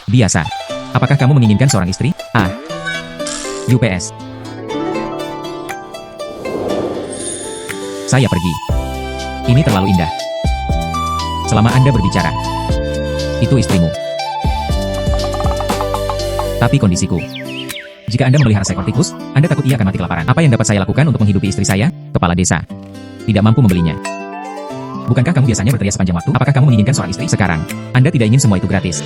Biasa. Apakah kamu menginginkan seorang istri? Ah. UPS. Saya pergi. Ini terlalu indah. Selama Anda berbicara. Itu istrimu. Tapi kondisiku. Jika Anda memelihara seekor tikus, Anda takut ia akan mati kelaparan. Apa yang dapat saya lakukan untuk menghidupi istri saya? Kepala desa. Tidak mampu membelinya. Bukankah kamu biasanya berteriak sepanjang waktu? Apakah kamu menginginkan seorang istri? Sekarang, Anda tidak ingin semua itu gratis.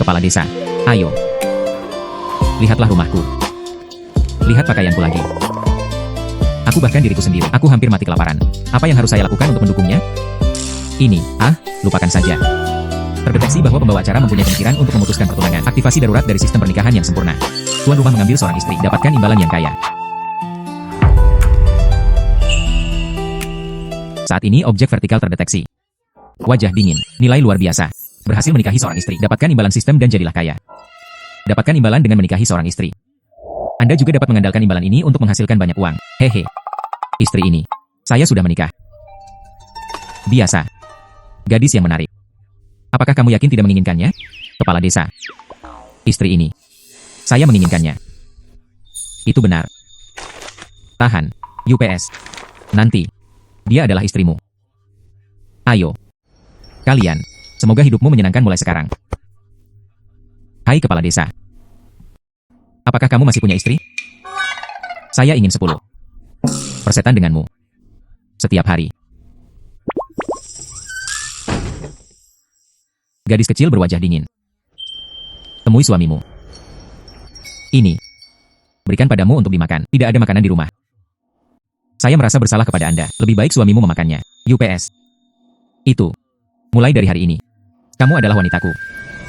Kepala desa. Ayo. Lihatlah rumahku. Lihat pakaianku lagi. Aku bahkan diriku sendiri. Aku hampir mati kelaparan. Apa yang harus saya lakukan untuk mendukungnya? Ini, lupakan saja. Terdeteksi bahwa pembawa acara mempunyai pemikiran untuk memutuskan pertunangan. Aktivasi darurat dari sistem pernikahan yang sempurna. Tuan rumah mengambil seorang istri. Dapatkan imbalan yang kaya. Saat ini objek vertikal terdeteksi. Wajah dingin. Nilai luar biasa. Berhasil menikahi seorang istri. Dapatkan imbalan sistem dan jadilah kaya. Dapatkan imbalan dengan menikahi seorang istri. Anda juga dapat mengandalkan imbalan ini untuk menghasilkan banyak uang. Hehe. Istri ini. Saya sudah menikah. Biasa. Gadis yang menarik. Apakah kamu yakin tidak menginginkannya? Kepala desa. Istri ini. Saya menginginkannya. Itu benar. Tahan. UPS. Nanti. Dia adalah istrimu. Ayo. Kalian. Semoga hidupmu menyenangkan mulai sekarang. Hai kepala desa. Apakah kamu masih punya istri? Saya ingin 10. Persetan denganmu. Setiap hari. Gadis kecil berwajah dingin. Temui suamimu. Ini. Berikan padamu untuk dimakan. Tidak ada makanan di rumah. Saya merasa bersalah kepada Anda. Lebih baik suamimu memakannya. UPS. Itu. Mulai dari hari ini. Kamu adalah wanitaku.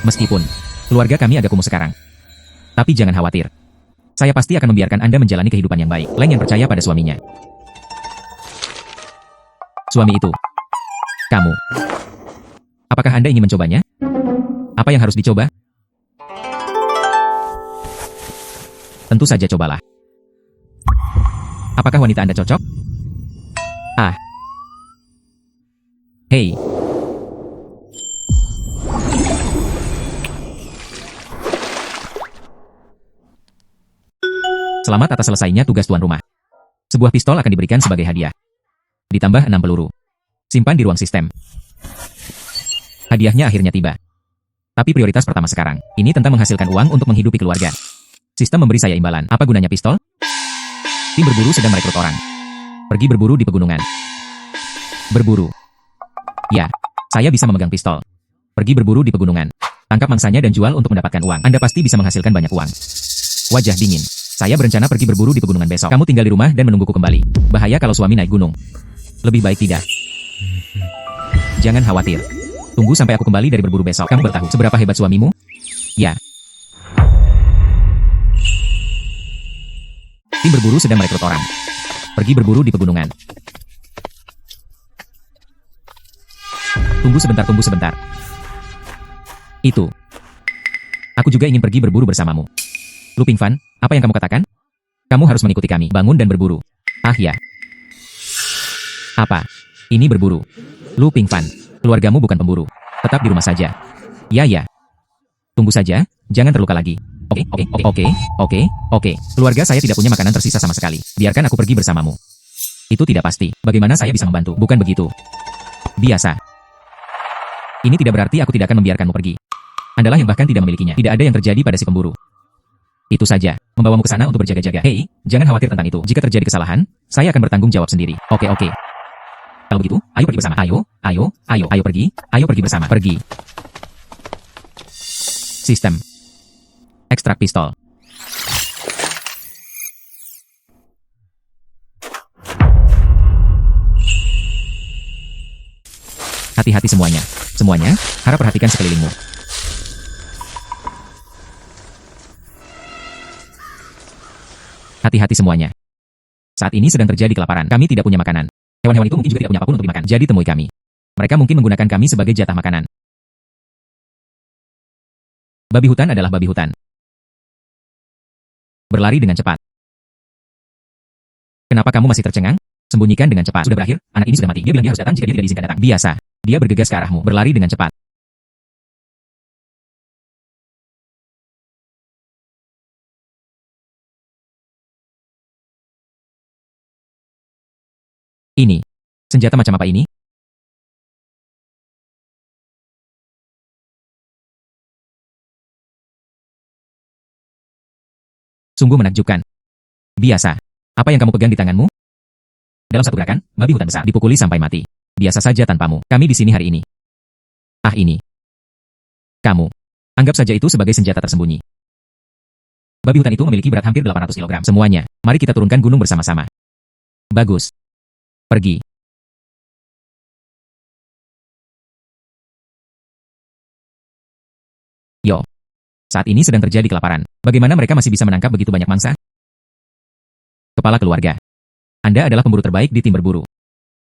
Meskipun keluarga kami agak kumuh sekarang. Tapi jangan khawatir. Saya pasti akan membiarkan Anda menjalani kehidupan yang baik. Leng yang percaya pada suaminya. Suami itu. Kamu. Apakah Anda ingin mencobanya? Apa yang harus dicoba? Tentu saja cobalah. Apakah wanita Anda cocok? Hei. Selamat atas selesainya tugas tuan rumah. Sebuah pistol akan diberikan sebagai hadiah. Ditambah 6 peluru. Simpan di ruang sistem. Hadiahnya akhirnya tiba. Tapi prioritas pertama sekarang. Ini tentang menghasilkan uang untuk menghidupi keluarga. Sistem memberi saya imbalan. Apa gunanya pistol? Tim berburu sedang merekrut orang. Pergi berburu di pegunungan. Berburu. Ya, saya bisa memegang pistol. Pergi berburu di pegunungan. Tangkap mangsanya dan jual untuk mendapatkan uang. Anda pasti bisa menghasilkan banyak uang. Wajah dingin. Saya berencana pergi berburu di pegunungan besok. Kamu tinggal di rumah dan menungguku kembali. Bahaya kalau suami naik gunung. Lebih baik tidak. Jangan khawatir. Tunggu sampai aku kembali dari berburu besok. Kamu bertahu seberapa hebat suamimu? Ya. Tim berburu sedang merekrut orang. Pergi berburu di pegunungan. Tunggu sebentar. Itu. Aku juga ingin pergi berburu bersamamu. Lu Ping Fan, apa yang kamu katakan? Kamu harus mengikuti kami, bangun dan berburu. Ah ya. Apa? Ini berburu. Lu Ping Fan, keluargamu bukan pemburu. Tetap di rumah saja. Ya. Tunggu saja, jangan terluka lagi. Oke. Keluarga saya tidak punya makanan tersisa sama sekali. Biarkan aku pergi bersamamu. Itu tidak pasti. Bagaimana saya bisa membantu? Bukan begitu. Biasa. Ini tidak berarti aku tidak akan membiarkanmu pergi. Andalah yang bahkan tidak memilikinya. Tidak ada yang terjadi pada si pemburu. Itu saja, membawamu ke sana untuk berjaga-jaga. Hei, jangan khawatir tentang itu. Jika terjadi kesalahan, saya akan bertanggung jawab sendiri. Oke. Kalau begitu, ayo pergi bersama. Ayo pergi. Ayo pergi bersama. Pergi. Sistem. Ekstrak pistol. Hati-hati semuanya. Semuanya, harap perhatikan sekelilingmu. Hati-hati semuanya. Saat ini sedang terjadi kelaparan. Kami tidak punya makanan. Hewan-hewan itu mungkin juga tidak punya apapun untuk dimakan. Jadi temui kami. Mereka mungkin menggunakan kami sebagai jatah makanan. Babi hutan adalah babi hutan. Berlari dengan cepat. Kenapa kamu masih tercengang? Sembunyikan dengan cepat. Sudah berakhir, anak ini sudah mati. Dia bilang dia harus datang jika dia tidak diizinkan datang. Biasa. Dia bergegas ke arahmu. Berlari dengan cepat. Ini. Senjata macam apa ini? Sungguh menakjubkan. Biasa. Apa yang kamu pegang di tanganmu? Dalam satu gerakan, babi hutan besar dipukuli sampai mati. Biasa saja tanpamu. Kami di sini hari ini. Ah ini. Kamu. Anggap saja itu sebagai senjata tersembunyi. Babi hutan itu memiliki berat hampir 800 kg semuanya. Mari kita turunkan gunung bersama-sama. Bagus. Pergi. Yo. Saat ini sedang terjadi kelaparan. Bagaimana mereka masih bisa menangkap begitu banyak mangsa? Kepala keluarga. Anda adalah pemburu terbaik di tim berburu.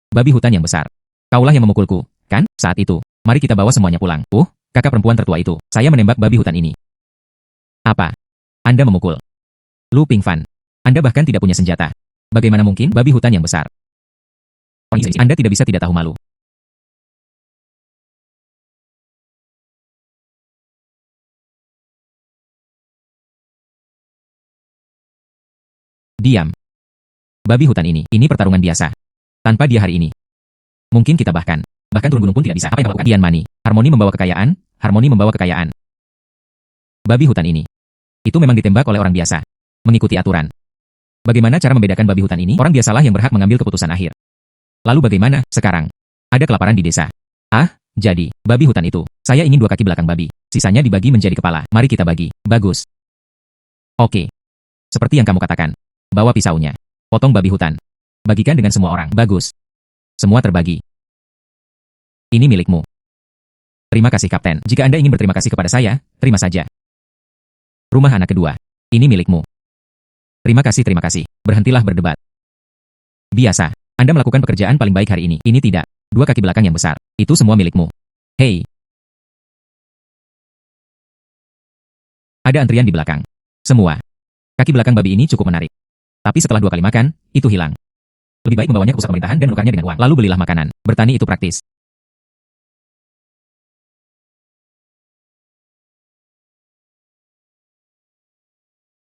Babi hutan yang besar. Kaulah yang memukulku, kan? Saat itu, mari kita bawa semuanya pulang. Kakak perempuan tertua itu. Saya menembak babi hutan ini. Apa? Anda memukul. Lu Pingfan. Anda bahkan tidak punya senjata. Bagaimana mungkin babi hutan yang besar? Anda tidak bisa tidak tahu malu. Diam. Babi hutan ini pertarungan biasa. Tanpa dia hari ini. Mungkin kita bahkan turun gunung pun tidak bisa. Apa yang lakukan? Dian Mani. Harmoni membawa kekayaan, harmoni membawa kekayaan. Babi hutan ini. Itu memang ditembak oleh orang biasa. Mengikuti aturan. Bagaimana cara membedakan babi hutan ini? Orang biasalah yang berhak mengambil keputusan akhir. Lalu bagaimana sekarang? Ada kelaparan di desa. Jadi, babi hutan itu. Saya ingin 2 kaki belakang babi. Sisanya dibagi menjadi kepala. Mari kita bagi. Bagus. Oke. Seperti yang kamu katakan. Bawa pisaunya. Potong babi hutan. Bagikan dengan semua orang. Bagus. Semua terbagi. Ini milikmu. Terima kasih Kapten. Jika Anda ingin berterima kasih kepada saya, terima saja. Rumah anak kedua. Ini milikmu. Terima kasih, terima kasih. Berhentilah berdebat. Biasa. Anda melakukan pekerjaan paling baik hari ini. Ini tidak. 2 kaki belakang yang besar. Itu semua milikmu. Hei. Ada antrian di belakang. Semua. Kaki belakang babi ini cukup menarik. Tapi setelah 2 kali makan, itu hilang. Lebih baik membawanya ke pusat pemerintahan dan menukarnya dengan uang. Lalu belilah makanan. Bertani itu praktis.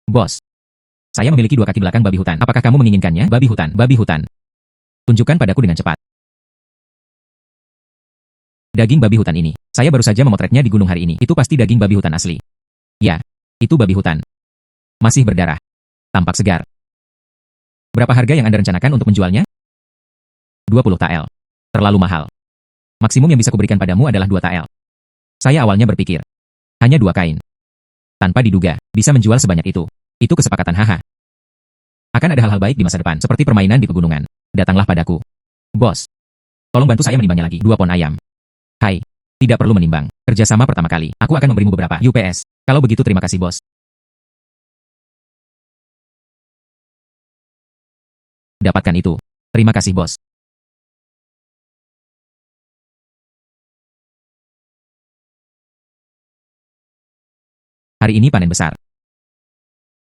Bos. Saya memiliki 2 kaki belakang babi hutan. Apakah kamu menginginkannya? Babi hutan. Babi hutan. Tunjukkan padaku dengan cepat. Daging babi hutan ini. Saya baru saja memotretnya di gunung hari ini. Itu pasti daging babi hutan asli. Ya. Itu babi hutan. Masih berdarah. Tampak segar. Berapa harga yang Anda rencanakan untuk menjualnya? 20 tael. Terlalu mahal. Maksimum yang bisa kuberikan padamu adalah 2 tael. Saya awalnya berpikir. Hanya 2 kain. Tanpa diduga, bisa menjual sebanyak itu. Itu kesepakatan haha. Akan ada hal-hal baik di masa depan, seperti permainan di pegunungan. Datanglah padaku. Bos. Tolong bantu saya menimbangnya lagi. 2 pon ayam. Hai. Tidak perlu menimbang. Kerjasama pertama kali. Aku akan memberimu beberapa UPS. Kalau begitu terima kasih bos. Dapatkan itu. Terima kasih bos. Hari ini panen besar.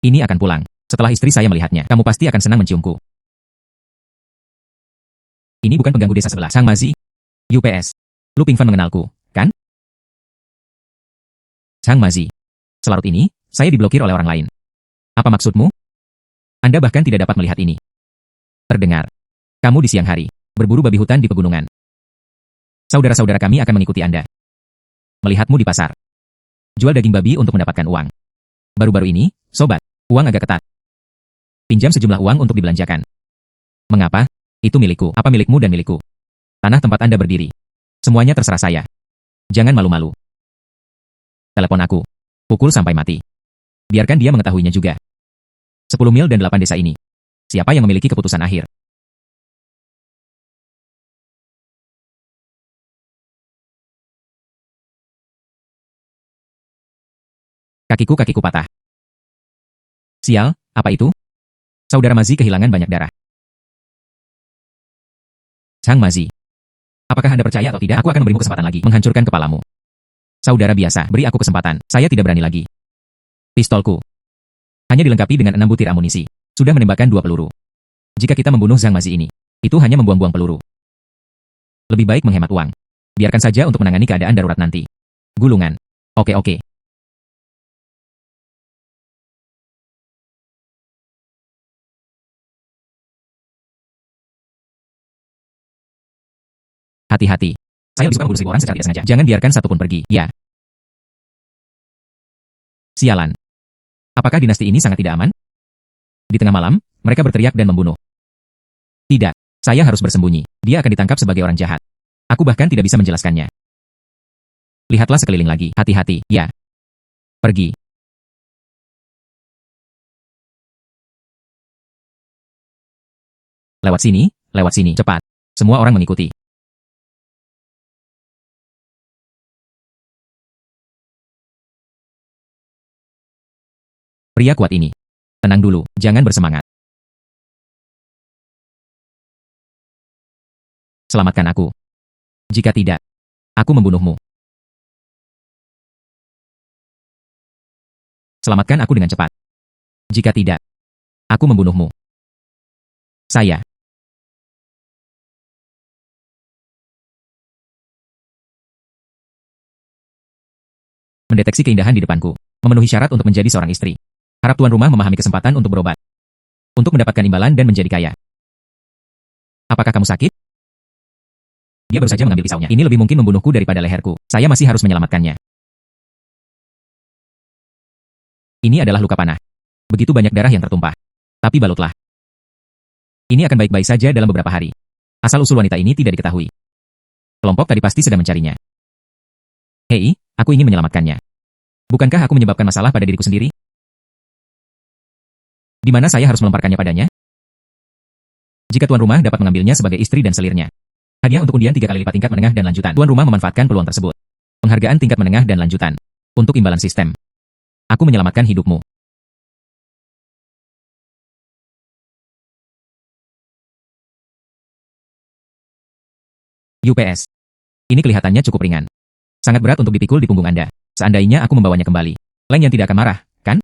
Ini akan pulang. Setelah istri saya melihatnya, kamu pasti akan senang menciumku. Ini bukan pengganggu desa sebelah. Sang Mazi. UPS. Lu Pingfan mengenalku, kan? Sang Mazi. Selarut ini, saya diblokir oleh orang lain. Apa maksudmu? Anda bahkan tidak dapat melihat ini. Terdengar. Kamu di siang hari, berburu babi hutan di pegunungan. Saudara-saudara kami akan mengikuti Anda. Melihatmu di pasar. Jual daging babi untuk mendapatkan uang. Baru-baru ini, sobat, uang agak ketat. Pinjam sejumlah uang untuk dibelanjakan. Mengapa? Itu milikku. Apa milikmu dan milikku? Tanah tempat Anda berdiri. Semuanya terserah saya. Jangan malu-malu. Telepon aku. Pukul sampai mati. Biarkan dia mengetahuinya juga. 10 mil dan 8 desa ini. Siapa yang memiliki keputusan akhir? Kakiku patah. Sial, apa itu? Saudara Mazi kehilangan banyak darah. Sang Mazi. Apakah Anda percaya atau tidak? Aku akan memberimu kesempatan lagi menghancurkan kepalamu. Saudara biasa, beri aku kesempatan. Saya tidak berani lagi. Pistolku. Hanya dilengkapi dengan 6 butir amunisi. Sudah menembakkan 2 peluru. Jika kita membunuh Zhang Mazi ini, itu hanya membuang-buang peluru. Lebih baik menghemat uang. Biarkan saja untuk menangani keadaan darurat nanti. Gulungan. Oke. Hati-hati. Saya lebih suka membunuh 1000 orang secara tidak sengaja. Jangan biarkan satupun pergi. Ya. Sialan. Apakah dinasti ini sangat tidak aman? Di tengah malam, mereka berteriak dan membunuh. Tidak. Saya harus bersembunyi. Dia akan ditangkap sebagai orang jahat. Aku bahkan tidak bisa menjelaskannya. Lihatlah sekeliling lagi. Hati-hati. Ya. Pergi. Lewat sini, cepat. Semua orang mengikuti. Pria kuat ini. Tenang dulu, jangan bersemangat. Selamatkan aku. Jika tidak, aku membunuhmu. Selamatkan aku dengan cepat. Jika tidak, aku membunuhmu. Saya. Mendeteksi keindahan di depanku. Memenuhi syarat untuk menjadi seorang istri. Harap tuan rumah memahami kesempatan untuk berobat. Untuk mendapatkan imbalan dan menjadi kaya. Apakah kamu sakit? Dia baru saja mengambil pisaunya. Ini lebih mungkin membunuhku daripada leherku. Saya masih harus menyelamatkannya. Ini adalah luka panah. Begitu banyak darah yang tertumpah. Tapi balutlah. Ini akan baik-baik saja dalam beberapa hari. Asal-usul wanita ini tidak diketahui. Kelompok tadi pasti sedang mencarinya. Hei, aku ingin menyelamatkannya. Bukankah aku menyebabkan masalah pada diriku sendiri? Di mana saya harus melemparkannya padanya? Jika tuan rumah dapat mengambilnya sebagai istri dan selirnya. Hadiah untuk undian 3 kali lipat tingkat menengah dan lanjutan. Tuan rumah memanfaatkan peluang tersebut. Penghargaan tingkat menengah dan lanjutan. Untuk imbalan sistem. Aku menyelamatkan hidupmu. UPS. Ini kelihatannya cukup ringan. Sangat berat untuk dipikul di punggung Anda. Seandainya aku membawanya kembali. Leng yang tidak akan marah, kan?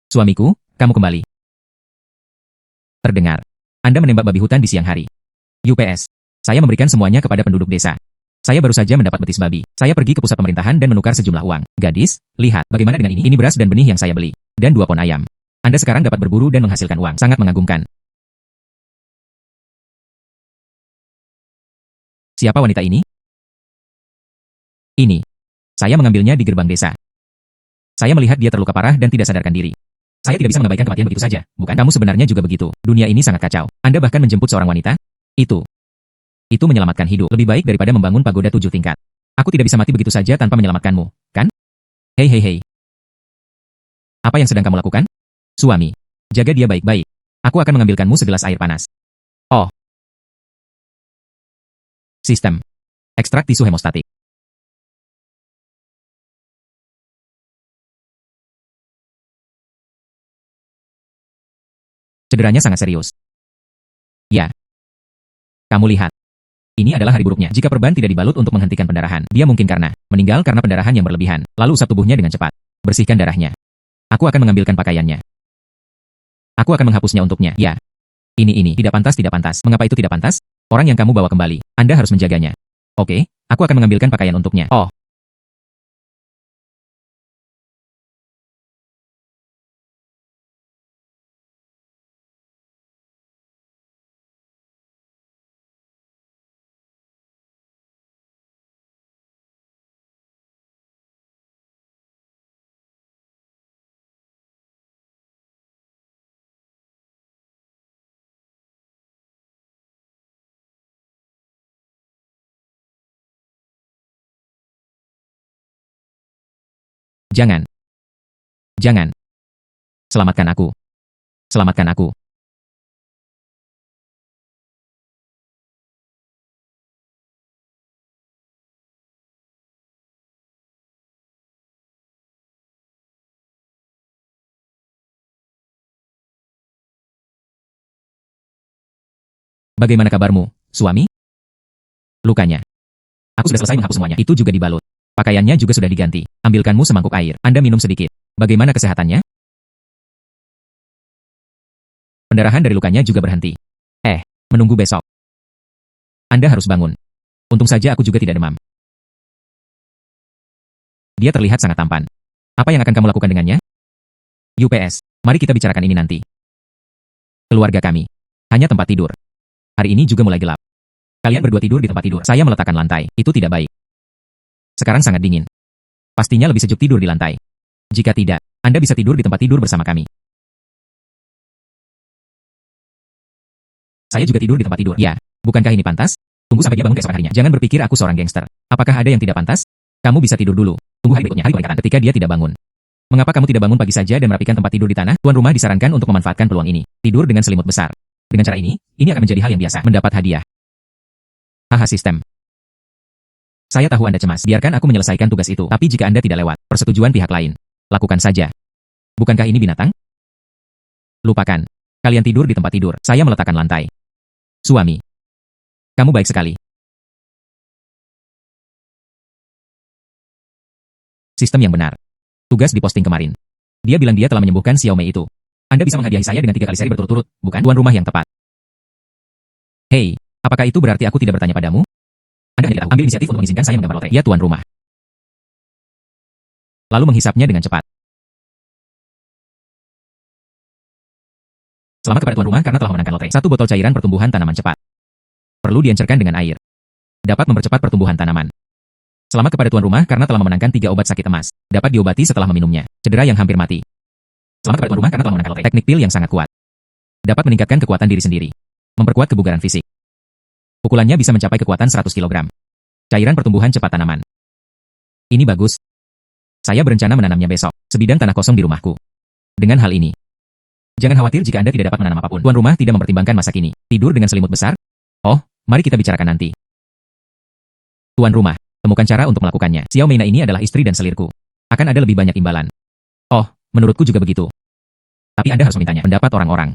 Suamiku, kamu kembali. Terdengar. Anda menembak babi hutan di siang hari. UPS. Saya memberikan semuanya kepada penduduk desa. Saya baru saja mendapat betis babi. Saya pergi ke pusat pemerintahan dan menukar sejumlah uang. Gadis, lihat, bagaimana dengan ini? Ini beras dan benih yang saya beli. Dan 2 pon ayam. Anda sekarang dapat berburu dan menghasilkan uang. Sangat mengagumkan. Siapa wanita ini? Ini. Saya mengambilnya di gerbang desa. Saya melihat dia terluka parah dan tidak sadarkan diri. Saya tidak bisa mengabaikan kematian begitu saja, bukan? Kamu sebenarnya juga begitu. Dunia ini sangat kacau. Anda bahkan menjemput seorang wanita? Itu. Itu menyelamatkan hidup. Lebih baik daripada membangun pagoda 7 tingkat. Aku tidak bisa mati begitu saja tanpa menyelamatkanmu, kan? Hei hei hei. Apa yang sedang kamu lakukan? Suami. Jaga dia baik-baik. Aku akan mengambilkanmu segelas air panas. Oh. Sistem. Ekstrak tisu hemostatik. Cederanya sangat serius. Ya. Kamu lihat. Ini adalah hari buruknya. Jika perban tidak dibalut untuk menghentikan pendarahan, dia mungkin meninggal karena pendarahan yang berlebihan. Lalu usap tubuhnya dengan cepat. Bersihkan darahnya. Aku akan mengambilkan pakaiannya. Aku akan menghapusnya untuknya. Ya. Ini. Tidak pantas, tidak pantas. Mengapa itu tidak pantas? Orang yang kamu bawa kembali. Anda harus menjaganya. Oke, aku akan mengambilkan pakaian untuknya. Oh. Jangan. Jangan. Selamatkan aku. Selamatkan aku. Bagaimana kabarmu, suami? Lukanya. Aku sudah selesai menghapus semuanya. Itu juga dibalut. Pakaiannya juga sudah diganti. Ambilkanmu semangkuk air. Anda minum sedikit. Bagaimana kesehatannya? Pendarahan dari lukanya juga berhenti. Menunggu besok. Anda harus bangun. Untung saja aku juga tidak demam. Dia terlihat sangat tampan. Apa yang akan kamu lakukan dengannya? UPS, mari kita bicarakan ini nanti. Keluarga kami. Hanya tempat tidur. Hari ini juga mulai gelap. Kalian berdua tidur di tempat tidur. Saya meletakkan lantai. Itu tidak baik. Sekarang sangat dingin. Pastinya lebih sejuk tidur di lantai. Jika tidak, Anda bisa tidur di tempat tidur bersama kami. Saya juga tidur di tempat tidur. Ya, bukankah ini pantas? Tunggu sampai dia bangun keesokan harinya. Jangan berpikir aku seorang gangster. Apakah ada yang tidak pantas? Kamu bisa tidur dulu. Tunggu hari berikutnya, hari pernikahan. Ketika dia tidak bangun. Mengapa kamu tidak bangun pagi saja dan merapikan tempat tidur di tanah? Tuan rumah disarankan untuk memanfaatkan peluang ini. Tidur dengan selimut besar. Dengan cara ini akan menjadi hal yang biasa. Mendapat hadiah. Haha sistem. Saya tahu Anda cemas. Biarkan aku menyelesaikan tugas itu. Tapi jika Anda tidak lewat persetujuan pihak lain, lakukan saja. Bukankah ini binatang? Lupakan. Kalian tidur di tempat tidur. Saya meletakkan lantai. Suami. Kamu baik sekali. Sistem yang benar. Tugas diposting kemarin. Dia bilang dia telah menyembuhkan Xiaomei itu. Anda bisa menghadiahi saya dengan 3 kali seri berturut-turut, bukan? Tuan rumah yang tepat. Hei, apakah itu berarti aku tidak bertanya padamu? Anda hanya tahu ambil inisiatif untuk mengizinkan saya menggambar lotre. Ya, tuan rumah. Lalu menghisapnya dengan cepat. Selamat kepada tuan rumah karena telah memenangkan lotre. 1 botol cairan pertumbuhan tanaman cepat. Perlu diencerkan dengan air. Dapat mempercepat pertumbuhan tanaman. Selamat kepada tuan rumah karena telah memenangkan 3 obat sakit emas. Dapat diobati setelah meminumnya. Cedera yang hampir mati. Selamat kepada tuan rumah karena telah memenangkan lotre. Teknik pil yang sangat kuat. Dapat meningkatkan kekuatan diri sendiri. Memperkuat kebugaran fisik. Pukulannya bisa mencapai kekuatan 100 kg. Cairan pertumbuhan cepat tanaman. Ini bagus. Saya berencana menanamnya besok. Sebidang tanah kosong di rumahku. Dengan hal ini, jangan khawatir jika Anda tidak dapat menanam apapun. Tuan rumah tidak mempertimbangkan masa kini. Tidur dengan selimut besar? Oh, mari kita bicarakan nanti. Tuan rumah, temukan cara untuk melakukannya. Xiaomei ini adalah istri dan selirku. Akan ada lebih banyak imbalan. Oh, menurutku juga begitu. Tapi Anda harus memintanya. Pendapat orang-orang.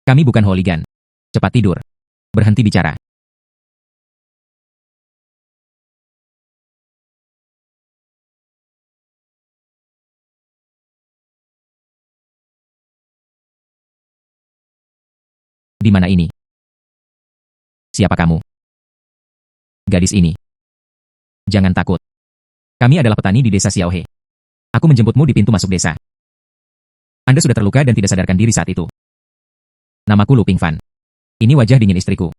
Kami bukan hooligan. Cepat tidur. Berhenti bicara. Di mana ini? Siapa kamu? Gadis ini. Jangan takut. Kami adalah petani di desa Xiaohe. Aku menjemputmu di pintu masuk desa. Anda sudah terluka dan tidak sadarkan diri saat itu. Namaku Lu Pingfan. Ini wajah dingin istriku.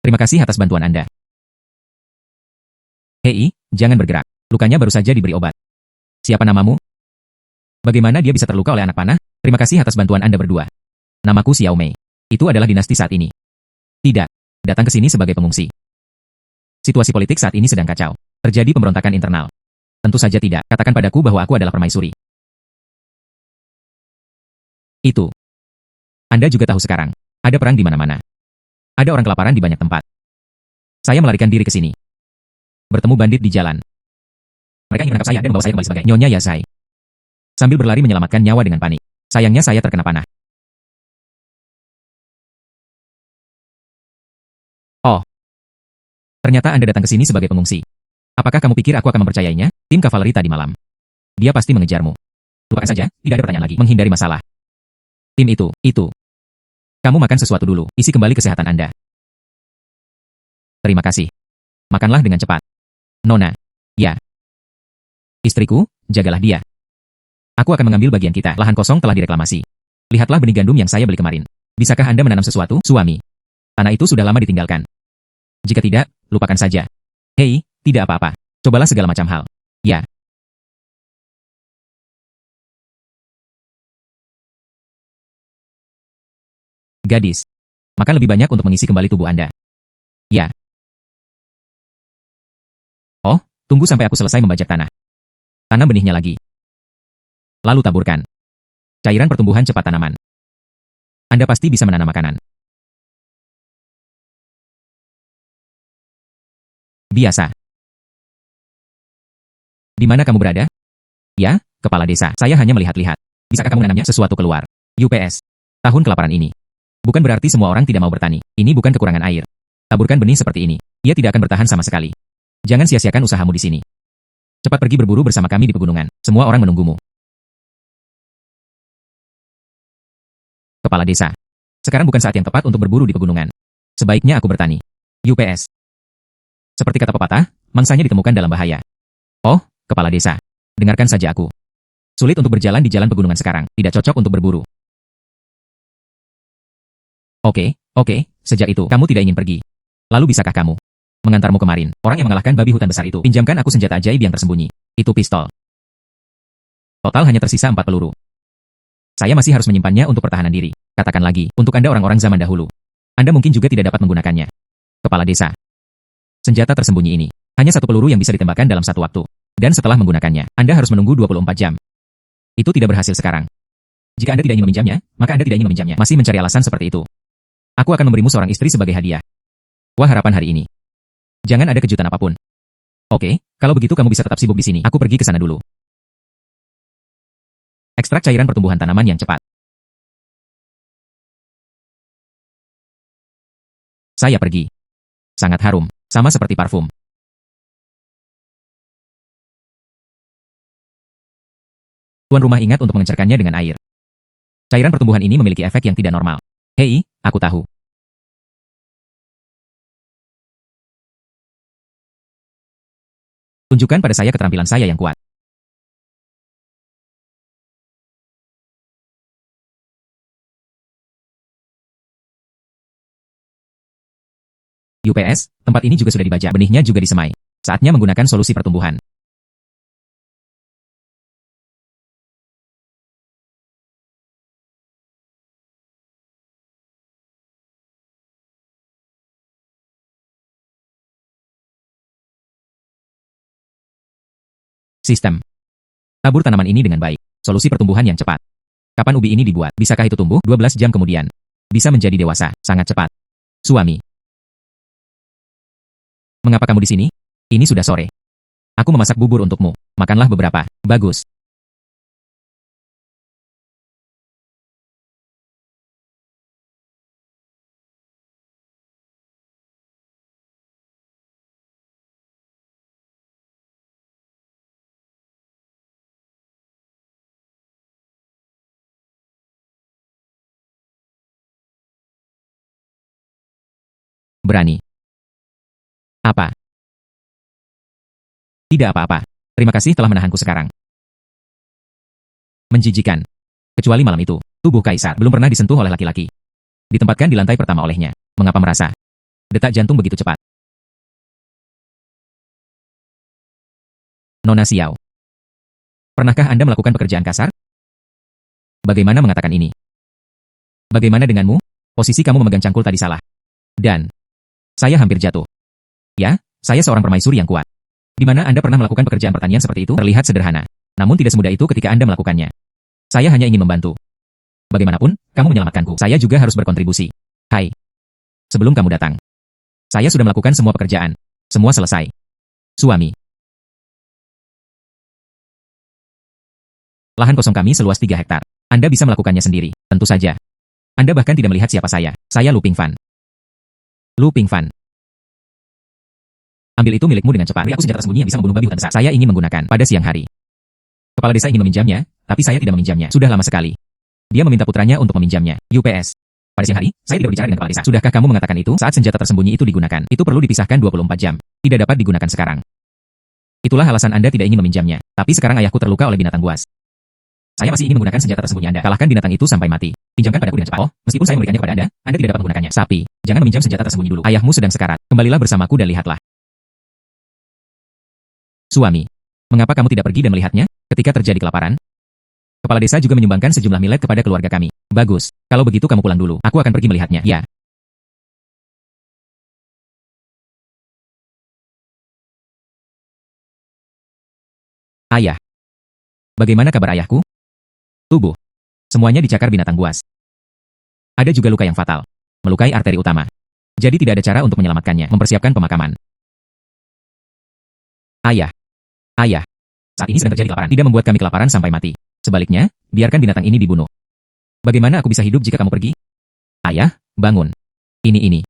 Terima kasih atas bantuan Anda. Hei, jangan bergerak. Lukanya baru saja diberi obat. Siapa namamu? Bagaimana dia bisa terluka oleh anak panah? Terima kasih atas bantuan Anda berdua. Namaku Xiaomei. Itu adalah dinasti saat ini. Tidak. Datang ke sini sebagai pengungsi. Situasi politik saat ini sedang kacau. Terjadi pemberontakan internal. Tentu saja tidak. Katakan padaku bahwa aku adalah permaisuri. Itu. Anda juga tahu sekarang. Ada perang di mana-mana. Ada orang kelaparan di banyak tempat. Saya melarikan diri ke sini. Bertemu bandit di jalan. Mereka ingin menangkap saya dan membawa saya kembali sebagai Nyonya Yasai. Sambil berlari menyelamatkan nyawa dengan panik. Sayangnya saya terkena panah. Oh. Ternyata Anda datang ke sini sebagai pengungsi. Apakah kamu pikir aku akan mempercayainya? Tim kavaleri tadi malam. Dia pasti mengejarmu. Lupakan saja, tidak ada pertanyaan lagi. Menghindari masalah. Tim itu. Kamu makan sesuatu dulu, isi kembali kesehatan Anda. Terima kasih. Makanlah dengan cepat. Nona. Ya. Istriku, jagalah dia. Aku akan mengambil bagian kita. Lahan kosong telah direklamasi. Lihatlah benih gandum yang saya beli kemarin. Bisakah Anda menanam sesuatu, suami? Tanah itu sudah lama ditinggalkan. Jika tidak, lupakan saja. Hei, tidak apa-apa. Cobalah segala macam hal. Ya. Gadis. Makan lebih banyak untuk mengisi kembali tubuh Anda. Ya. Oh, tunggu sampai aku selesai membajak tanah. Tanam benihnya lagi. Lalu taburkan. Cairan pertumbuhan cepat tanaman. Anda pasti bisa menanam makanan. Biasa. Di mana kamu berada? Ya, kepala desa. Saya hanya melihat-lihat. Bisakah kamu menanamnya sesuatu keluar? UPS. Tahun kelaparan ini. Bukan berarti semua orang tidak mau bertani. Ini bukan kekurangan air. Taburkan benih seperti ini. Ia tidak akan bertahan sama sekali. Jangan sia-siakan usahamu di sini. Cepat pergi berburu bersama kami di pegunungan. Semua orang menunggumu. Kepala desa. Sekarang bukan saat yang tepat untuk berburu di pegunungan. Sebaiknya aku bertani. UPS. Seperti kata pepatah, mangsanya ditemukan dalam bahaya. Oh, kepala desa. Dengarkan saja aku. Sulit untuk berjalan di jalan pegunungan sekarang. Tidak cocok untuk berburu. Oke, sejak itu kamu tidak ingin pergi. Lalu bisakah kamu mengantarmu kemarin, orang yang mengalahkan babi hutan besar itu? Pinjamkan aku senjata ajaib yang tersembunyi. Itu pistol. Total hanya tersisa 4 peluru. Saya masih harus menyimpannya untuk pertahanan diri. Katakan lagi, untuk Anda orang-orang zaman dahulu. Anda mungkin juga tidak dapat menggunakannya. Kepala desa. Senjata tersembunyi ini, hanya 1 peluru yang bisa ditembakkan dalam 1 waktu. Dan setelah menggunakannya, Anda harus menunggu 24 jam. Itu tidak berhasil sekarang. Jika Anda tidak ingin meminjamnya, maka Anda tidak ingin meminjamnya. Masih mencari alasan seperti itu. Aku akan memberimu seorang istri sebagai hadiah. Wah, harapan hari ini. Jangan ada kejutan apapun. Oke, kalau begitu kamu bisa tetap sibuk di sini. Aku pergi ke sana dulu. Ekstrak cairan pertumbuhan tanaman yang cepat. Saya pergi. Sangat harum, sama seperti parfum. Tuan rumah ingat untuk mengencerkannya dengan air. Cairan pertumbuhan ini memiliki efek yang tidak normal. Hei, aku tahu. Tunjukkan pada saya keterampilan saya yang kuat. UPS, tempat ini juga sudah dibajak. Benihnya juga disemai. Saatnya menggunakan solusi pertumbuhan. Sistem. Tabur tanaman ini dengan baik. Solusi pertumbuhan yang cepat. Kapan ubi ini dibuat? Bisakah itu tumbuh 12 jam kemudian? Bisa menjadi dewasa, sangat cepat. Suami. Mengapa kamu di sini? Ini sudah sore. Aku memasak bubur untukmu. Makanlah beberapa. Bagus. Berani. Apa? Tidak apa-apa. Terima kasih telah menahanku sekarang. Menjijikan. Kecuali malam itu, tubuh Kaisar belum pernah disentuh oleh laki-laki. Ditempatkan di lantai pertama olehnya. Mengapa merasa detak jantung begitu cepat? Nona Xiao. Pernahkah Anda melakukan pekerjaan kasar? Bagaimana mengatakan ini? Bagaimana denganmu? Posisi kamu memegang cangkul tadi salah. Dan saya hampir jatuh. Ya, saya seorang permaisuri yang kuat. Di mana Anda pernah melakukan pekerjaan pertanian seperti itu? Terlihat sederhana. Namun tidak semudah itu ketika Anda melakukannya. Saya hanya ingin membantu. Bagaimanapun, kamu menyelamatkanku. Saya juga harus berkontribusi. Hai. Sebelum kamu datang, saya sudah melakukan semua pekerjaan. Semua selesai. Suami. Lahan kosong kami seluas 3 hektar. Anda bisa melakukannya sendiri. Tentu saja. Anda bahkan tidak melihat siapa saya. Saya Lu Pingfan. Lu Pingfan. Ambil itu milikmu dengan cepat. Beri aku senjata tersembunyi yang bisa membunuh babi hutan besar. Saya ingin menggunakan pada siang hari. Kepala desa ingin meminjamnya, tapi saya tidak meminjamnya. Sudah lama sekali. Dia meminta putranya untuk meminjamnya. UPS. Pada siang hari, saya tidak berbicara dengan kepala desa. Sudahkah kamu mengatakan itu saat senjata tersembunyi itu digunakan? Itu perlu dipisahkan 24 jam. Tidak dapat digunakan sekarang. Itulah alasan Anda tidak ingin meminjamnya. Tapi sekarang ayahku terluka oleh binatang buas. Saya masih ingin menggunakan senjata tersembunyi Anda. Kalahkan binatang itu sampai mati. Pinjamkan padaku dengan cepat. Oh, meskipun saya memberikannya kepada Anda tidak dapat menggunakannya. Sapi, jangan meminjam senjata tersembunyi dulu. Ayahmu sedang sekarat. Kembalilah bersamaku dan lihatlah. Suami, mengapa kamu tidak pergi dan melihatnya ketika terjadi kelaparan? Kepala desa juga menyumbangkan sejumlah milet kepada keluarga kami. Bagus, kalau begitu kamu pulang dulu. Aku akan pergi melihatnya. Ya. Ayah. Bagaimana kabar ayahku? Tubuh. Semuanya dicakar binatang buas. Ada juga luka yang fatal. Melukai arteri utama. Jadi tidak ada cara untuk menyelamatkannya. Mempersiapkan pemakaman. Ayah. Ayah. Saat ini sedang terjadi kelaparan. Tidak membuat kami kelaparan sampai mati. Sebaliknya, biarkan binatang ini dibunuh. Bagaimana aku bisa hidup jika kamu pergi? Ayah, bangun. Ini.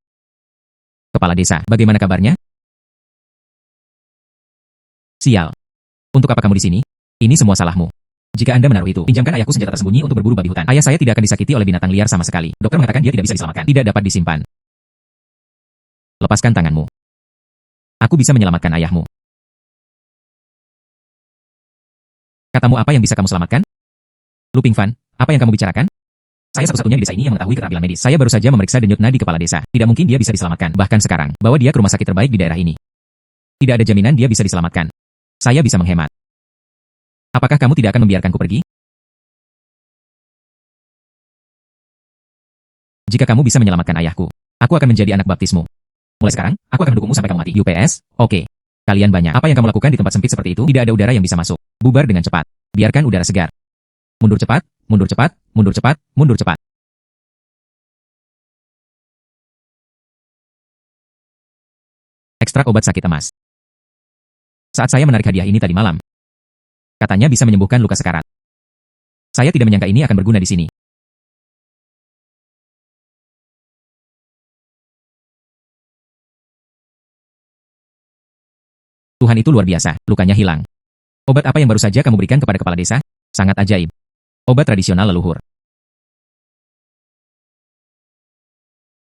Kepala desa, bagaimana kabarnya? Sial. Untuk apa kamu di sini? Ini semua salahmu. Jika Anda menaruh itu, pinjamkan ayahku senjata tersembunyi untuk berburu babi hutan. Ayah saya tidak akan disakiti oleh binatang liar sama sekali. Dokter mengatakan dia tidak bisa diselamatkan. Tidak dapat disimpan. Lepaskan tanganmu. Aku bisa menyelamatkan ayahmu. Katamu apa yang bisa kamu selamatkan? Lu Ping Fan, apa yang kamu bicarakan? Saya satu-satunya di desa ini yang mengetahui keterampilan medis. Saya baru saja memeriksa denyut nadi kepala desa. Tidak mungkin dia bisa diselamatkan. Bahkan sekarang, bawa dia ke rumah sakit terbaik di daerah ini. Tidak ada jaminan dia bisa diselamatkan. Saya bisa menghemat. Apakah kamu tidak akan membiarkanku pergi? Jika kamu bisa menyelamatkan ayahku, aku akan menjadi anak baptismu. Mulai sekarang, aku akan mendukungmu sampai kamu mati. UPS, oke. Kalian banyak. Apa yang kamu lakukan di tempat sempit seperti itu? Tidak ada udara yang bisa masuk. Bubar dengan cepat. Biarkan udara segar. Mundur cepat, mundur cepat, mundur cepat, mundur cepat. Ekstrak obat sakit emas. Saat saya menarik hadiah ini tadi malam, katanya bisa menyembuhkan luka sekarat. Saya tidak menyangka ini akan berguna di sini. Tuhan itu luar biasa, lukanya hilang. Obat apa yang baru saja kamu berikan kepada kepala desa? Sangat ajaib. Obat tradisional leluhur.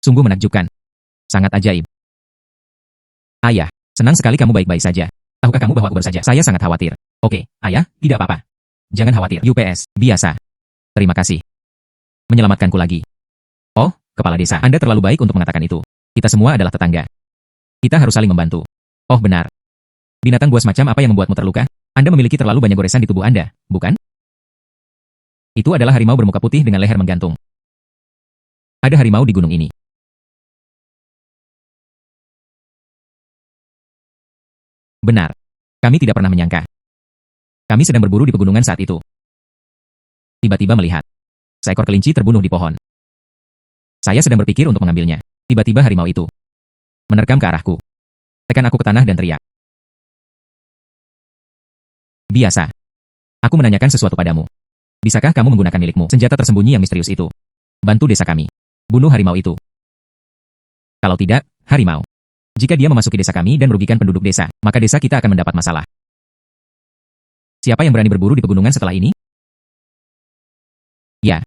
Sungguh menakjubkan. Sangat ajaib. Ayah, senang sekali kamu baik-baik saja. Tahukah kamu bahwa aku baru saja? Saya sangat khawatir. Oke, ayah, tidak apa-apa. Jangan khawatir. UPS, biasa. Terima kasih. Menyelamatkanku lagi. Oh, kepala desa, Anda terlalu baik untuk mengatakan itu. Kita semua adalah tetangga. Kita harus saling membantu. Oh benar. Binatang buas macam apa yang membuatmu terluka? Anda memiliki terlalu banyak goresan di tubuh Anda, bukan? Itu adalah harimau bermuka putih dengan leher menggantung. Ada harimau di gunung ini. Benar. Kami tidak pernah menyangka. Kami sedang berburu di pegunungan saat itu. Tiba-tiba melihat seekor kelinci terbunuh di pohon. Saya sedang berpikir untuk mengambilnya. Tiba-tiba harimau itu menerkam ke arahku. Tekan aku ke tanah dan teriak. Biasa. Aku menanyakan sesuatu padamu. Bisakah kamu menggunakan milikmu, senjata tersembunyi yang misterius itu? Bantu desa kami. Bunuh harimau itu. Kalau tidak, harimau. Jika dia memasuki desa kami dan merugikan penduduk desa, maka desa kita akan mendapat masalah. Siapa yang berani berburu di pegunungan setelah ini? Ya.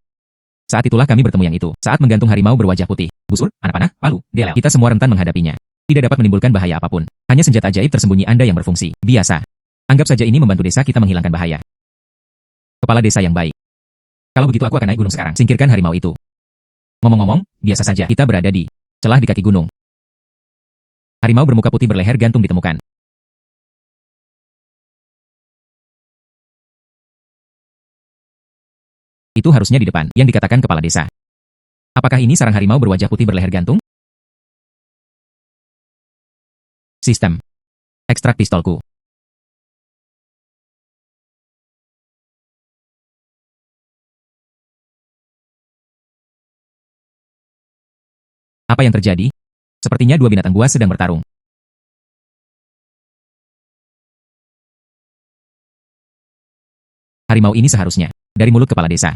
Saat itulah kami bertemu yang itu. Saat menggantung harimau berwajah putih, busur, anak panah, palu, delel. Kita semua rentan menghadapinya. Tidak dapat menimbulkan bahaya apapun. Hanya senjata ajaib tersembunyi Anda yang berfungsi. Biasa. Anggap saja ini membantu desa kita menghilangkan bahaya. Kepala desa yang baik. Kalau begitu aku akan naik gunung sekarang. Singkirkan harimau itu. Ngomong-ngomong, biasa saja. Kita berada di celah di kaki gunung. Harimau bermuka putih berleher gantung ditemukan. Itu harusnya di depan, yang dikatakan kepala desa. Apakah ini sarang harimau berwajah putih berleher gantung? Sistem. Ekstrak pistolku. Apa yang terjadi? Sepertinya dua binatang buas sedang bertarung. Harimau ini seharusnya dari mulut kepala desa.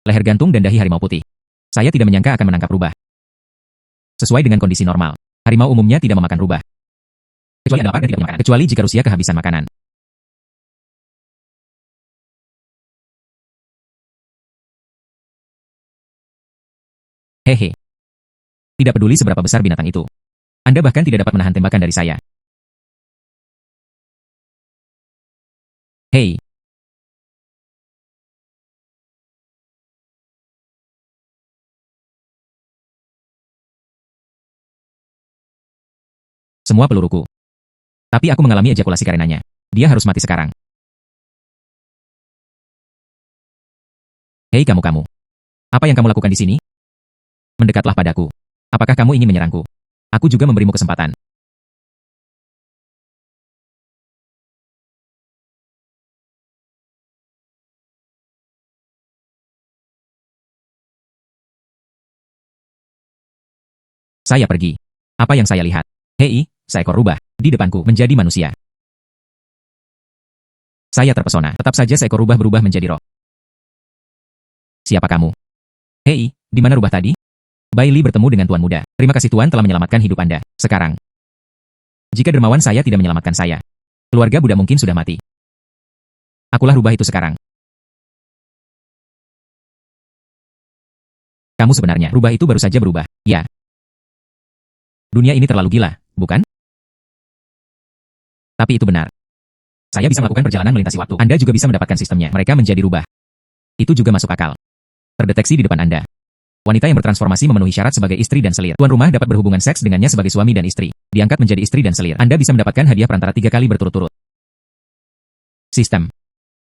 Leher gantung dan dahi harimau putih. Saya tidak menyangka akan menangkap rubah. Sesuai dengan kondisi normal, harimau umumnya tidak memakan rubah. Kecuali ada lapar dan tidak punya makanan. Kecuali jika Rusia kehabisan makanan. Hehe. Tidak peduli seberapa besar binatang itu. Anda bahkan tidak dapat menahan tembakan dari saya. Hei. Semua peluruku. Tapi aku mengalami ejakulasi karenanya. Dia harus mati sekarang. Hei kamu-kamu. Apa yang kamu lakukan di sini? Mendekatlah padaku. Apakah kamu ingin menyerangku? Aku juga memberimu kesempatan. Saya pergi. Apa yang saya lihat? Hei, seekor rubah, di depanku, menjadi manusia. Saya terpesona. Tetap saja seekor rubah berubah menjadi roh. Siapa kamu? Hei, di mana rubah tadi? Bailey bertemu dengan Tuan Muda. Terima kasih Tuan telah menyelamatkan hidup Anda. Sekarang, jika dermawan saya tidak menyelamatkan saya, keluarga Buddha mungkin sudah mati. Akulah rubah itu sekarang. Kamu sebenarnya, rubah itu baru saja berubah. Ya. Dunia ini terlalu gila, bukan? Tapi itu benar. Saya bisa melakukan perjalanan melintasi waktu. Anda juga bisa mendapatkan sistemnya. Mereka menjadi rubah. Itu juga masuk akal. Terdeteksi di depan Anda. Wanita yang bertransformasi memenuhi syarat sebagai istri dan selir. Tuan rumah dapat berhubungan seks dengannya sebagai suami dan istri. Diangkat menjadi istri dan selir. Anda bisa mendapatkan hadiah perantara 3 kali berturut-turut. Sistem.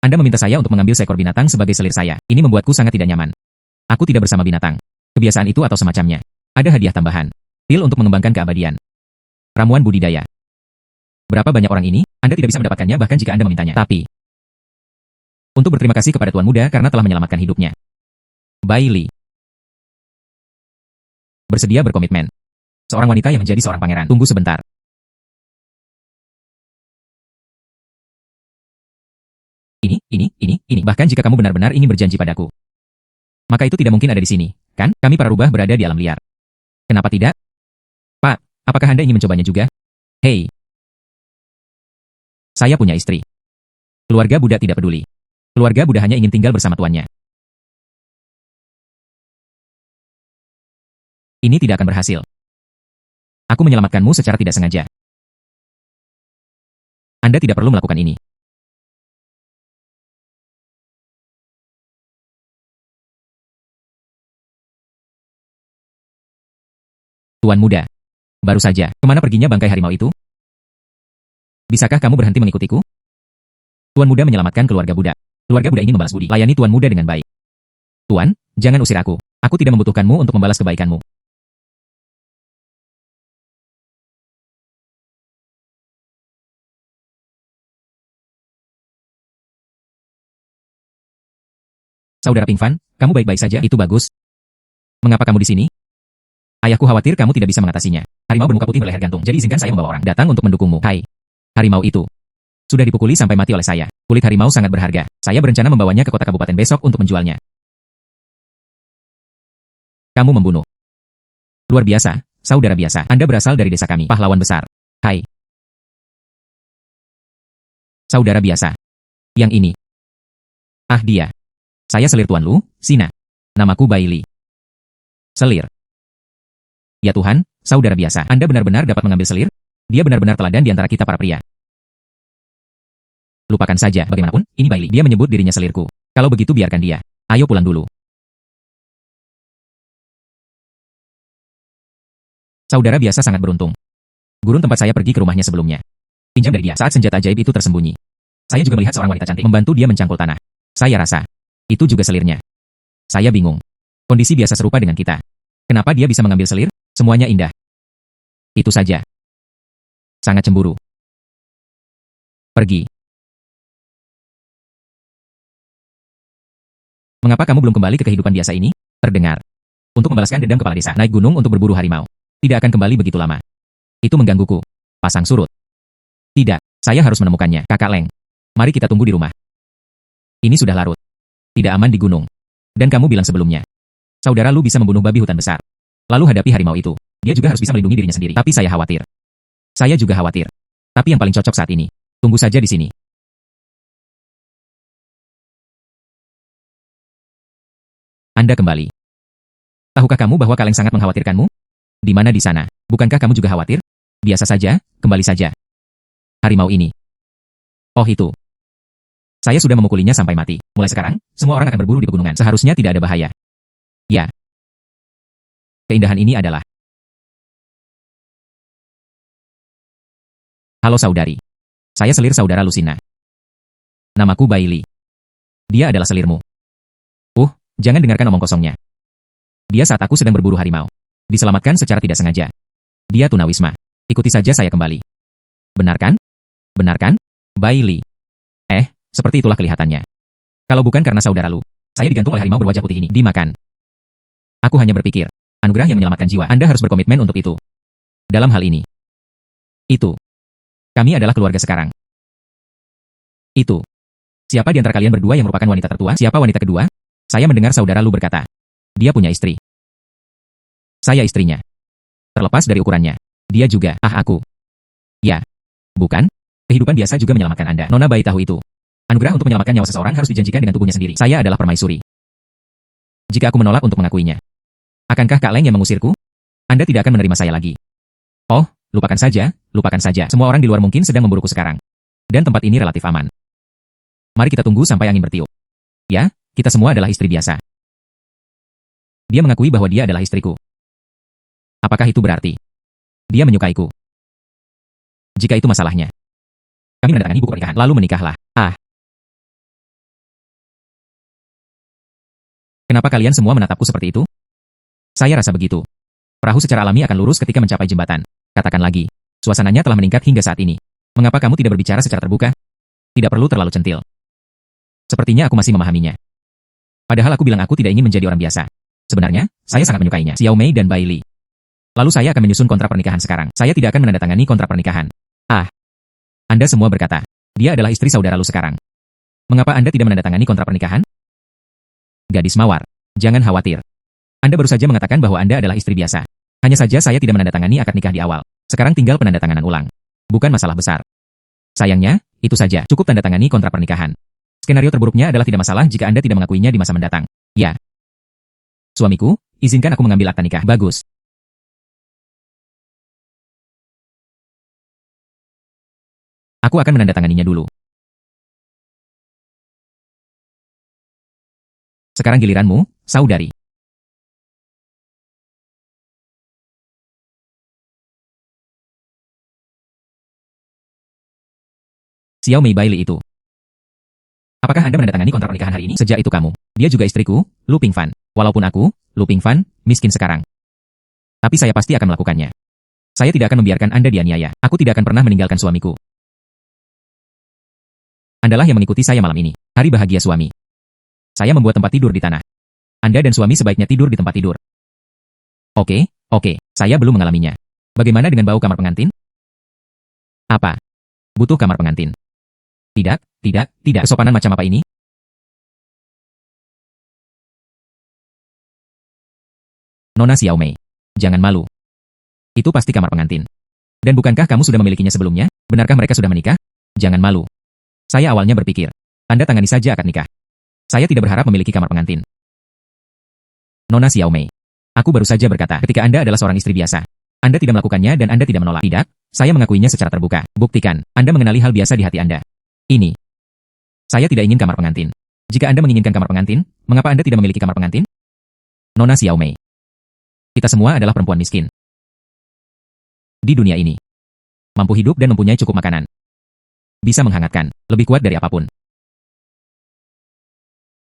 Anda meminta saya untuk mengambil seekor binatang sebagai selir saya. Ini membuatku sangat tidak nyaman. Aku tidak bersama binatang. Kebiasaan itu atau semacamnya. Ada hadiah tambahan. Pil untuk mengembangkan keabadian. Ramuan budidaya. Berapa banyak orang ini? Anda tidak bisa mendapatkannya bahkan jika Anda memintanya. Tapi, untuk berterima kasih kepada Tuan Muda karena telah menyelamatkan hidupnya. Bailey. Bersedia berkomitmen. Seorang wanita yang menjadi seorang pangeran. Tunggu sebentar. Ini. Bahkan jika kamu benar-benar ingin berjanji padaku, maka itu tidak mungkin ada di sini, kan? Kami para rubah berada di alam liar. Kenapa tidak? Pak, apakah Anda ingin mencobanya juga? Hei. Saya punya istri. Keluarga Buddha tidak peduli. Keluarga Buddha hanya ingin tinggal bersama tuannya. Ini tidak akan berhasil. Aku menyelamatkanmu secara tidak sengaja. Anda tidak perlu melakukan ini. Tuan Muda. Baru saja, kemana perginya bangkai harimau itu? Bisakah kamu berhenti mengikutiku? Tuan Muda menyelamatkan keluarga Buddha. Keluarga Buddha ingin membalas budi. Layani Tuan Muda dengan baik. Tuan, jangan usir aku. Aku tidak membutuhkanmu untuk membalas kebaikanmu. Saudara Pingvan, kamu baik-baik saja? Itu bagus. Mengapa kamu di sini? Ayahku khawatir kamu tidak bisa mengatasinya. Harimau bermuka putih berleher gantung, jadi izinkan saya membawa orang datang untuk mendukungmu. Hai. Harimau itu sudah dipukuli sampai mati oleh saya. Kulit harimau sangat berharga. Saya berencana membawanya ke kota kabupaten besok untuk menjualnya. Kamu membunuh. Luar biasa, saudara biasa. Anda berasal dari desa kami, pahlawan besar. Hai. Saudara biasa. Yang ini. Ah dia. Saya selir Tuan Lu, Sina. Namaku Bailey. Selir. Ya Tuhan, saudara biasa. Anda benar-benar dapat mengambil selir? Dia benar-benar teladan di antara kita para pria. Lupakan saja, bagaimanapun, ini Bailey. Dia menyebut dirinya selirku. Kalau begitu biarkan dia. Ayo pulang dulu. Saudara biasa sangat beruntung. Gurun tempat saya pergi ke rumahnya sebelumnya. Pinjam dari dia saat senjata ajaib itu tersembunyi. Saya juga melihat seorang wanita cantik membantu dia mencangkul tanah. Saya rasa, itu juga selirnya. Saya bingung. Kondisi biasa serupa dengan kita. Kenapa dia bisa mengambil selir? Semuanya indah. Itu saja. Sangat cemburu. Pergi. Mengapa kamu belum kembali ke kehidupan biasa ini? Terdengar. Untuk membalaskan dendam kepala desa, naik gunung untuk berburu harimau. Tidak akan kembali begitu lama. Itu menggangguku. Pasang surut. Tidak, saya harus menemukannya. Kakak Leng. Mari kita tunggu di rumah. Ini sudah larut. Tidak aman di gunung. Dan kamu bilang sebelumnya. Saudara Lu bisa membunuh babi hutan besar. Lalu hadapi harimau itu. Dia juga harus bisa melindungi dirinya sendiri. Tapi saya khawatir. Saya juga khawatir. Tapi yang paling cocok saat ini. Tunggu saja di sini. Anda kembali. Tahukah kamu bahwa Kaleng sangat mengkhawatirkanmu? Di mana di sana? Bukankah kamu juga khawatir? Biasa saja, kembali saja. Harimau ini. Oh itu. Saya sudah memukulinya sampai mati. Mulai sekarang, semua orang akan berburu di pegunungan. Seharusnya tidak ada bahaya. Ya. Keindahan ini adalah. Halo saudari. Saya selir saudara Lucina. Namaku Bailey. Dia adalah selirmu. Jangan dengarkan omong kosongnya. Dia saat aku sedang berburu harimau. Diselamatkan secara tidak sengaja. Dia tunawisma. Ikuti saja saya kembali. Benar kan? Benar kan? Bailey. Seperti itulah kelihatannya. Kalau bukan karena saudara Lu, saya digantung oleh harimau berwajah putih ini. Dimakan. Aku hanya berpikir, anugerah yang menyelamatkan jiwa. Anda harus berkomitmen untuk itu. Dalam hal ini. Itu. Kami adalah keluarga sekarang. Itu. Siapa di antara kalian berdua yang merupakan wanita tertua? Siapa wanita kedua? Saya mendengar saudara Lu berkata. Dia punya istri. Saya istrinya. Terlepas dari ukurannya. Dia juga, aku. Ya. Bukan? Kehidupan biasa juga menyelamatkan Anda. Nona bayi tahu itu. Anugerah untuk menyelamatkan nyawa seseorang harus dijanjikan dengan tubuhnya sendiri. Saya adalah permaisuri. Jika aku menolak untuk mengakuinya, akankah Kak Leng yang mengusirku? Anda tidak akan menerima saya lagi. Oh, lupakan saja, lupakan saja. Semua orang di luar mungkin sedang memburuku sekarang. Dan tempat ini relatif aman. Mari kita tunggu sampai angin bertiup. Ya, kita semua adalah istri biasa. Dia mengakui bahwa dia adalah istriku. Apakah itu berarti dia menyukaiku? Jika itu masalahnya, kami menandatangani buku pernikahan, lalu menikahlah. Kenapa kalian semua menatapku seperti itu? Saya rasa begitu. Perahu secara alami akan lurus ketika mencapai jembatan. Katakan lagi, suasananya telah meningkat hingga saat ini. Mengapa kamu tidak berbicara secara terbuka? Tidak perlu terlalu centil. Sepertinya aku masih memahaminya. Padahal aku bilang aku tidak ingin menjadi orang biasa. Sebenarnya, saya sangat menyukainya, Xiao Mei dan Bai Li. Lalu saya akan menyusun kontrak pernikahan sekarang. Saya tidak akan menandatangani kontrak pernikahan. Anda semua berkata, dia adalah istri saudara lu sekarang. Mengapa Anda tidak menandatangani kontrak pernikahan? Gadis mawar, jangan khawatir. Anda baru saja mengatakan bahwa Anda adalah istri biasa. Hanya saja saya tidak menandatangani akad nikah di awal. Sekarang tinggal penandatanganan ulang. Bukan masalah besar. Sayangnya, itu saja. Cukup tanda tangani kontrak pernikahan. Skenario terburuknya adalah tidak masalah jika Anda tidak mengakuinya di masa mendatang. Ya. Suamiku, izinkan aku mengambil akta nikah. Bagus. Aku akan menandatanganinya dulu. Sekarang giliranmu, saudari. Xiao Mei Bai Li itu. Apakah Anda menandatangani kontrak pernikahan hari ini? Sejak itu kamu. Dia juga istriku, Lu Pingfan. Walaupun aku, Lu Pingfan, miskin sekarang. Tapi saya pasti akan melakukannya. Saya tidak akan membiarkan Anda dianiaya. Aku tidak akan pernah meninggalkan suamiku. Andalah yang mengikuti saya malam ini. Hari bahagia suami. Saya membuat tempat tidur di tanah. Anda dan suami sebaiknya tidur di tempat tidur. Oke, saya belum mengalaminya. Bagaimana dengan bau kamar pengantin? Apa? Butuh kamar pengantin. Tidak. Kesopanan macam apa ini? Nona Xiao Mei. Jangan malu. Itu pasti kamar pengantin. Dan bukankah kamu sudah memilikinya sebelumnya? Benarkah mereka sudah menikah? Jangan malu. Saya awalnya berpikir, Anda tangani saja akad nikah. Saya tidak berharap memiliki kamar pengantin. Nona Xiao Mei. Aku baru saja berkata ketika Anda adalah seorang istri biasa. Anda tidak melakukannya dan Anda tidak menolak. Tidak, saya mengakuinya secara terbuka. Buktikan, Anda mengenali hal biasa di hati Anda. Ini. Saya tidak ingin kamar pengantin. Jika Anda menginginkan kamar pengantin, mengapa Anda tidak memiliki kamar pengantin? Nona Xiao Mei. Kita semua adalah perempuan miskin. Di dunia ini. Mampu hidup dan mempunyai cukup makanan. Bisa menghangatkan, lebih kuat dari apapun.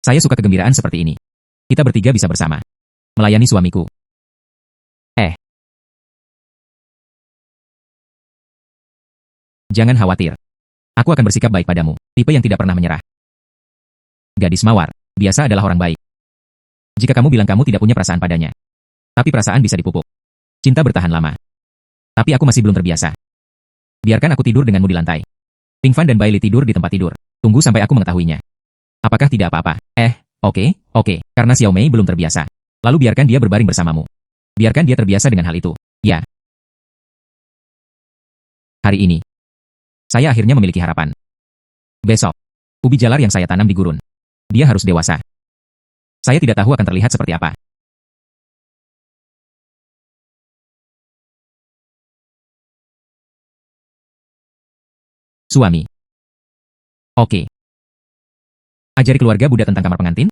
Saya suka kegembiraan seperti ini. Kita bertiga bisa bersama. Melayani suamiku. Jangan khawatir. Aku akan bersikap baik padamu, tipe yang tidak pernah menyerah. Gadis mawar, biasa adalah orang baik. Jika kamu bilang kamu tidak punya perasaan padanya. Tapi perasaan bisa dipupuk. Cinta bertahan lama. Tapi aku masih belum terbiasa. Biarkan aku tidur denganmu di lantai. Pingfan dan Bai Li tidur di tempat tidur. Tunggu sampai aku mengetahuinya. Apakah tidak apa-apa? Oke. Karena Xiao Mei belum terbiasa. Lalu biarkan dia berbaring bersamamu. Biarkan dia terbiasa dengan hal itu. Ya. Hari ini. Saya akhirnya memiliki harapan. Besok. Ubi jalar yang saya tanam di gurun. Dia harus dewasa. Saya tidak tahu akan terlihat seperti apa. Suami. Oke. Ajari keluarga Buddha tentang kamar pengantin?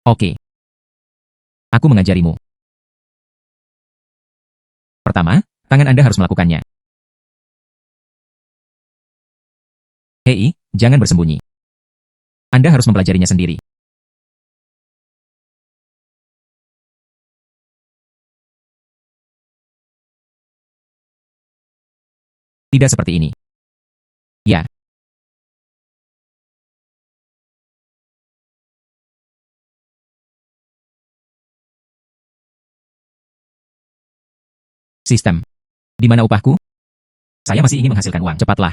Oke. Aku mengajarimu. Pertama, tangan Anda harus melakukannya. Hei, jangan bersembunyi. Anda harus mempelajarinya sendiri. Tidak seperti ini. Ya. Sistem. Di mana upahku? Saya masih ingin menghasilkan uang. Cepatlah.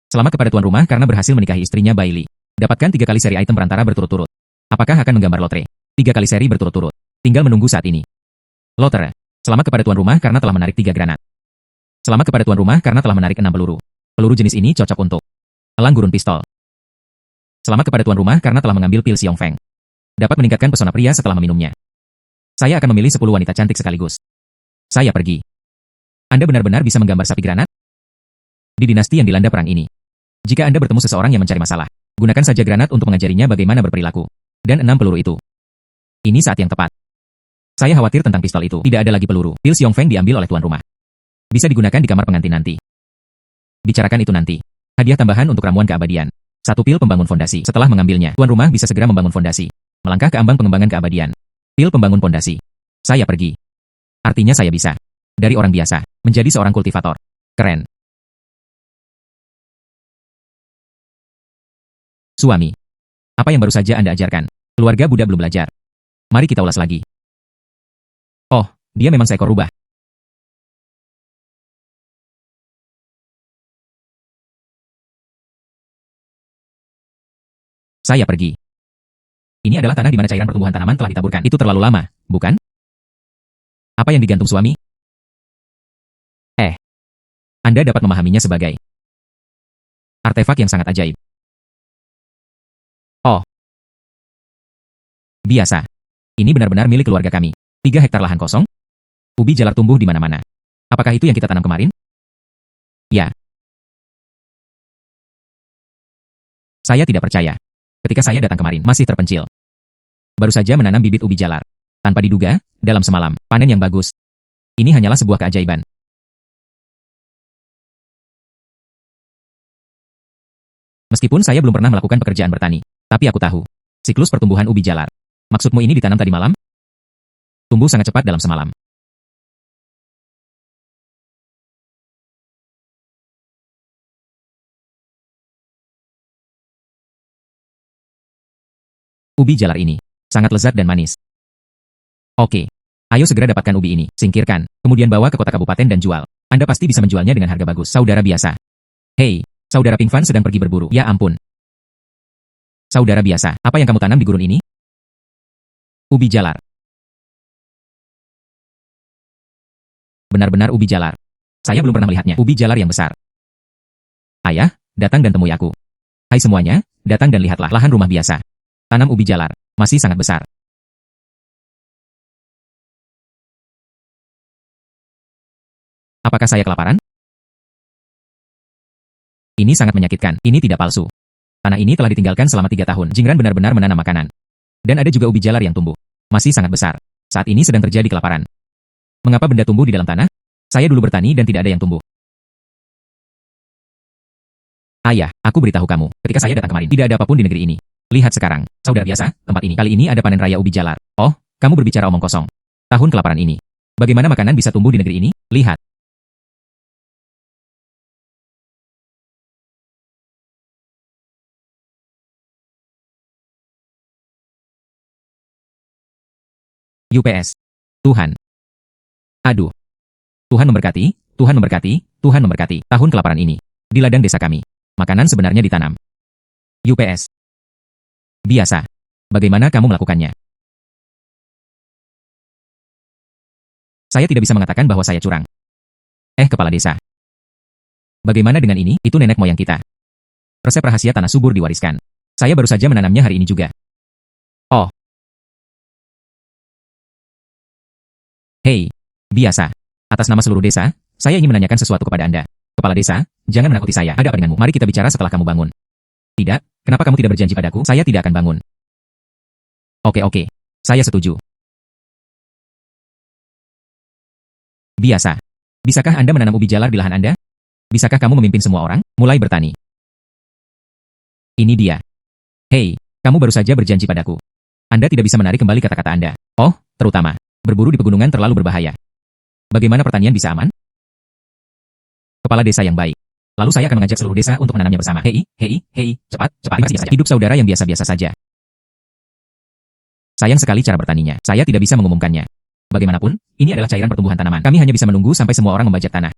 Selamat kepada tuan rumah karena berhasil menikahi istrinya Bai Li. Dapatkan 3 kali seri item perantara berturut-turut. Apakah akan menggambar lotre? 3 kali seri berturut-turut. Tinggal menunggu saat ini. Lotre. Selamat kepada tuan rumah karena telah menarik 3 granat. Selamat kepada tuan rumah karena telah menarik 6 peluru. Peluru jenis ini cocok untuk elang gurun pistol. Selamat kepada tuan rumah karena telah mengambil pil Xiong Feng. Dapat meningkatkan pesona pria setelah meminumnya. Saya akan memilih 10 wanita cantik sekaligus. Saya pergi. Anda benar-benar bisa menggambar sapi granat? Di dinasti yang dilanda perang ini. Jika Anda bertemu seseorang yang mencari masalah, gunakan saja granat untuk mengajarinya bagaimana berperilaku. Dan 6 peluru itu. Ini saat yang tepat. Saya khawatir tentang pistol itu. Tidak ada lagi peluru. Pil Xiong Feng diambil oleh tuan rumah. Bisa digunakan di kamar pengantin nanti. Bicarakan itu nanti. Hadiah tambahan untuk ramuan keabadian. 1 pil pembangun fondasi. Setelah mengambilnya, tuan rumah bisa segera membangun fondasi. Melangkah ke ambang pengembangan keabadian. Pil pembangun fondasi. Saya pergi. Artinya saya bisa. Dari orang biasa, menjadi seorang kultivator. Keren. Suami. Apa yang baru saja Anda ajarkan? Keluarga Buddha belum belajar. Mari kita ulas lagi. Oh, dia memang seekor rubah. Saya pergi. Ini adalah tanah di mana cairan pertumbuhan tanaman telah ditaburkan. Itu terlalu lama, bukan? Apa yang digantung suami? Anda dapat memahaminya sebagai artefak yang sangat ajaib. Oh, biasa. Ini benar-benar milik keluarga kami. 3 hektar lahan kosong. Ubi jalar tumbuh di mana-mana. Apakah itu yang kita tanam kemarin? Ya. Saya tidak percaya. Ketika saya datang kemarin, masih terpencil. Baru saja menanam bibit ubi jalar. Tanpa diduga, dalam semalam, panen yang bagus. Ini hanyalah sebuah keajaiban. Meskipun saya belum pernah melakukan pekerjaan bertani, tapi aku tahu. Siklus pertumbuhan ubi jalar. Maksudmu ini ditanam tadi malam? Tumbuh sangat cepat dalam semalam. Ubi jalar ini sangat lezat dan manis. Oke. Ayo segera dapatkan ubi ini, singkirkan, kemudian bawa ke kota kabupaten dan jual. Anda pasti bisa menjualnya dengan harga bagus. Saudara biasa. Hei, saudara Ping Fan sedang pergi berburu. Ya ampun. Saudara biasa, apa yang kamu tanam di gurun ini? Ubi jalar. Benar-benar ubi jalar. Saya belum pernah melihatnya. Ubi jalar yang besar. Ayah, datang dan temui aku. Hai semuanya, datang dan lihatlah lahan rumah biasa. Tanam ubi jalar, masih sangat besar. Apakah saya kelaparan? Ini sangat menyakitkan, ini tidak palsu. Tanah ini telah ditinggalkan selama 3 tahun. Jingran benar-benar menanam makanan. Dan ada juga ubi jalar yang tumbuh. Masih sangat besar. Saat ini sedang terjadi kelaparan. Mengapa benda tumbuh di dalam tanah? Saya dulu bertani dan tidak ada yang tumbuh. Ayah, aku beritahu kamu, ketika saya datang kemarin, tidak ada apapun di negeri ini. Lihat sekarang, saudara biasa, tempat ini. Kali ini ada panen raya ubi jalar. Oh, kamu berbicara omong kosong. Tahun kelaparan ini. Bagaimana makanan bisa tumbuh di negeri ini? Lihat. UPS. Tuhan. Aduh. Tuhan memberkati, Tuhan memberkati, Tuhan memberkati. Tahun kelaparan ini. Di ladang desa kami. Makanan sebenarnya ditanam. UPS. Biasa. Bagaimana kamu melakukannya? Saya tidak bisa mengatakan bahwa saya curang. Kepala desa. Bagaimana dengan ini? Itu nenek moyang kita. Resep rahasia tanah subur diwariskan. Saya baru saja menanamnya hari ini juga. Oh. Hei. Biasa. Atas nama seluruh desa, saya ingin menanyakan sesuatu kepada Anda. Kepala desa, jangan menakuti saya. Ada apa denganmu? Mari kita bicara setelah kamu bangun. Tidak, kenapa kamu tidak berjanji padaku? Saya tidak akan bangun. Oke. Saya setuju. Biasa. Bisakah Anda menanam ubi jalar di lahan Anda? Bisakah kamu memimpin semua orang, mulai bertani? Ini dia. Hei, kamu baru saja berjanji padaku. Anda tidak bisa menarik kembali kata-kata Anda. Oh, terutama, berburu di pegunungan terlalu berbahaya. Bagaimana pertanian bisa aman? Kepala desa yang baik. Lalu saya akan mengajak seluruh desa untuk menanamnya bersama. Hei, cepat, biasa saja. Hidup saudara yang biasa-biasa saja. Sayang sekali cara bertaninya. Saya tidak bisa mengumumkannya. Bagaimanapun, ini adalah cairan pertumbuhan tanaman. Kami hanya bisa menunggu sampai semua orang membajak tanah.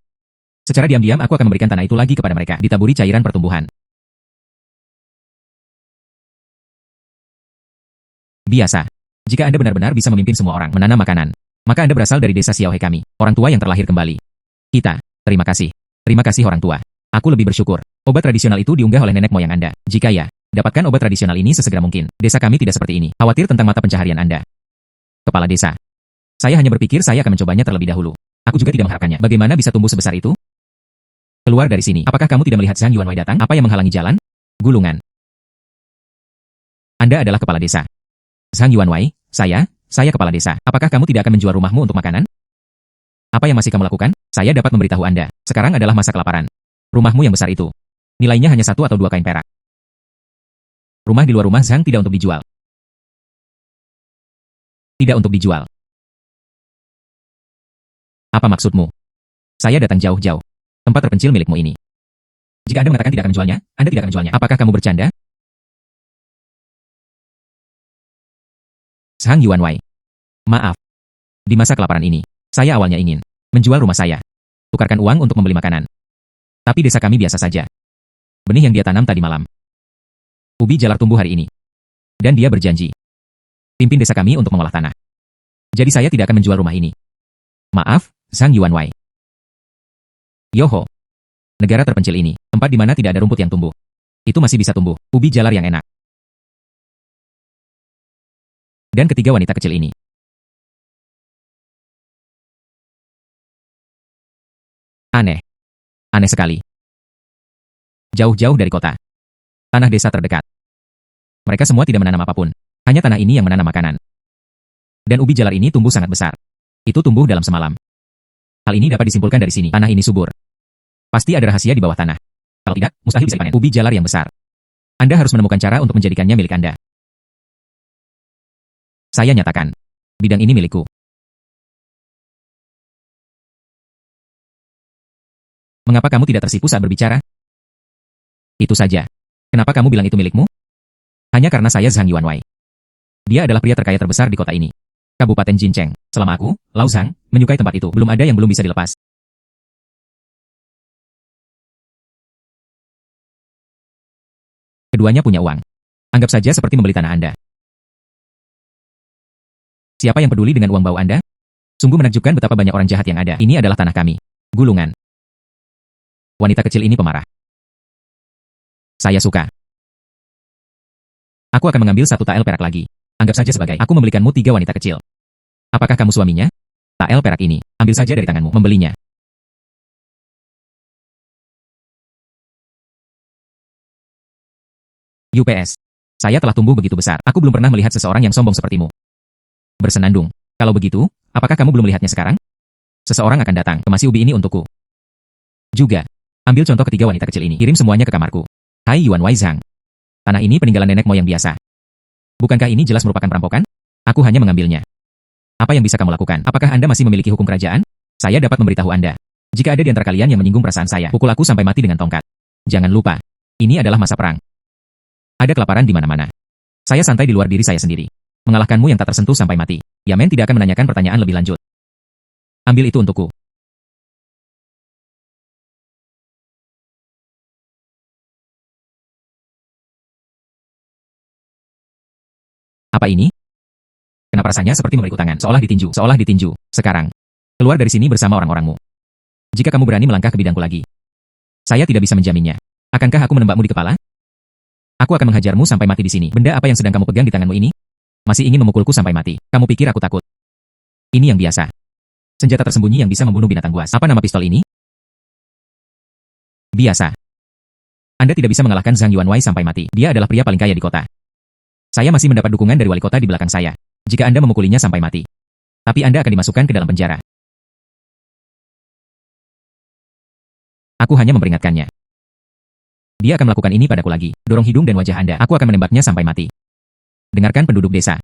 Secara diam-diam aku akan memberikan tanah itu lagi kepada mereka, ditaburi cairan pertumbuhan. Biasa. Jika Anda benar-benar bisa memimpin semua orang menanam makanan, Maka Anda berasal dari desa Xiaohe kami, orang tua yang terlahir kembali. Kita, terima kasih. Terima kasih orang tua. Aku lebih bersyukur. Obat tradisional itu diunggah oleh nenek moyang Anda. Jika ya, dapatkan obat tradisional ini sesegera mungkin. Desa kami tidak seperti ini. Khawatir tentang mata pencaharian Anda. Kepala desa. Saya hanya berpikir saya akan mencobanya terlebih dahulu. Aku juga tidak mengharapkannya. Bagaimana bisa tumbuh sebesar itu? Keluar dari sini. Apakah kamu tidak melihat Zhang Yuanwei datang? Apa yang menghalangi jalan? Gulungan. Anda adalah kepala desa. Zhang Yuanwei, saya kepala desa. Apakah kamu tidak akan menjual rumahmu untuk makanan? Apa yang masih kamu lakukan? Saya dapat memberitahu Anda. Sekarang adalah masa kelaparan. Rumahmu yang besar itu. Nilainya hanya 1 atau 2 kain perak. Rumah di luar rumah Zhang tidak untuk dijual. Tidak untuk dijual. Apa maksudmu? Saya datang jauh-jauh. Tempat terpencil milikmu ini. Jika Anda mengatakan tidak akan menjualnya, Anda tidak akan menjualnya. Apakah kamu bercanda? Zhang Yuanwei. Maaf. Di masa kelaparan ini, saya awalnya ingin menjual rumah saya. Tukarkan uang untuk membeli makanan. Tapi desa kami biasa saja. Benih yang dia tanam tadi malam. Ubi jalar tumbuh hari ini. Dan dia berjanji. Pimpin desa kami untuk mengolah tanah. Jadi saya tidak akan menjual rumah ini. Maaf, Zhang Yuanwei. Yoho. Negara terpencil ini, tempat di mana tidak ada rumput yang tumbuh. Itu masih bisa tumbuh, ubi jalar yang enak. Dan ketiga wanita kecil ini. Aneh. Aneh sekali. Jauh-jauh dari kota. Tanah desa terdekat. Mereka semua tidak menanam apapun. Hanya tanah ini yang menanam makanan. Dan ubi jalar ini tumbuh sangat besar. Itu tumbuh dalam semalam. Hal ini dapat disimpulkan dari sini. Tanah ini subur. Pasti ada rahasia di bawah tanah. Kalau tidak, mustahil bisa dipanen. Ubi jalar yang besar. Anda harus menemukan cara untuk menjadikannya milik Anda. Saya nyatakan. Bidang ini milikku. Mengapa kamu tidak tersipu saat berbicara? Itu saja. Kenapa kamu bilang itu milikmu? Hanya karena saya Zhang Yuanwei. Dia adalah pria terkaya terbesar di kota ini. Kabupaten Jincheng. Selama aku, Lao Zhang, menyukai tempat itu, belum ada yang belum bisa dilepas. Keduanya punya uang. Anggap saja seperti membeli tanah Anda. Siapa yang peduli dengan uang bau Anda? Sungguh menakjubkan betapa banyak orang jahat yang ada. Ini adalah tanah kami. Gulungan. Wanita kecil ini pemarah. Saya suka. Aku akan mengambil 1 tael perak lagi. Anggap saja sebagai aku membelikanmu 3 wanita kecil. Apakah kamu suaminya? Tael perak ini, ambil saja dari tanganmu, membelinya. UPS. Saya telah tumbuh begitu besar. Aku belum pernah melihat seseorang yang sombong sepertimu. Bersenandung. Kalau begitu, apakah kamu belum melihatnya sekarang? Seseorang akan datang, kemasi ubi ini untukku. Juga. Ambil contoh ketiga wanita kecil ini. Kirim semuanya ke kamarku. Hai Yuanwei Zhang. Tanah ini peninggalan nenek moyang biasa. Bukankah ini jelas merupakan perampokan? Aku hanya mengambilnya. Apa yang bisa kamu lakukan? Apakah Anda masih memiliki hukum kerajaan? Saya dapat memberitahu Anda. Jika ada di antara kalian yang menyinggung perasaan saya, pukul aku sampai mati dengan tongkat. Jangan lupa. Ini adalah masa perang. Ada kelaparan di mana-mana. Saya santai di luar diri saya sendiri. Mengalahkanmu yang tak tersentuh sampai mati. Yamen tidak akan menanyakan pertanyaan lebih lanjut. Ambil itu untukku. Apa ini? Kenapa rasanya seperti memberiku tangan, seolah ditinju. Sekarang, keluar dari sini bersama orang-orangmu. Jika kamu berani melangkah ke bidangku lagi, saya tidak bisa menjaminnya. Akankah aku menembakmu di kepala? Aku akan menghajarmu sampai mati di sini. Benda apa yang sedang kamu pegang di tanganmu ini? Masih ingin memukulku sampai mati. Kamu pikir aku takut? Ini yang biasa. Senjata tersembunyi yang bisa membunuh binatang buas. Apa nama pistol ini? Biasa. Anda tidak bisa mengalahkan Zhang Yuanwei sampai mati. Dia adalah pria paling kaya di kota. Saya masih mendapat dukungan dari wali kota di belakang saya. Jika Anda memukulinya sampai mati. Tapi Anda akan dimasukkan ke dalam penjara. Aku hanya memperingatkannya. Dia akan melakukan ini padaku lagi. Dorong hidung dan wajah Anda. Aku akan menembaknya sampai mati. Dengarkan penduduk desa.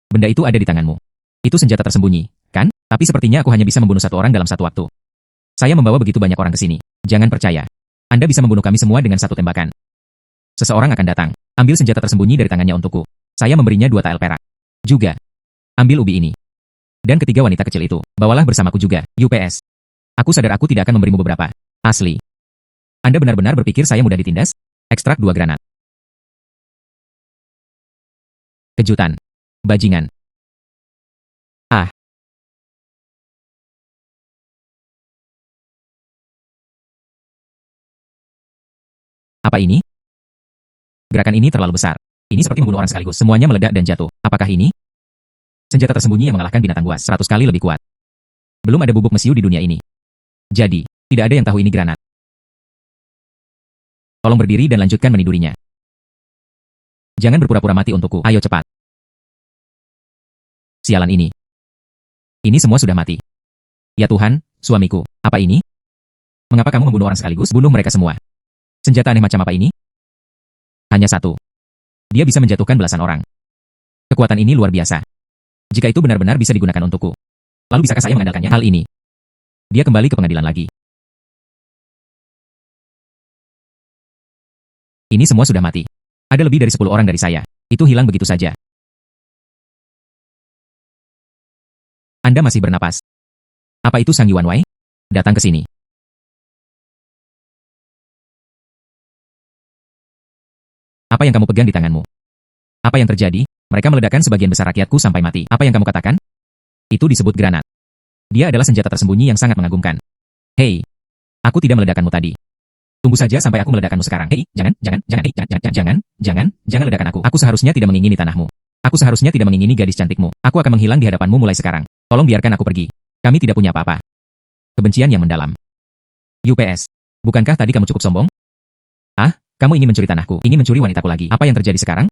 Benda itu ada di tanganmu. Itu senjata tersembunyi, kan? Tapi sepertinya aku hanya bisa membunuh 1 orang dalam 1 waktu. Saya membawa begitu banyak orang ke sini. Jangan percaya. Anda bisa membunuh kami semua dengan 1 tembakan. Seseorang akan datang. Ambil senjata tersembunyi dari tangannya untukku. Saya memberinya 2 tael perak. Juga. Ambil ubi ini. Dan ketiga wanita kecil itu, bawalah bersamaku juga. UPS. Aku sadar aku tidak akan memberimu beberapa. Asli. Anda benar-benar berpikir saya mudah ditindas? Ekstrak 2 granat. Kejutan. Bajingan. Ah. Apa ini? Gerakan ini terlalu besar. Ini seperti membunuh orang sekaligus. Semuanya meledak dan jatuh. Apakah ini? Senjata tersembunyi yang mengalahkan binatang buas 100 kali lebih kuat. Belum ada bubuk mesiu di dunia ini. Jadi, tidak ada yang tahu ini granat. Tolong berdiri dan lanjutkan menidurinya. Jangan berpura-pura mati untukku. Ayo cepat. Sialan ini. Ini semua sudah mati. Ya Tuhan, suamiku. Apa ini? Mengapa kamu membunuh orang sekaligus? Bunuh mereka semua. Senjata aneh macam apa ini? Hanya satu. Dia bisa menjatuhkan belasan orang. Kekuatan ini luar biasa. Jika itu benar-benar bisa digunakan untukku. Lalu bisakah saya mengandalkannya? Hal ini. Dia kembali ke pengadilan lagi. Ini semua sudah mati. Ada lebih dari 10 orang dari saya. Itu hilang begitu saja. Anda masih bernapas. Apa itu Sang Yuanwei? Datang ke sini. Apa yang kamu pegang di tanganmu? Apa yang terjadi? Mereka meledakkan sebagian besar rakyatku sampai mati. Apa yang kamu katakan? Itu disebut granat. Dia adalah senjata tersembunyi yang sangat mengagumkan. Hei, aku tidak meledakkanmu tadi. Tunggu saja sampai aku meledakkanmu sekarang. Hei, jangan ledakkan aku. Aku seharusnya tidak mengingini tanahmu. Aku seharusnya tidak mengingini gadis cantikmu. Aku akan menghilang di hadapanmu mulai sekarang. Tolong biarkan aku pergi. Kami tidak punya apa-apa. Kebencian yang mendalam. UPS. Bukankah tadi kamu cukup sombong? Ah, kamu ingin mencuri tanahku, ingin mencuri wanitaku lagi. Apa yang terjadi sekarang?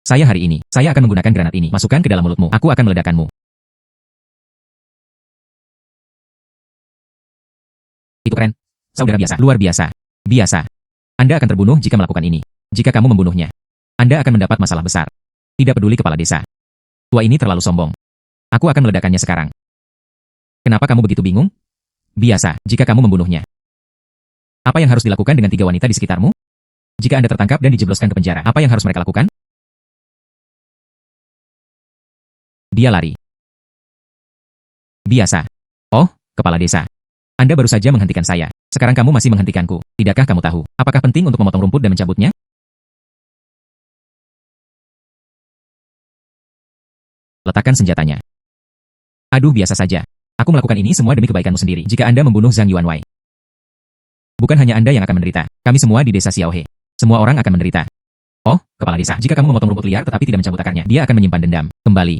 Saya hari ini, saya akan menggunakan granat ini. Masukkan ke dalam mulutmu. Aku akan meledakkanmu. Itu keren. Saudara biasa. Luar biasa. Biasa. Anda akan terbunuh jika melakukan ini. Jika kamu membunuhnya, Anda akan mendapat masalah besar. Tidak peduli kepala desa. Tua ini terlalu sombong. Aku akan meledakkannya sekarang. Kenapa kamu begitu bingung? Biasa, jika kamu membunuhnya. Apa yang harus dilakukan dengan 3 wanita di sekitarmu? Jika Anda tertangkap dan dijebloskan ke penjara, apa yang harus mereka lakukan? Dia lari. Biasa. Oh, kepala desa. Anda baru saja menghentikan saya. Sekarang kamu masih menghentikanku. Tidakkah kamu tahu, apakah penting untuk memotong rumput dan mencabutnya? Letakkan senjatanya. Aduh, biasa saja. Aku melakukan ini semua demi kebaikanmu sendiri. Jika Anda membunuh Zhang Yuanwei, bukan hanya Anda yang akan menderita. Kami semua di desa Xiaohe. Semua orang akan menderita. Oh, kepala desa. Jika kamu memotong rumput liar tetapi tidak mencabut akarnya, dia akan menyimpan dendam. Kembali.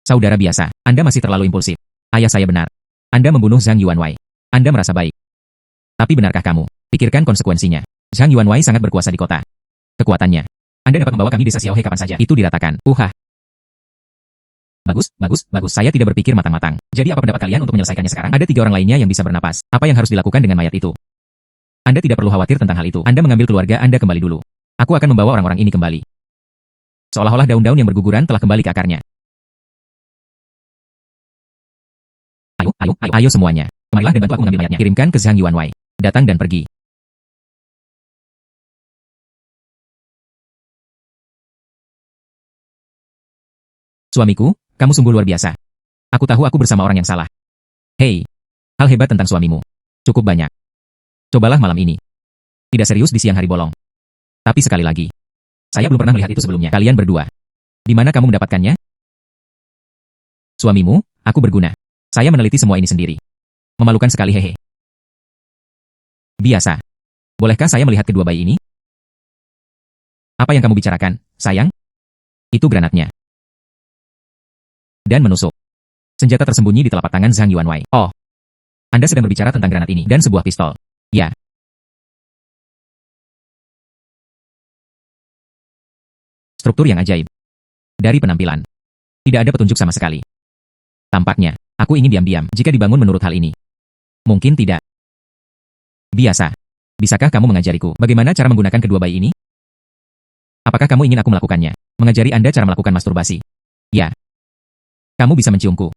Saudara biasa, Anda masih terlalu impulsif. Ayah saya benar. Anda membunuh Zhang Yuanwei. Anda merasa baik. Tapi benarkah kamu? Pikirkan konsekuensinya. Zhang Yuanwei sangat berkuasa di kota. Kekuatannya. Anda dapat membawa kami desa Xiaohe kapan saja. Itu diratakan. Bagus, bagus, bagus. Saya tidak berpikir matang-matang. Jadi apa pendapat kalian untuk menyelesaikannya sekarang? Ada 3 orang lainnya yang bisa bernapas. Apa yang harus dilakukan dengan mayat itu? Anda tidak perlu khawatir tentang hal itu. Anda mengambil keluarga Anda kembali dulu. Aku akan membawa orang-orang ini kembali. Seolah-olah daun-daun yang berguguran telah kembali ke akarnya. Ayo semuanya. Kemarilah dan bantu aku mengambil mayatnya. Kirimkan ke Zhang Yuanwei. Datang dan pergi. Suamiku, kamu sungguh luar biasa. Aku tahu aku bersama orang yang salah. Hei, hal hebat tentang suamimu. Cukup banyak. Cobalah malam ini. Tidak serius di siang hari bolong. Tapi sekali lagi. Saya belum pernah melihat itu sebelumnya. Kalian berdua. Di mana kamu mendapatkannya? Suamimu, aku berguna. Saya meneliti semua ini sendiri. Memalukan sekali hehe. Biasa. Bolehkah saya melihat kedua bayi ini? Apa yang kamu bicarakan, sayang? Itu granatnya. Dan menusuk. Senjata tersembunyi di telapak tangan Zhang Yuanwei. Oh. Anda sedang berbicara tentang granat ini dan sebuah pistol. Ya. Struktur yang ajaib. Dari penampilan. Tidak ada petunjuk sama sekali. Tampaknya, aku ingin diam-diam jika dibangun menurut hal ini. Mungkin tidak. Biasa. Bisakah kamu mengajariku bagaimana cara menggunakan kedua bayi ini? Apakah kamu ingin aku melakukannya? Mengajari Anda cara melakukan masturbasi? Ya. Kamu bisa menciumku.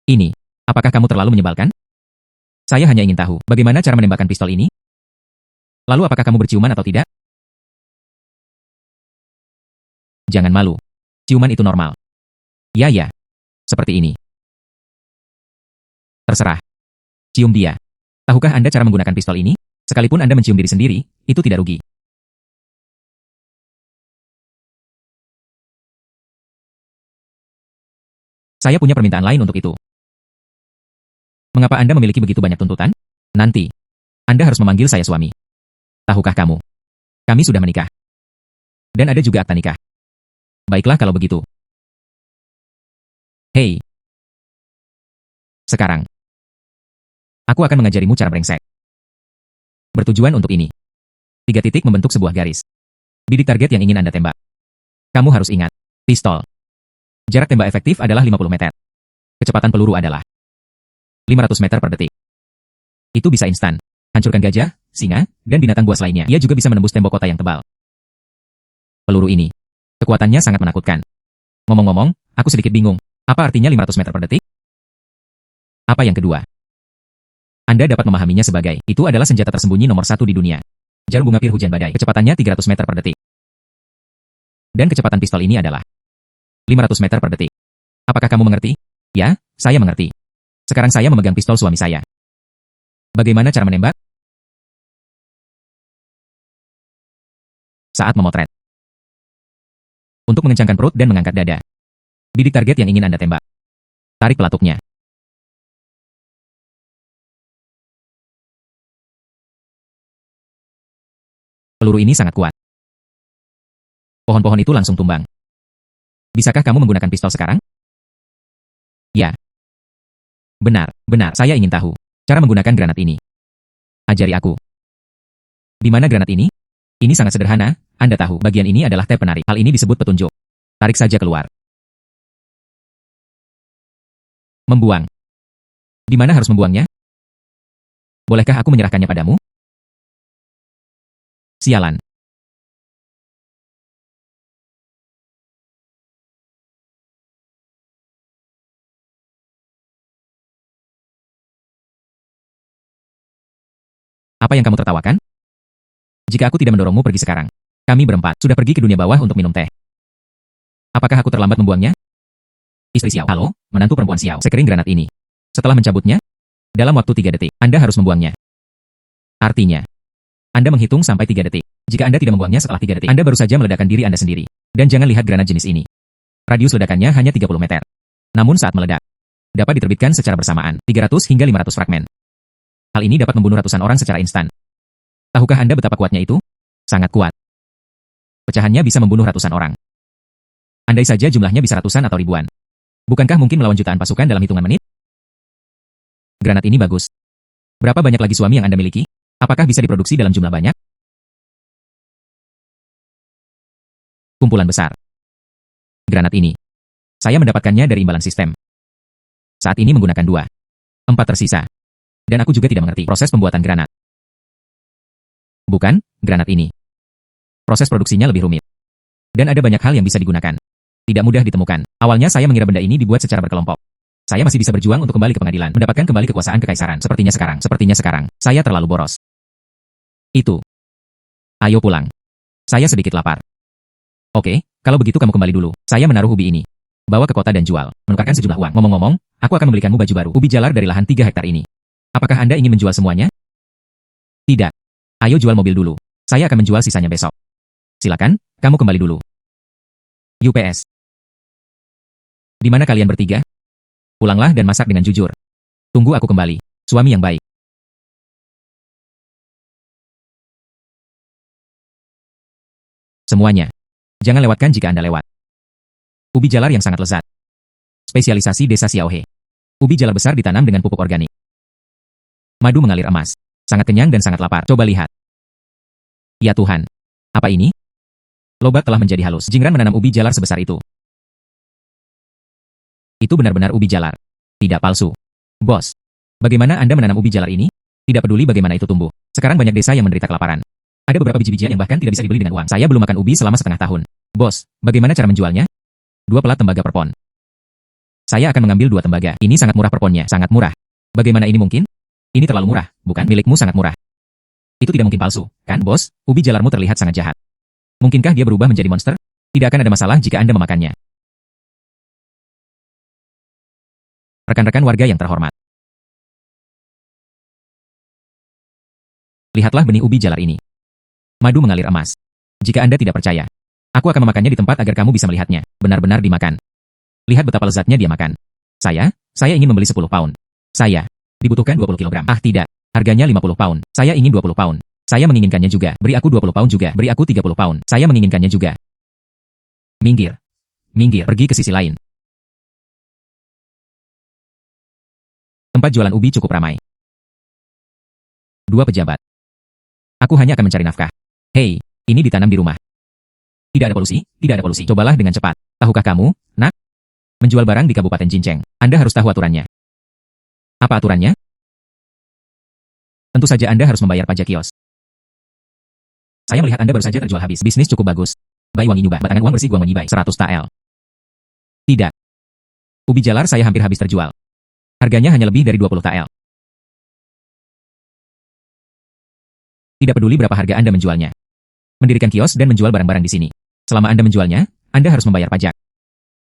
Ini. Apakah kamu terlalu menyebalkan? Saya hanya ingin tahu bagaimana cara menembakkan pistol ini? Lalu apakah kamu berciuman atau tidak? Jangan malu. Ciuman itu normal. Ya ya. Seperti ini. Terserah. Cium dia. Tahukah Anda cara menggunakan pistol ini? Sekalipun Anda mencium diri sendiri, itu tidak rugi. Saya punya permintaan lain untuk itu. Mengapa Anda memiliki begitu banyak tuntutan? Nanti, Anda harus memanggil saya suami. Tahukah kamu? Kami sudah menikah. Dan ada juga akta nikah. Baiklah kalau begitu. Hei. Sekarang, aku akan mengajarimu cara brengsek. Bertujuan untuk ini. 3 titik membentuk sebuah garis. Bidik target yang ingin Anda tembak. Kamu harus ingat, pistol. Jarak tembak efektif adalah 50 meter. Kecepatan peluru adalah 500 meter per detik. Itu bisa instan. Hancurkan gajah, singa, dan binatang buas lainnya. Ia juga bisa menembus tembok kota yang tebal. Peluru ini, kekuatannya sangat menakutkan. Ngomong-ngomong, aku sedikit bingung. Apa artinya 500 meter per detik? Apa yang kedua? Anda dapat memahaminya sebagai, itu adalah senjata tersembunyi nomor 1 di dunia. Jarum bunga pir hujan badai, kecepatannya 300 meter per detik. Dan kecepatan pistol ini adalah 500 meter per detik. Apakah kamu mengerti? Ya, saya mengerti. Sekarang saya memegang pistol suami saya. Bagaimana cara menembak? Saat memotret. Untuk mengencangkan perut dan mengangkat dada. Bidik target yang ingin Anda tembak. Tarik pelatuknya. Peluru ini sangat kuat. Pohon-pohon itu langsung tumbang. Bisakah kamu menggunakan pistol sekarang? Ya. Benar, saya ingin tahu cara menggunakan granat ini. Ajari aku. Di mana granat ini? Ini sangat sederhana, Anda tahu, bagian ini adalah tab penarik. Hal ini disebut petunjuk. Tarik saja keluar. Membuang. Di mana harus membuangnya? Bolehkah aku menyerahkannya padamu? Sialan. Apa yang kamu tertawakan? Jika aku tidak mendorongmu pergi sekarang, kami berempat sudah pergi ke dunia bawah untuk minum teh. Apakah aku terlambat membuangnya? Istri Xiao, halo, menantu perempuan Xiao, sekering granat ini. Setelah mencabutnya, dalam waktu 3 detik, Anda harus membuangnya. Artinya, Anda menghitung sampai 3 detik. Jika Anda tidak membuangnya setelah 3 detik, Anda baru saja meledakkan diri Anda sendiri. Dan jangan lihat granat jenis ini. Radius ledakannya hanya 30 meter. Namun saat meledak, dapat diterbitkan secara bersamaan, 300 hingga 500 fragmen. Hal ini dapat membunuh ratusan orang secara instan. Tahukah Anda betapa kuatnya itu? Sangat kuat. Pecahannya bisa membunuh ratusan orang. Andai saja jumlahnya bisa ratusan atau ribuan. Bukankah mungkin melawan jutaan pasukan dalam hitungan menit? Granat ini bagus. Berapa banyak lagi suami yang Anda miliki? Apakah bisa diproduksi dalam jumlah banyak? Kumpulan besar. Granat ini. Saya mendapatkannya dari imbalan sistem. Saat ini menggunakan 2. 4 tersisa. Dan aku juga tidak mengerti proses pembuatan granat. Bukan, granat ini. Proses produksinya lebih rumit. Dan ada banyak hal yang bisa digunakan. Tidak mudah ditemukan. Awalnya saya mengira benda ini dibuat secara berkelompok. Saya masih bisa berjuang untuk kembali ke pengadilan, mendapatkan kembali kekuasaan kekaisaran. Sepertinya sekarang, saya terlalu boros. Itu. Ayo pulang. Saya sedikit lapar. Oke, kalau begitu kamu kembali dulu. Saya menaruh ubi ini. Bawa ke kota dan jual. Menukarkan sejumlah uang. Ngomong-ngomong, aku akan membelikanmu baju baru. Ubi jalar dari lahan 3 hektar ini. Apakah Anda ingin menjual semuanya? Tidak. Ayo jual mobil dulu. Saya akan menjual sisanya besok. Silakan, kamu kembali dulu. UPS. Di mana kalian bertiga? Pulanglah dan masak dengan jujur. Tunggu aku kembali. Suami yang baik. Semuanya. Jangan lewatkan jika Anda lewat. Ubi jalar yang sangat lezat. Spesialisasi desa Xiaohe. Ubi jalar besar ditanam dengan pupuk organik. Madu mengalir emas. Sangat kenyang dan sangat lapar. Coba lihat. Ya Tuhan. Apa ini? Lobak telah menjadi halus. Jingran menanam ubi jalar sebesar itu. Itu benar-benar ubi jalar. Tidak palsu. Bos. Bagaimana Anda menanam ubi jalar ini? Tidak peduli bagaimana itu tumbuh. Sekarang banyak desa yang menderita kelaparan. Ada beberapa biji-bijian yang bahkan tidak bisa dibeli dengan uang. Saya belum makan ubi selama setengah tahun. Bos, bagaimana cara menjualnya? 2 pelat tembaga per pon. Saya akan mengambil 2 tembaga. Ini sangat murah per ponnya. Sangat murah. Bagaimana ini mungkin? Ini terlalu murah, bukan? Milikmu sangat murah. Itu tidak mungkin palsu, kan bos? Ubi jalarmu terlihat sangat jahat. Mungkinkah dia berubah menjadi monster? Tidak akan ada masalah jika Anda memakannya. Rekan-rekan warga yang terhormat. Lihatlah benih ubi jalar ini. Madu mengalir emas. Jika Anda tidak percaya, aku akan memakannya di tempat agar kamu bisa melihatnya. Benar-benar dimakan. Lihat betapa lezatnya dia makan. Saya ingin membeli 10 pound. Saya Dibutuhkan 20 kilogram. Ah tidak. Harganya 50 pound. Saya ingin 20 pound. Saya menginginkannya juga. Beri aku 20 pound juga. Beri aku 30 pound. Saya menginginkannya juga. Minggir. Minggir. Pergi ke sisi lain. Tempat jualan ubi cukup ramai. Dua pejabat. Aku hanya akan mencari nafkah. Hei, ini ditanam di rumah. Tidak ada polusi, tidak ada polusi. Cobalah dengan cepat. Tahukah kamu, nak? Menjual barang di Kabupaten Jinceng. Anda harus tahu aturannya. Apa aturannya? Tentu saja Anda harus membayar pajak kios. Saya melihat Anda baru saja terjual habis. Bisnis cukup bagus. Bai wangi nyubah. Batangan uang bersih gua menyibai. 100 TL. Tidak. Ubi jalar saya hampir habis terjual. Harganya hanya lebih dari 20 TL. Tidak peduli berapa harga Anda menjualnya. Mendirikan kios dan menjual barang-barang di sini. Selama Anda menjualnya, Anda harus membayar pajak.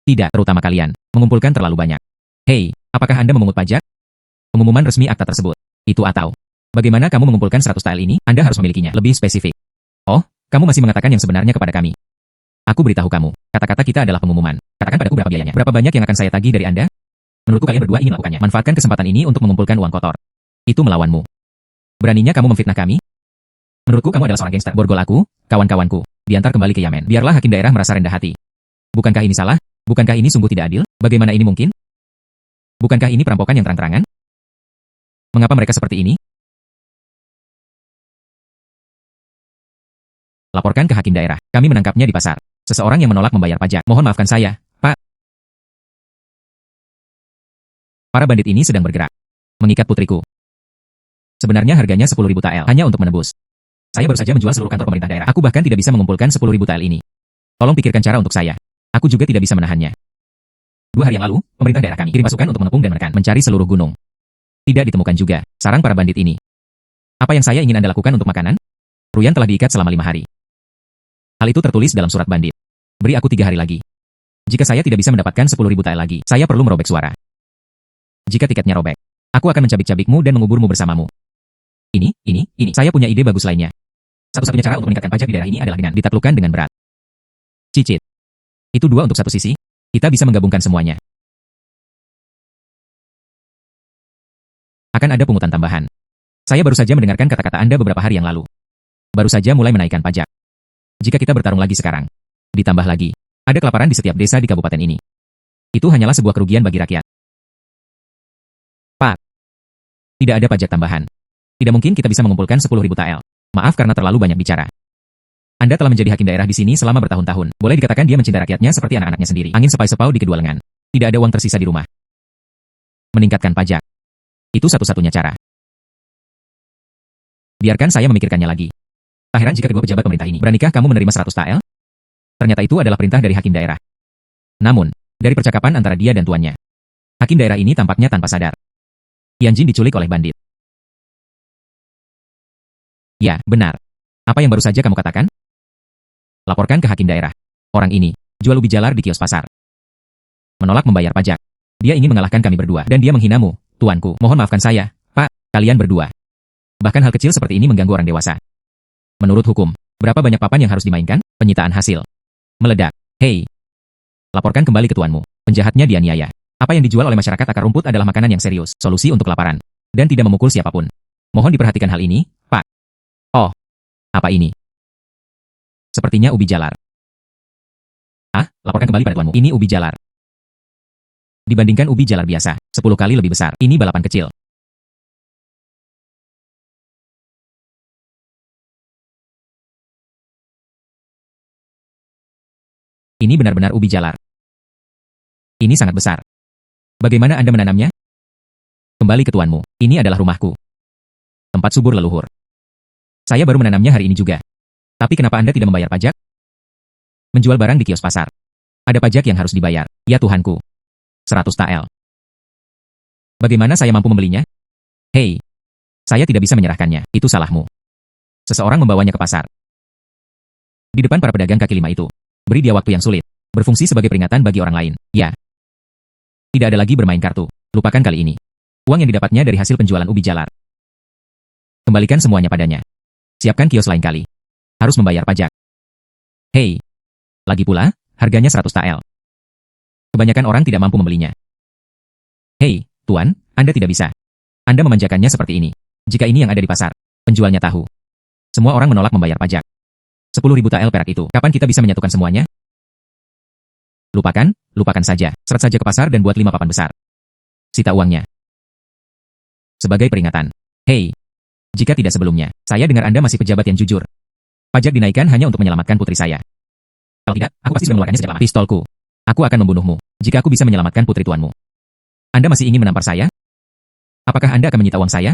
Tidak, terutama kalian, mengumpulkan terlalu banyak. Hei, apakah Anda memungut pajak? Pengumuman resmi akta tersebut. Itu atau, bagaimana kamu mengumpulkan 100 TL ini? Anda harus memilikinya. Lebih spesifik. Oh, kamu masih mengatakan yang sebenarnya kepada kami. Aku beritahu kamu, kata-kata kita adalah pengumuman. Katakan padaku berapa biayanya. Berapa banyak yang akan saya tagih dari Anda? Menurutku kalian berdua ingin melakukannya. Manfaatkan kesempatan ini untuk mengumpulkan uang kotor. Itu melawanmu. Beraninya kamu memfitnah kami? Menurutku kamu adalah seorang gangster. Borgol aku, kawan-kawanku, diantar kembali ke Yamen. Biarlah hakim daerah merasa rendah hati. Bukankah ini salah? Bukankah ini sungguh tidak adil? Bagaimana ini mungkin? Bukankah ini perampokan yang terang-terangan? Mengapa mereka seperti ini? Laporkan ke hakim daerah. Kami menangkapnya di pasar. Seseorang yang menolak membayar pajak. Mohon maafkan saya, Pak. Para bandit ini sedang bergerak. Mengikat putriku. Sebenarnya harganya 10.000 TL hanya untuk menebus. Saya baru saja menjual seluruh kantor pemerintah daerah. Aku bahkan tidak bisa mengumpulkan 10.000 TL ini. Tolong pikirkan cara untuk saya. Aku juga tidak bisa menahannya. 2 hari yang lalu, pemerintah daerah kami kirim pasukan untuk mengepung dan menekan, mencari seluruh gunung. Tidak ditemukan juga sarang para bandit ini. Apa yang saya ingin Anda lakukan untuk makanan? Ruyan telah diikat selama 5 hari. Hal itu tertulis dalam surat bandit. Beri aku 3 hari lagi. Jika saya tidak bisa mendapatkan 10.000 TL lagi, saya perlu merobek suara. Jika tiketnya robek, aku akan mencabik-cabikmu dan menguburmu bersamamu. Ini. Saya punya ide bagus lainnya. Satu-satunya cara untuk meningkatkan pajak di daerah ini adalah dengan ditaklukkan dengan berat. Cicit. Itu 2 untuk satu sisi. Kita bisa menggabungkan semuanya. Akan ada pungutan tambahan. Saya baru saja mendengarkan kata-kata Anda beberapa hari yang lalu. Baru saja mulai menaikkan pajak. Jika kita bertarung lagi sekarang, ditambah lagi, ada kelaparan di setiap desa di kabupaten ini. Itu hanyalah sebuah kerugian bagi rakyat. Pak. Tidak ada pajak tambahan. Tidak mungkin kita bisa mengumpulkan 10.000 TL. Maaf karena terlalu banyak bicara. Anda telah menjadi hakim daerah di sini selama bertahun-tahun. Boleh dikatakan dia mencintai rakyatnya seperti anak-anaknya sendiri. Angin sepai-sepau di kedua lengan. Tidak ada uang tersisa di rumah. Meningkatkan pajak. Itu satu-satunya cara. Biarkan saya memikirkannya lagi. Tak heran jika kedua pejabat pemerintah ini. Beranikah kamu menerima 100 TL? Ternyata itu adalah perintah dari hakim daerah. Namun, dari percakapan antara dia dan tuannya, hakim daerah ini tampaknya tanpa sadar. Tianjin diculik oleh bandit. Ya, benar. Apa yang baru saja kamu katakan? Laporkan ke hakim daerah. Orang ini, jual ubi jalar di kios pasar. Menolak membayar pajak. Dia ingin mengalahkan kami berdua, dan dia menghinamu, tuanku. Mohon maafkan saya, Pak, kalian berdua. Bahkan hal kecil seperti ini mengganggu orang dewasa. Menurut hukum, berapa banyak papan yang harus dimainkan? Penyitaan hasil. Meledak. Hei. Laporkan kembali ke tuanmu. Penjahatnya dianiaya. Apa yang dijual oleh masyarakat akar rumput adalah makanan yang serius, solusi untuk kelaparan, dan tidak memukul siapapun. Mohon diperhatikan hal ini, Pak. Oh. Apa ini? Sepertinya ubi jalar. Ah, laporkan kembali pada tuanmu. Ini ubi jalar. Dibandingkan ubi jalar biasa, 10 kali lebih besar. Ini balapan kecil. Ini benar-benar ubi jalar. Ini sangat besar. Bagaimana Anda menanamnya? Kembali ke tuanmu. Ini adalah rumahku. Tempat subur leluhur. Saya baru menanamnya hari ini juga. Tapi kenapa Anda tidak membayar pajak? Menjual barang di kios pasar. Ada pajak yang harus dibayar. Ya Tuhanku. 100 TL. Bagaimana saya mampu membelinya? Hei. Saya tidak bisa menyerahkannya. Itu salahmu. Seseorang membawanya ke pasar. Di depan para pedagang kaki 5 itu. Beri dia waktu yang sulit. Berfungsi sebagai peringatan bagi orang lain. Ya. Tidak ada lagi bermain kartu. Lupakan kali ini. Uang yang didapatnya dari hasil penjualan ubi jalar. Kembalikan semuanya padanya. Siapkan kios lain kali. Harus membayar pajak. Hei. Lagi pula, harganya 100 TL. Kebanyakan orang tidak mampu membelinya. Hei, Tuan, Anda tidak bisa. Anda memanjakannya seperti ini. Jika ini yang ada di pasar, penjualnya tahu. Semua orang menolak membayar pajak. 10.000 tael perak itu. Kapan kita bisa menyatukan semuanya? Lupakan saja. Seret saja ke pasar dan buat 5 papan besar. Sita uangnya. Sebagai peringatan. Hei, jika tidak sebelumnya, saya dengar Anda masih pejabat yang jujur. Pajak dinaikkan hanya untuk menyelamatkan putri saya. Kalau tidak, aku pasti sudah mengeluarkannya sejak lama. Pistolku. Aku akan membunuhmu, jika aku bisa menyelamatkan putri tuanmu. Anda masih ingin menampar saya? Apakah Anda akan menyita uang saya?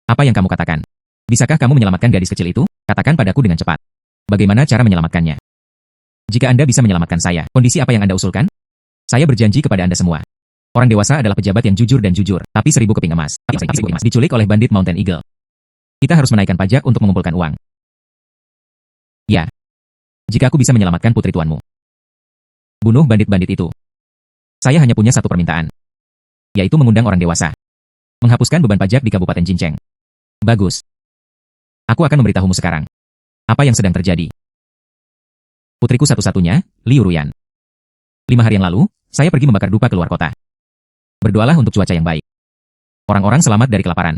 Apa yang kamu katakan? Bisakah kamu menyelamatkan gadis kecil itu? Katakan padaku dengan cepat. Bagaimana cara menyelamatkannya? Jika Anda bisa menyelamatkan saya, kondisi apa yang Anda usulkan? Saya berjanji kepada Anda semua. Orang dewasa adalah pejabat yang jujur dan jujur, tapi 1000 keping emas. Diculik oleh bandit Mountain Eagle. Kita harus menaikkan pajak untuk mengumpulkan uang. Ya. Jika aku bisa menyelamatkan putri tuanmu. Bunuh bandit-bandit itu. Saya hanya punya satu permintaan. Yaitu mengundang orang dewasa. Menghapuskan beban pajak di Kabupaten Cinceng. Bagus. Aku akan memberitahumu sekarang. Apa yang sedang terjadi? Putriku satu-satunya, Liu Ruyan. 5 hari yang lalu, saya pergi membakar dupa keluar kota. Berdoalah untuk cuaca yang baik. Orang-orang selamat dari kelaparan.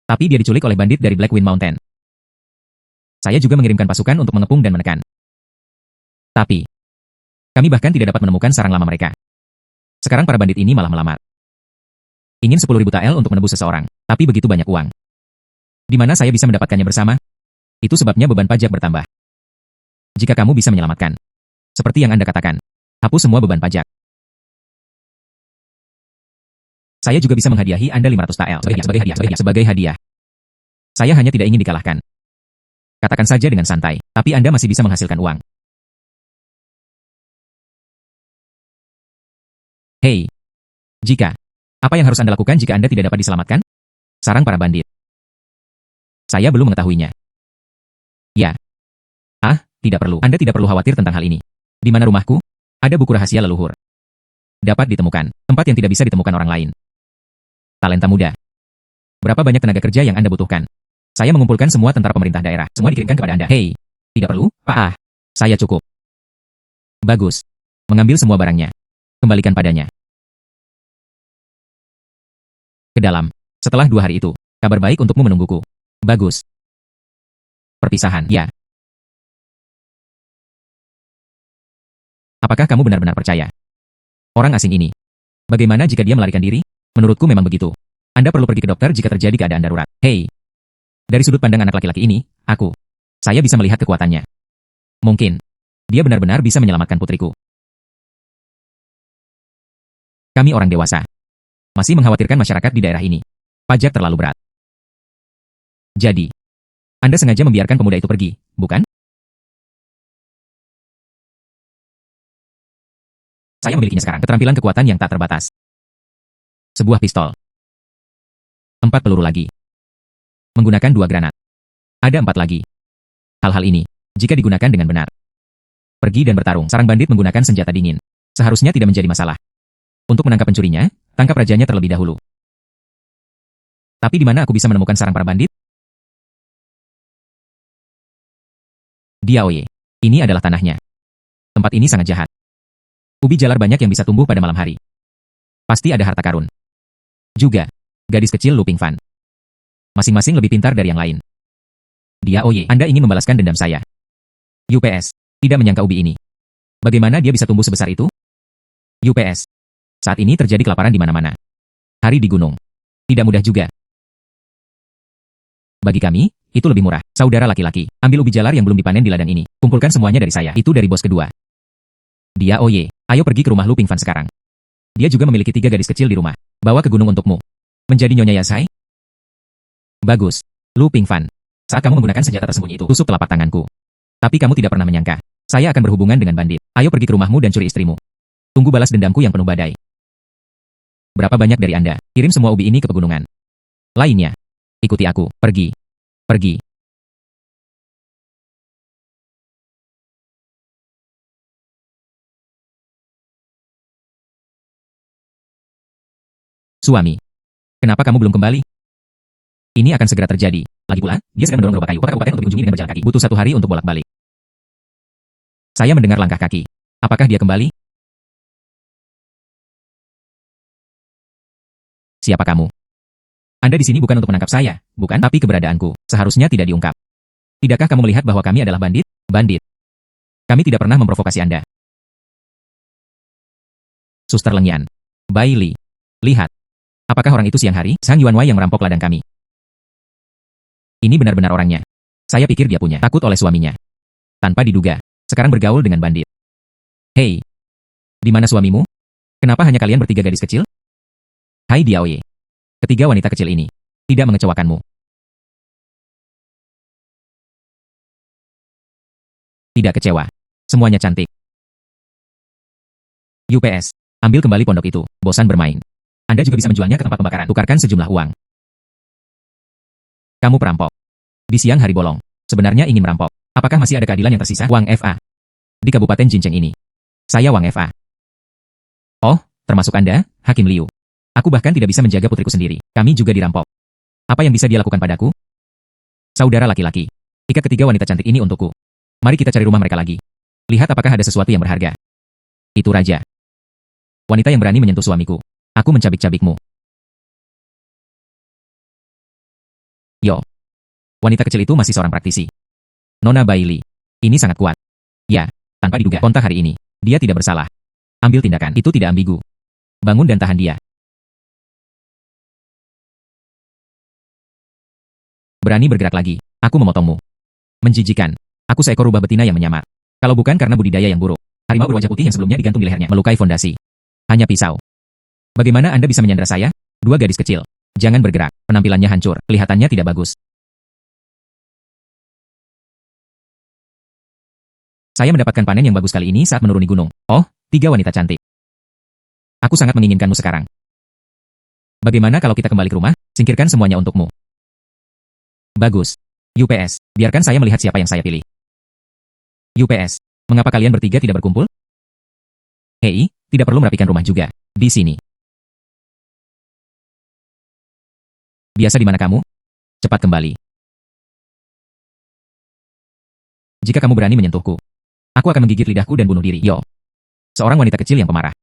Tapi dia diculik oleh bandit dari Black Wind Mountain. Saya juga mengirimkan pasukan untuk mengepung dan menekan. Tapi, kami bahkan tidak dapat menemukan sarang lama mereka. Sekarang para bandit ini malah melamar. Ingin 10.000 tael untuk menebus seseorang, tapi begitu banyak uang. Di mana saya bisa mendapatkannya bersama? Itu sebabnya beban pajak bertambah. Jika kamu bisa menyelamatkan, seperti yang Anda katakan, hapus semua beban pajak. Saya juga bisa menghadiahi Anda 500 tael sebagai hadiah. Saya hanya tidak ingin dikalahkan. Katakan saja dengan santai, tapi Anda masih bisa menghasilkan uang. Hei, apa yang harus Anda lakukan jika Anda tidak dapat diselamatkan? Sarang para bandit. Saya belum mengetahuinya. Ya. Tidak perlu. Anda tidak perlu khawatir tentang hal ini. Di mana rumahku? Ada buku rahasia leluhur. Dapat ditemukan, tempat yang tidak bisa ditemukan orang lain. Talenta muda. Berapa banyak tenaga kerja yang Anda butuhkan? Saya mengumpulkan semua tentara pemerintah daerah. Semua dikirimkan kepada Anda. Hei, tidak perlu, Pak. Saya cukup. Bagus. Mengambil semua barangnya. Kembalikan padanya. Ke dalam. Setelah 2 hari itu, kabar baik untukmu menungguku. Bagus. Perpisahan, ya. Apakah kamu benar-benar percaya? Orang asing ini. Bagaimana jika dia melarikan diri? Menurutku memang begitu. Anda perlu pergi ke dokter jika terjadi keadaan darurat. Hei. Dari sudut pandang anak laki-laki ini, saya bisa melihat kekuatannya. Mungkin, dia benar-benar bisa menyelamatkan putriku. Kami orang dewasa. Masih mengkhawatirkan masyarakat di daerah ini. Pajak terlalu berat. Jadi, Anda sengaja membiarkan pemuda itu pergi, bukan? Saya memilikinya sekarang. Keterampilan kekuatan yang tak terbatas. Sebuah pistol. 4 peluru lagi. Menggunakan 2 granat. Ada 4 lagi. Hal-hal ini, jika digunakan dengan benar. Pergi dan bertarung. Sarang bandit menggunakan senjata dingin. Seharusnya tidak menjadi masalah. Untuk menangkap pencurinya, tangkap rajanya terlebih dahulu. Tapi di mana aku bisa menemukan sarang para bandit? Diaoye. Ini adalah tanahnya. Tempat ini sangat jahat. Ubi jalar banyak yang bisa tumbuh pada malam hari. Pasti ada harta karun. Juga, gadis kecil Lu Pingfan. Masing-masing lebih pintar dari yang lain. Diaoye, Anda ingin membalaskan dendam saya. UPS, tidak menyangka ubi ini. Bagaimana dia bisa tumbuh sebesar itu? UPS, saat ini terjadi kelaparan di mana-mana. Hari di gunung. Tidak mudah juga. Bagi kami, itu lebih murah. Saudara laki-laki, ambil ubi jalar yang belum dipanen di ladang ini. Kumpulkan semuanya dari saya. Itu dari bos kedua. Diaoye, ayo pergi ke rumah Lu Pingfan sekarang. Dia juga memiliki 3 gadis kecil di rumah. Bawa ke gunung untukmu. Menjadi Nyonya Yasai? Bagus. Lu Pingfan. Saat kamu menggunakan senjata tersembunyi itu, tusuk telapak tanganku. Tapi kamu tidak pernah menyangka. Saya akan berhubungan dengan bandit. Ayo pergi ke rumahmu dan curi istrimu. Tunggu balas dendamku yang penuh badai. Berapa banyak dari Anda? Kirim semua ubi ini ke pegunungan. Lainnya. Ikuti aku. Pergi. Pergi. Suami. Kenapa kamu belum kembali? Ini akan segera terjadi. Lagi pula, dia sedang mendorong gerobak kayu kota kabupaten untuk dikunjungi dengan berjalan kaki. Butuh 1 hari untuk bolak-balik. Saya mendengar langkah kaki. Apakah dia kembali? Siapa kamu? Anda di sini bukan untuk menangkap saya, bukan? Tapi keberadaanku seharusnya tidak diungkap. Tidakkah kamu melihat bahwa kami adalah bandit? Bandit. Kami tidak pernah memprovokasi Anda. Suster Lengyan. Bailey. Lihat. Apakah orang itu siang hari? Sang Yuanwei yang merampok ladang kami. Ini benar-benar orangnya. Saya pikir dia punya takut oleh suaminya. Tanpa diduga, sekarang bergaul dengan bandit. Hei. Di mana suamimu? Kenapa hanya kalian bertiga gadis kecil? Hai Diaoye. Ketiga wanita kecil ini tidak mengecewakanmu. Tidak kecewa. Semuanya cantik. UPS. Ambil kembali pondok itu. Bosan bermain. Anda juga bisa menjualnya ke tempat pembakaran. Tukarkan sejumlah uang. Kamu perampok. Di siang hari bolong. Sebenarnya ingin merampok. Apakah masih ada keadilan yang tersisa? Wang Fa. Di Kabupaten Jinceng ini. Saya Wang Fa. Oh, termasuk Anda, Hakim Liu. Aku bahkan tidak bisa menjaga putriku sendiri. Kami juga dirampok. Apa yang bisa dia lakukan padaku? Saudara laki-laki. Ikat ketiga wanita cantik ini untukku. Mari kita cari rumah mereka lagi. Lihat apakah ada sesuatu yang berharga. Itu raja. Wanita yang berani menyentuh suamiku. Aku mencabik-cabikmu. Yo. Wanita kecil itu masih seorang praktisi. Nona Bailey. Ini sangat kuat. Ya, tanpa diduga kontak hari ini. Dia tidak bersalah. Ambil tindakan. Itu tidak ambigu. Bangun dan tahan dia. Berani bergerak lagi. Aku memotongmu. Menjijikan. Aku seekor rubah betina yang menyamar. Kalau bukan karena budidaya yang buruk. Harimau berwajah putih yang sebelumnya digantung di lehernya melukai fondasi. Hanya pisau. Bagaimana Anda bisa menyandera saya? Dua gadis kecil. Jangan bergerak. Penampilannya hancur. Kelihatannya tidak bagus. Saya mendapatkan panen yang bagus kali ini saat menuruni gunung. Oh, tiga wanita cantik. Aku sangat menginginkanmu sekarang. Bagaimana kalau kita kembali ke rumah? Singkirkan semuanya untukmu. Bagus. UPS. Biarkan saya melihat siapa yang saya pilih. UPS. Mengapa kalian bertiga tidak berkumpul? Hei, tidak perlu merapikan rumah juga. Di sini. Biasa di mana kamu? Cepat kembali. Jika kamu berani menyentuhku, aku akan menggigit lidahku dan bunuh diri. Yo. Seorang wanita kecil yang pemarah.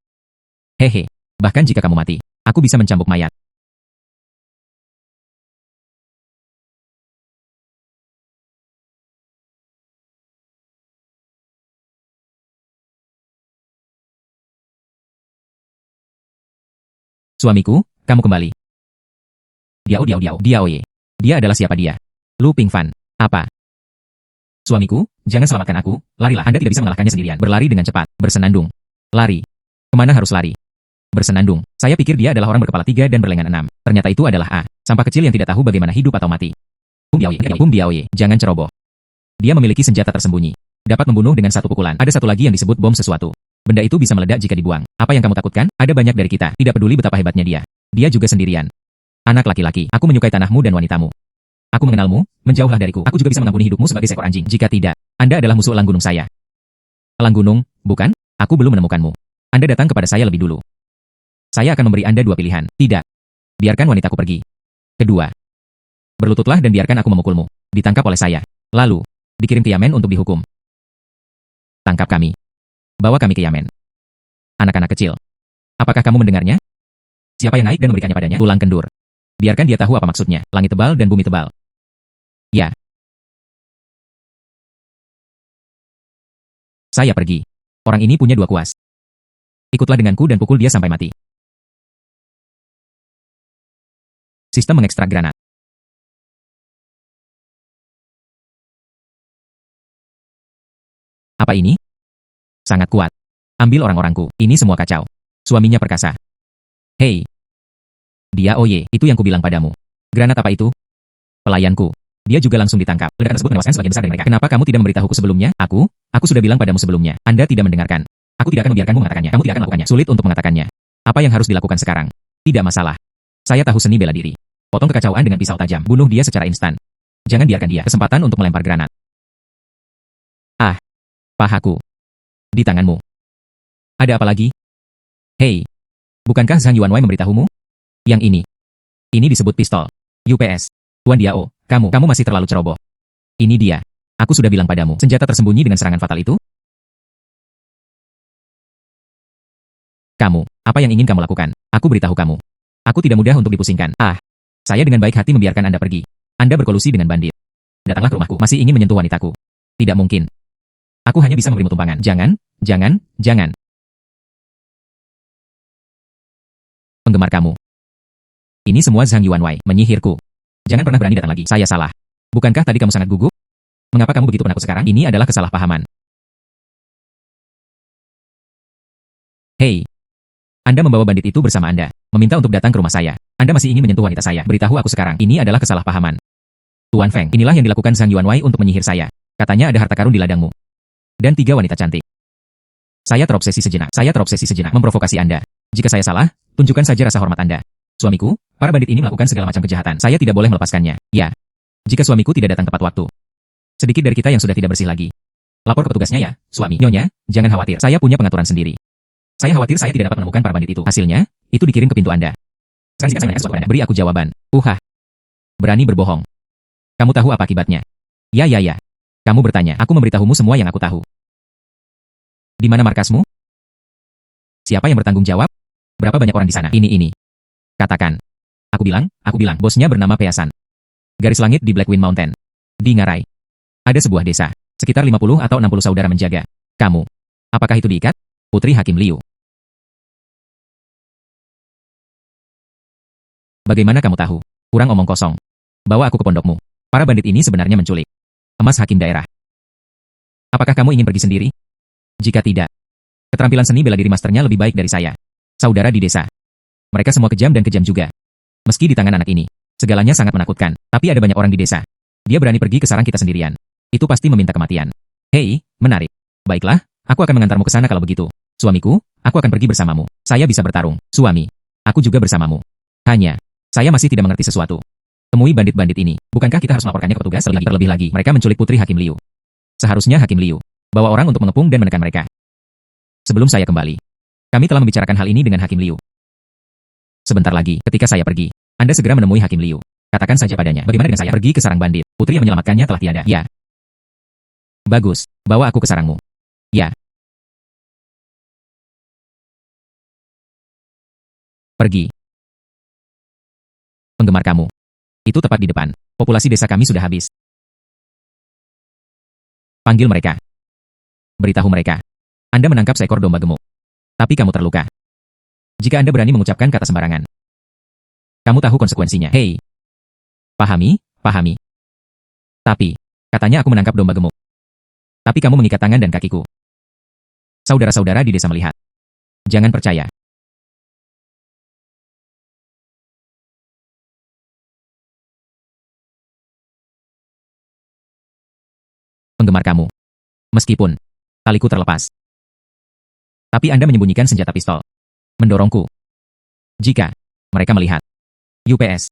Hehe. Bahkan jika kamu mati, aku bisa mencambuk mayat. Suamiku, kamu kembali. Diaoye. Dia adalah siapa dia? Lu Pingfan. Apa? Suamiku, jangan selamatkan aku. Larilah. Anda tidak bisa mengalahkannya sendirian. Berlari dengan cepat. Bersenandung. Lari. Kemana harus lari? Bersenandung. Saya pikir dia adalah orang berkepala 3 dan berlengan 6. Ternyata itu adalah sampah kecil yang tidak tahu bagaimana hidup atau mati. Bum Diaoye. Jangan ceroboh. Dia memiliki senjata tersembunyi. Dapat membunuh dengan satu pukulan. Ada satu lagi yang disebut bom sesuatu. Benda itu bisa meledak jika dibuang. Apa yang kamu takutkan? Ada banyak dari kita. Tidak peduli betapa hebatnya dia. Dia juga sendirian. Anak laki-laki. Aku menyukai tanahmu dan wanitamu. Aku mengenalmu, menjauhlah dariku. Aku juga bisa mengampuni hidupmu sebagai seekor anjing. Jika tidak, Anda adalah musuh elang gunung saya. Elang gunung, bukan? Aku belum menemukanmu. Anda datang kepada saya lebih dulu. Saya akan memberi Anda dua pilihan. Tidak. Biarkan wanitaku pergi. Kedua. Berlututlah dan biarkan aku memukulmu. Ditangkap oleh saya. Lalu, dikirim ke Yamen untuk dihukum. Tangkap kami. Bawa kami ke Yamen. Anak-anak kecil. Apakah kamu mendengarnya? Siapa yang naik dan memberikannya padanya? Tulang kendur. Biarkan dia tahu apa maksudnya. Langit tebal dan bumi tebal. Ya. Saya pergi. Orang ini punya dua kuas. Ikutlah denganku dan pukul dia sampai mati. Sistem mengekstrak granat. Apa ini? Sangat kuat. Ambil orang-orangku. Ini semua kacau. Suaminya perkasa. Hei. Dia Oye, itu yang kubilang padamu. Granat apa itu? Pelayanku. Dia juga langsung ditangkap. Ledakan tersebut menewaskan sebagian besar dari mereka. Kenapa kamu tidak memberitahuku sebelumnya? Aku sudah bilang padamu sebelumnya. Anda tidak mendengarkan. Aku tidak akan membiarkanmu mengatakannya. Kamu tidak akan melakukannya. Sulit untuk mengatakannya. Apa yang harus dilakukan sekarang? Tidak masalah. Saya tahu seni bela diri. Potong kekacauan dengan pisau tajam. Bunuh dia secara instan. Jangan biarkan dia kesempatan untuk melempar granat. Pahaku. Di tanganmu. Ada apa lagi? Hei. Bukankah Zhang Yuanwei memberitahumu? Yang ini. Ini disebut pistol. UPS. Tuan Diao, kamu masih terlalu ceroboh. Ini dia. Aku sudah bilang padamu, senjata tersembunyi dengan serangan fatal itu? Kamu, apa yang ingin kamu lakukan? Aku beritahu kamu. Aku tidak mudah untuk dipusingkan. Saya dengan baik hati membiarkan Anda pergi. Anda berkolusi dengan bandit. Datanglah ke rumahku. Masih ingin menyentuh wanitaku. Tidak mungkin. Aku hanya bisa memberimu tumpangan. Jangan, jangan, jangan. Penggemar kamu. Ini semua Zhang Yuanwei, menyihirku. Jangan pernah berani datang lagi. Saya salah. Bukankah tadi kamu sangat gugup? Mengapa kamu begitu penakut sekarang? Ini adalah kesalahpahaman. Hei. Anda membawa bandit itu bersama Anda. Meminta untuk datang ke rumah saya. Anda masih ingin menyentuh wanita saya. Beritahu aku sekarang. Ini adalah kesalahpahaman. Tuan Feng, inilah yang dilakukan Zhang Yuanwei untuk menyihir saya. Katanya ada harta karun di ladangmu. Dan 3 wanita cantik. Saya terobsesi sejenak memprovokasi Anda. Jika saya salah, tunjukkan saja rasa hormat Anda. Suamiku, para bandit ini melakukan segala macam kejahatan. Saya tidak boleh melepaskannya. Ya. Jika suamiku tidak datang tepat waktu. Sedikit dari kita yang sudah tidak bersih lagi. Lapor ke petugasnya ya, suami. Nyonya, jangan khawatir. Saya punya pengaturan sendiri. Saya khawatir saya tidak dapat menemukan para bandit itu. Hasilnya, itu dikirim ke pintu Anda. Sekarang jika saya menanya sesuatu pada Anda, beri aku jawaban. Berani berbohong. Kamu tahu apa akibatnya? Ya. Kamu bertanya, aku memberitahumu semua yang aku tahu. Di mana markasmu? Siapa yang bertanggung jawab? Berapa banyak orang di sana? Ini. Katakan. Aku bilang, bosnya bernama Peasan. Garis langit di Blackwind Mountain. Di Ngarai. Ada sebuah desa. Sekitar 50 atau 60 saudara menjaga. Kamu. Apakah itu diikat? Putri Hakim Liu. Bagaimana kamu tahu? Kurang omong kosong. Bawa aku ke pondokmu. Para bandit ini sebenarnya menculik emas hakim daerah. Apakah kamu ingin pergi sendiri? Jika tidak, keterampilan seni bela diri masternya lebih baik dari saya. Saudara di desa. Mereka semua kejam dan kejam juga. Meski di tangan anak ini, segalanya sangat menakutkan. Tapi ada banyak orang di desa. Dia berani pergi ke sarang kita sendirian. Itu pasti meminta kematian. Hei, menarik. Baiklah, aku akan mengantarmu ke sana kalau begitu. Suamiku, aku akan pergi bersamamu. Saya bisa bertarung. Suami, aku juga bersamamu. Hanya, saya masih tidak mengerti sesuatu. Temui bandit-bandit ini. Bukankah kita harus melaporkannya ke petugas? Terlebih lagi, mereka menculik Putri Hakim Liu. Seharusnya Hakim Liu bawa orang untuk mengepung dan menekan mereka. Sebelum saya kembali, kami telah membicarakan hal ini dengan Hakim Liu. Sebentar lagi, ketika saya pergi, Anda segera menemui Hakim Liu. Katakan saja padanya, bagaimana dengan saya pergi ke sarang bandit? Putri yang menyelamatkannya telah tiada. Ya. Bagus, bawa aku ke sarangmu. Ya. Pergi. Penggemar kamu. Itu tepat di depan. Populasi desa kami sudah habis. Panggil mereka. Beritahu mereka. Anda menangkap seekor domba gemuk. Tapi kamu terluka. Jika Anda berani mengucapkan kata sembarangan, kamu tahu konsekuensinya. Hei. Pahami. Tapi, katanya aku menangkap domba gemuk. Tapi kamu mengikat tangan dan kakiku. Saudara-saudara di desa melihat. Jangan percaya. Penggemar kamu. Meskipun taliku terlepas. Tapi Anda menyembunyikan senjata pistol. Mendorongku. Jika mereka melihat. UPS.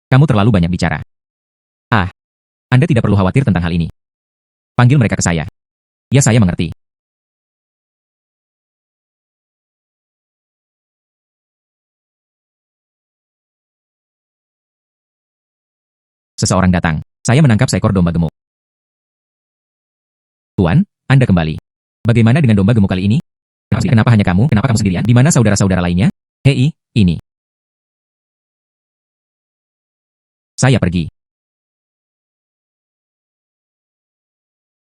Kamu terlalu banyak bicara. Anda tidak perlu khawatir tentang hal ini. Panggil mereka ke saya. Ya, saya mengerti. Seseorang datang. Saya menangkap seekor domba gemuk. Tuan, Anda kembali. Bagaimana dengan domba gemuk kali ini? Kenapa hanya kamu? Kenapa kamu sendirian? Di mana saudara-saudara lainnya? Hei, ini. Saya pergi.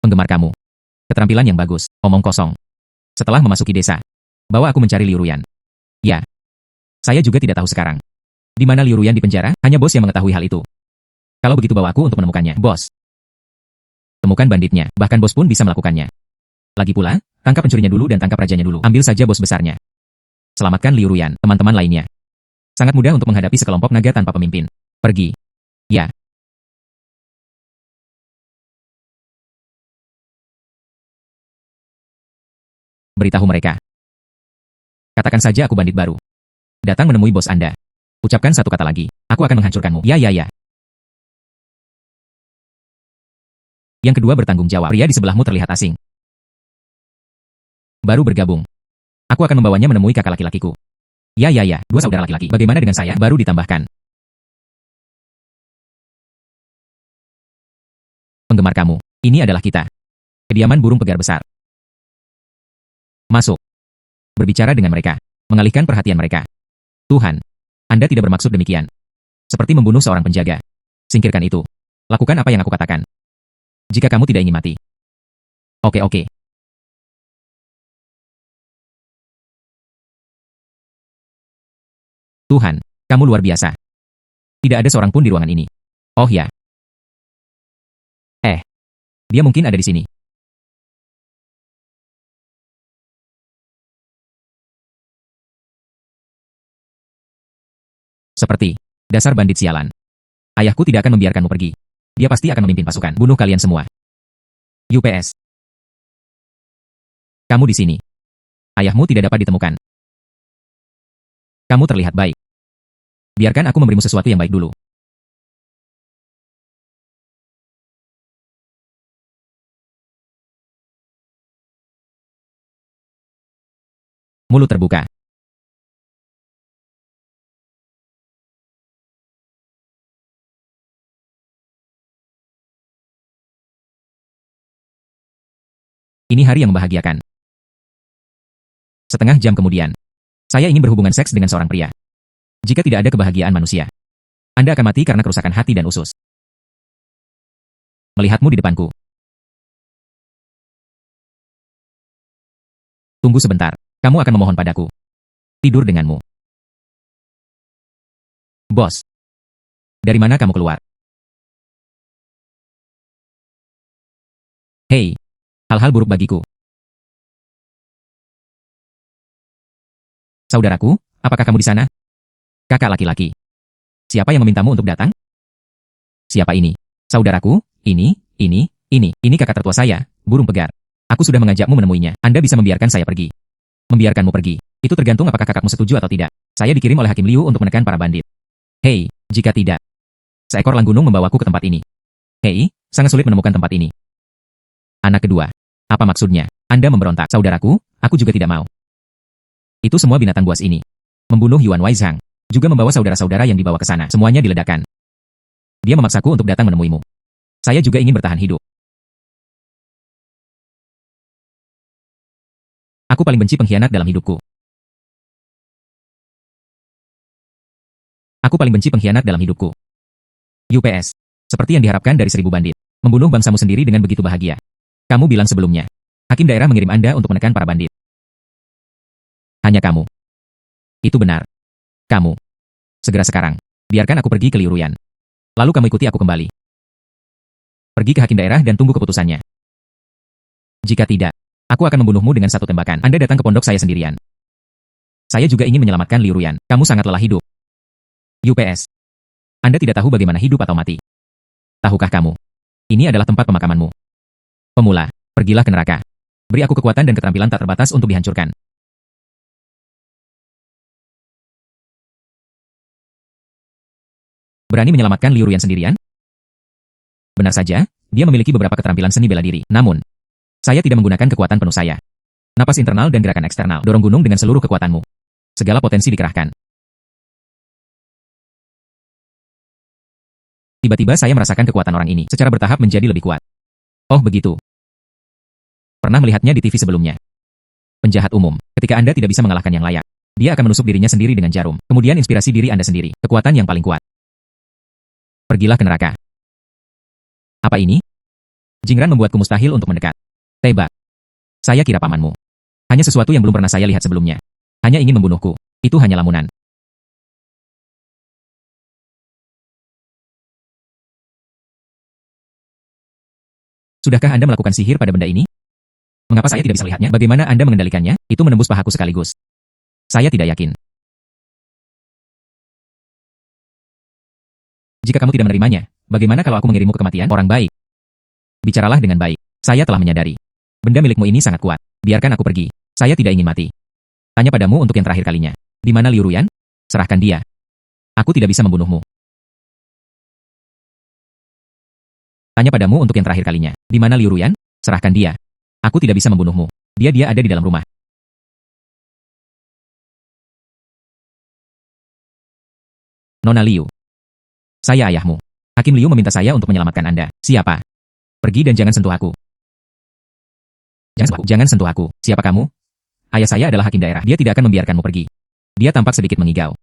Penggemar kamu. Keterampilan yang bagus, omong kosong. Setelah memasuki desa, bawa aku mencari Liu Ruyan. Ya. Saya juga tidak tahu sekarang. Di mana Liu Ruyan di penjara? Hanya bos yang mengetahui hal itu. Kalau begitu bawa aku untuk menemukannya, bos. Temukan banditnya, bahkan bos pun bisa melakukannya. Lagi pula, tangkap pencurinya dulu dan tangkap rajanya dulu. Ambil saja bos besarnya. Selamatkan Liu Ruyan, teman-teman lainnya. Sangat mudah untuk menghadapi sekelompok naga tanpa pemimpin. Pergi. Ya. Beritahu mereka. Katakan saja aku bandit baru. Datang menemui bos Anda. Ucapkan satu kata lagi. Aku akan menghancurkanmu. Ya. Yang kedua bertanggung jawab. Pria di sebelahmu terlihat asing. Baru bergabung. Aku akan membawanya menemui kakak laki-lakiku. Ya. Dua saudara laki-laki. Bagaimana dengan saya? Baru ditambahkan. Penggemar kamu. Ini adalah kita. Kediaman burung pegar besar. Masuk. Berbicara dengan mereka. Mengalihkan perhatian mereka. Tuhan, Anda tidak bermaksud demikian. Seperti membunuh seorang penjaga. Singkirkan itu. Lakukan apa yang aku katakan. Jika kamu tidak ingin mati. Oke. Tuhan, kamu luar biasa. Tidak ada seorang pun di ruangan ini. Oh ya. Dia mungkin ada di sini. Seperti dasar bandit sialan. Ayahku tidak akan membiarkanmu pergi. Dia pasti akan memimpin pasukan. Bunuh kalian semua. UPS. Kamu di sini. Ayahmu tidak dapat ditemukan. Kamu terlihat baik. Biarkan aku memberimu sesuatu yang baik dulu. Mulut terbuka. Ini hari yang membahagiakan. Setengah jam kemudian, saya ingin berhubungan seks dengan seorang pria. Jika tidak ada kebahagiaan manusia, Anda akan mati karena kerusakan hati dan usus. Melihatmu di depanku. Tunggu sebentar, kamu akan memohon padaku. Tidur denganmu. Bos. Dari mana kamu keluar? Hei, hal-hal buruk bagiku. Saudaraku, apakah kamu di sana? Kakak laki-laki. Siapa yang memintamu untuk datang? Siapa ini? Saudaraku, ini kakak tertua saya, burung pegar. Aku sudah mengajakmu menemuinya. Anda bisa membiarkan saya pergi. Membiarkanmu pergi. Itu tergantung apakah kakakmu setuju atau tidak. Saya dikirim oleh Hakim Liu untuk menekan para bandit. Hei, jika tidak. Seekor lang gunung membawaku ke tempat ini. Hei, sangat sulit menemukan tempat ini. Anak kedua. Apa maksudnya? Anda memberontak. Saudaraku, aku juga tidak mau. Itu semua binatang buas ini. Membunuh Yuan Waizhang. Juga membawa saudara-saudara yang dibawa ke sana. Semuanya diledakkan. Dia memaksaku untuk datang menemuimu. Saya juga ingin bertahan hidup. Aku paling benci pengkhianat dalam hidupku. Aku paling benci pengkhianat dalam hidupku. UPS. Seperti yang diharapkan dari 1000 bandit. Membunuh bangsamu sendiri dengan begitu bahagia. Kamu bilang sebelumnya. Hakim daerah mengirim Anda untuk menekan para bandit. Hanya kamu. Itu benar. Kamu. Segera sekarang. Biarkan aku pergi ke Liu Ruyan. Lalu kamu ikuti aku kembali. Pergi ke hakim daerah dan tunggu keputusannya. Jika tidak, aku akan membunuhmu dengan satu tembakan. Anda datang ke pondok saya sendirian. Saya juga ingin menyelamatkan Liu Ruyan. Kamu sangat lelah hidup. UPS. Anda tidak tahu bagaimana hidup atau mati. Tahukah kamu? Ini adalah tempat pemakamanmu. Pemula, pergilah ke neraka. Beri aku kekuatan dan keterampilan tak terbatas untuk dihancurkan. Berani menyelamatkan Liu Ruyan sendirian? Benar saja, dia memiliki beberapa keterampilan seni bela diri. Namun, saya tidak menggunakan kekuatan penuh saya. Napas internal dan gerakan eksternal. Dorong gunung dengan seluruh kekuatanmu. Segala potensi dikerahkan. Tiba-tiba saya merasakan kekuatan orang ini secara bertahap menjadi lebih kuat. Oh begitu. Pernah melihatnya di TV sebelumnya. Penjahat umum, ketika Anda tidak bisa mengalahkan yang layak, dia akan menusuk dirinya sendiri dengan jarum. Kemudian inspirasi diri Anda sendiri. Kekuatan yang paling kuat. Pergilah ke neraka. Apa ini? Jingran membuatku mustahil untuk mendekat. Tebak. Saya kira pamanmu. Hanya sesuatu yang belum pernah saya lihat sebelumnya. Hanya ingin membunuhku. Itu hanya lamunan. Sudahkah Anda melakukan sihir pada benda ini? Mengapa saya tidak bisa lihatnya? Bagaimana Anda mengendalikannya? Itu menembus pahaku sekaligus. Saya tidak yakin. Jika kamu tidak menerimanya, bagaimana kalau aku mengirimmu ke kematian? Orang baik. Bicaralah dengan baik. Saya telah menyadari. Benda milikmu ini sangat kuat. Biarkan aku pergi. Saya tidak ingin mati. Tanya padamu untuk yang terakhir kalinya. Di mana Liu Ruyan? Serahkan dia. Aku tidak bisa membunuhmu. Tanya padamu untuk yang terakhir kalinya. Di mana Liu Ruyan? Serahkan dia. Aku tidak bisa membunuhmu. Dia ada di dalam rumah. Nona Liu. Saya ayahmu. Hakim Liu meminta saya untuk menyelamatkan Anda. Siapa? Pergi dan jangan sentuh aku. Jangan sentuh aku. Siapa kamu? Ayah saya adalah hakim daerah. Dia tidak akan membiarkanmu pergi. Dia tampak sedikit mengigau.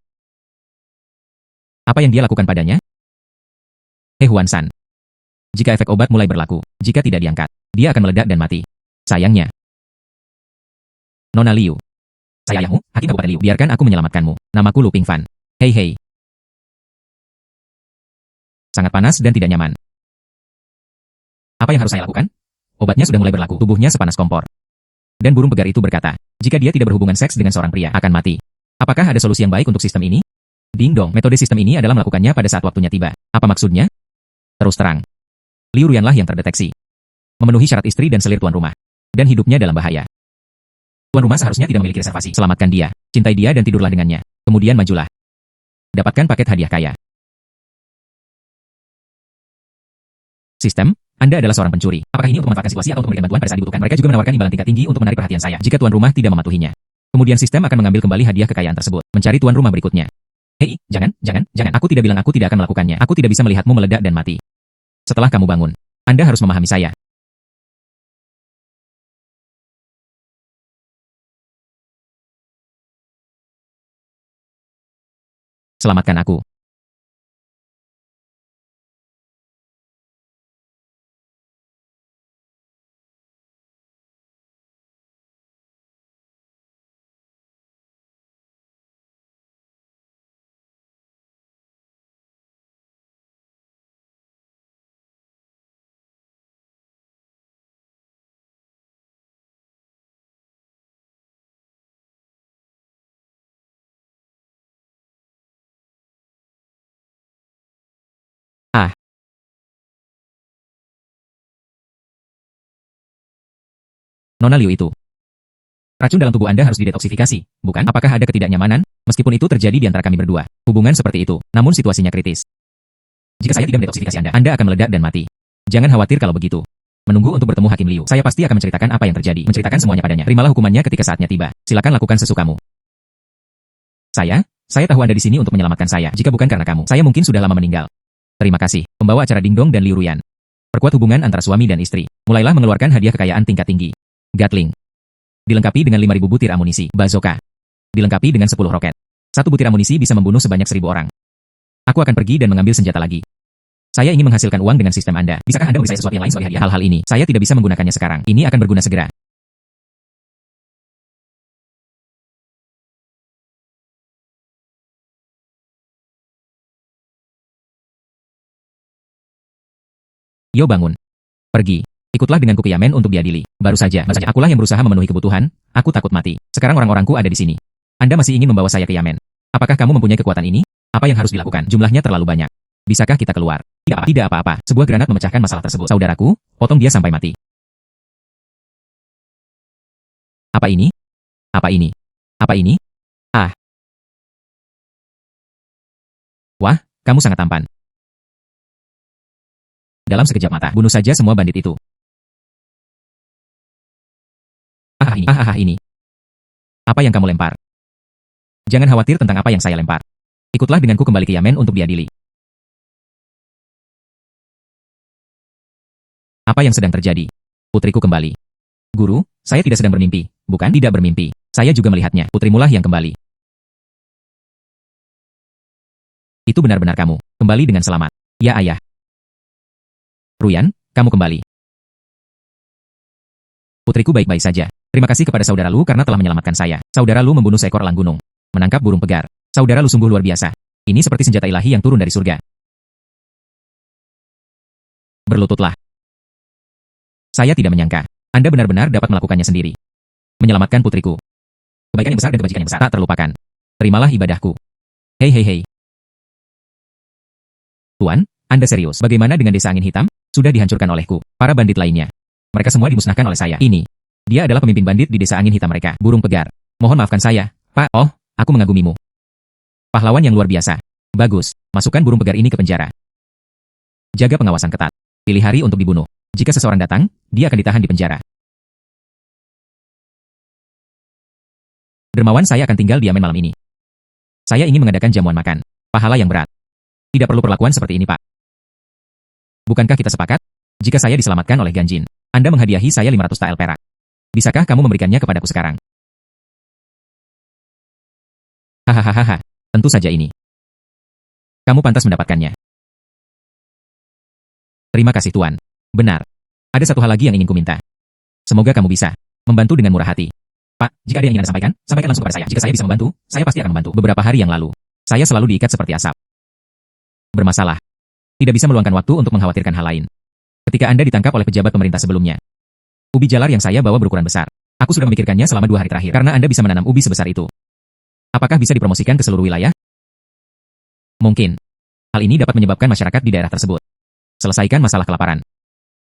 Apa yang dia lakukan padanya? Huan-san. Jika efek obat mulai berlaku, jika tidak diangkat, dia akan meledak dan mati. Sayangnya. Nona Liu. Saya ayahmu, Hakim Kabupaten Liu. Biarkan aku menyelamatkanmu. Namaku Lu Pingfan. Hei hei. Sangat panas dan tidak nyaman. Apa yang harus saya lakukan? Obatnya sudah mulai berlaku. Tubuhnya sepanas kompor. Dan burung pegar itu berkata, jika dia tidak berhubungan seks dengan seorang pria, akan mati. Apakah ada solusi yang baik untuk sistem ini? Ding dong, metode sistem ini adalah melakukannya pada saat waktunya tiba. Apa maksudnya? Terus terang. Liu Ruyanlah yang terdeteksi. Memenuhi syarat istri dan selir tuan rumah. Dan hidupnya dalam bahaya. Tuan rumah seharusnya tidak memiliki reservasi. Selamatkan dia. Cintai dia dan tidurlah dengannya. Kemudian majulah. Dapatkan paket hadiah kaya. Sistem, Anda adalah seorang pencuri. Apakah ini untuk memanfaatkan situasi atau untuk memberikan bantuan pada saat dibutuhkan? Mereka juga menawarkan imbalan tingkat tinggi untuk menarik perhatian saya jika tuan rumah tidak mematuhinya. Kemudian sistem akan mengambil kembali hadiah kekayaan tersebut. Mencari tuan rumah berikutnya. Hei, jangan. Aku tidak bilang aku tidak akan melakukannya. Aku tidak bisa melihatmu meledak dan mati. Setelah kamu bangun, Anda harus memahami saya. Selamatkan aku. Ah, Nona Liu itu. Racun dalam tubuh Anda harus didetoksifikasi, bukan? Apakah ada ketidaknyamanan? Meskipun itu terjadi di antara kami berdua. Hubungan seperti itu, namun situasinya kritis. Jika saya tidak mendetoksifikasi Anda akan meledak dan mati. Jangan khawatir kalau begitu. Menunggu untuk bertemu Hakim Liu. Saya pasti akan menceritakan apa yang terjadi. Menceritakan semuanya padanya. Terimalah hukumannya ketika saatnya tiba. Silakan lakukan sesukamu. Saya tahu Anda di sini untuk menyelamatkan saya. Jika bukan karena kamu, saya mungkin sudah lama meninggal. Terima kasih. Pembawa acara Dingdong dan Liu Ruyan. Perkuat hubungan antara suami dan istri. Mulailah mengeluarkan hadiah kekayaan tingkat tinggi. Gatling. Dilengkapi dengan 5.000 butir amunisi. Bazooka. Dilengkapi dengan 10 roket. Satu butir amunisi bisa membunuh sebanyak 1.000 orang. Aku akan pergi dan mengambil senjata lagi. Saya ingin menghasilkan uang dengan sistem Anda. Bisakah Anda memberi saya sesuatu yang lain sebagai hadiah? Hal-hal ini, saya tidak bisa menggunakannya sekarang. Ini akan berguna segera. Yo bangun. Pergi. Ikutlah denganku ke Yamen untuk diadili. Baru saja, akulah yang berusaha memenuhi kebutuhan. Aku takut mati. Sekarang orang-orangku ada di sini. Anda masih ingin membawa saya ke Yamen? Apakah kamu mempunyai kekuatan ini? Apa yang harus dilakukan? Jumlahnya terlalu banyak. Bisakah kita keluar? Tidak apa-apa. Sebuah granat memecahkan masalah tersebut. Saudaraku, potong dia sampai mati. Apa ini? Apa ini? Apa ini? Ah. Wah, kamu sangat tampan. Dalam sekejap mata, bunuh saja semua bandit itu. Ini. Apa yang kamu lempar? Jangan khawatir tentang apa yang saya lempar. Ikutlah denganku kembali ke Yamen untuk diadili. Apa yang sedang terjadi? Putriku kembali. Guru, saya tidak sedang bermimpi. Bukan, tidak bermimpi. Saya juga melihatnya. Putrimulah yang kembali. Itu benar-benar kamu. Kembali dengan selamat. Ya ayah. Ruyan, kamu kembali. Putriku baik-baik saja. Terima kasih kepada saudara Lu karena telah menyelamatkan saya. Saudara Lu membunuh seekor elang gunung. Menangkap burung pegar. Saudara Lu sungguh luar biasa. Ini seperti senjata ilahi yang turun dari surga. Berlututlah. Saya tidak menyangka. Anda benar-benar dapat melakukannya sendiri. Menyelamatkan putriku. Kebaikan yang besar dan kebajikan yang besar tak terlupakan. Terimalah ibadahku. Hei. Tuan, Anda serius? Bagaimana dengan desa angin hitam? Sudah dihancurkan olehku. Para bandit lainnya. Mereka semua dimusnahkan oleh saya. Ini. Dia adalah pemimpin bandit di desa angin hitam mereka. Burung pegar. Mohon maafkan saya, Pak. Oh, aku mengagumimu. Pahlawan yang luar biasa. Bagus. Masukkan burung pegar ini ke penjara. Jaga pengawasan ketat. Pilih hari untuk dibunuh. Jika seseorang datang, dia akan ditahan di penjara. Dermawan saya akan tinggal di Yamen malam ini. Saya ingin mengadakan jamuan makan. Pahala yang berat. Tidak perlu perlakuan seperti ini, Pak. Bukankah kita sepakat? Jika saya diselamatkan oleh Ganjin, Anda menghadiahi saya 500 tael perak. Bisakah kamu memberikannya kepadaku sekarang? Hahaha. Tentu saja ini. Kamu pantas mendapatkannya. Terima kasih Tuan. Benar. Ada satu hal lagi yang ingin kuminta. Semoga kamu bisa membantu dengan murah hati. Pak, jika ada yang ingin Anda sampaikan, sampaikan langsung kepada saya. Jika saya bisa membantu, saya pasti akan membantu. Beberapa hari yang lalu, saya selalu diikat seperti asap. Bermasalah. Tidak bisa meluangkan waktu untuk mengkhawatirkan hal lain. Ketika Anda ditangkap oleh pejabat pemerintah sebelumnya, ubi jalar yang saya bawa berukuran besar. Aku sudah memikirkannya selama 2 hari terakhir. Karena Anda bisa menanam ubi sebesar itu. Apakah bisa dipromosikan ke seluruh wilayah? Mungkin. Hal ini dapat menyebabkan masyarakat di daerah tersebut selesaikan masalah kelaparan.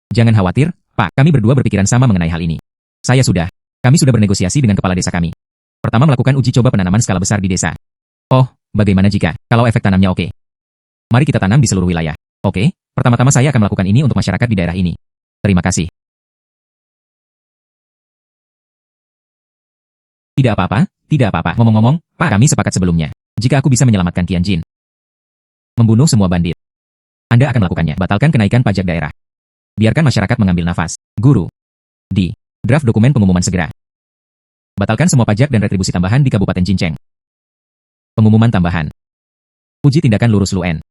Jangan khawatir, Pak. Kami berdua berpikiran sama mengenai hal ini. Kami sudah bernegosiasi dengan kepala desa kami. Pertama melakukan uji coba penanaman skala besar di desa. Oh, bagaimana kalau efek tanamnya oke? Mari kita tanam di seluruh wilayah. Oke, pertama-tama saya akan melakukan ini untuk masyarakat di daerah ini. Terima kasih. Tidak apa-apa. Ngomong-ngomong, Pak, kami sepakat sebelumnya. Jika aku bisa menyelamatkan Tianjin, membunuh semua bandit, Anda akan melakukannya. Batalkan kenaikan pajak daerah. Biarkan masyarakat mengambil nafas. Guru. Di draft dokumen pengumuman segera. Batalkan semua pajak dan retribusi tambahan di Kabupaten Jinceng. Pengumuman tambahan. Uji tindakan lurus Luen.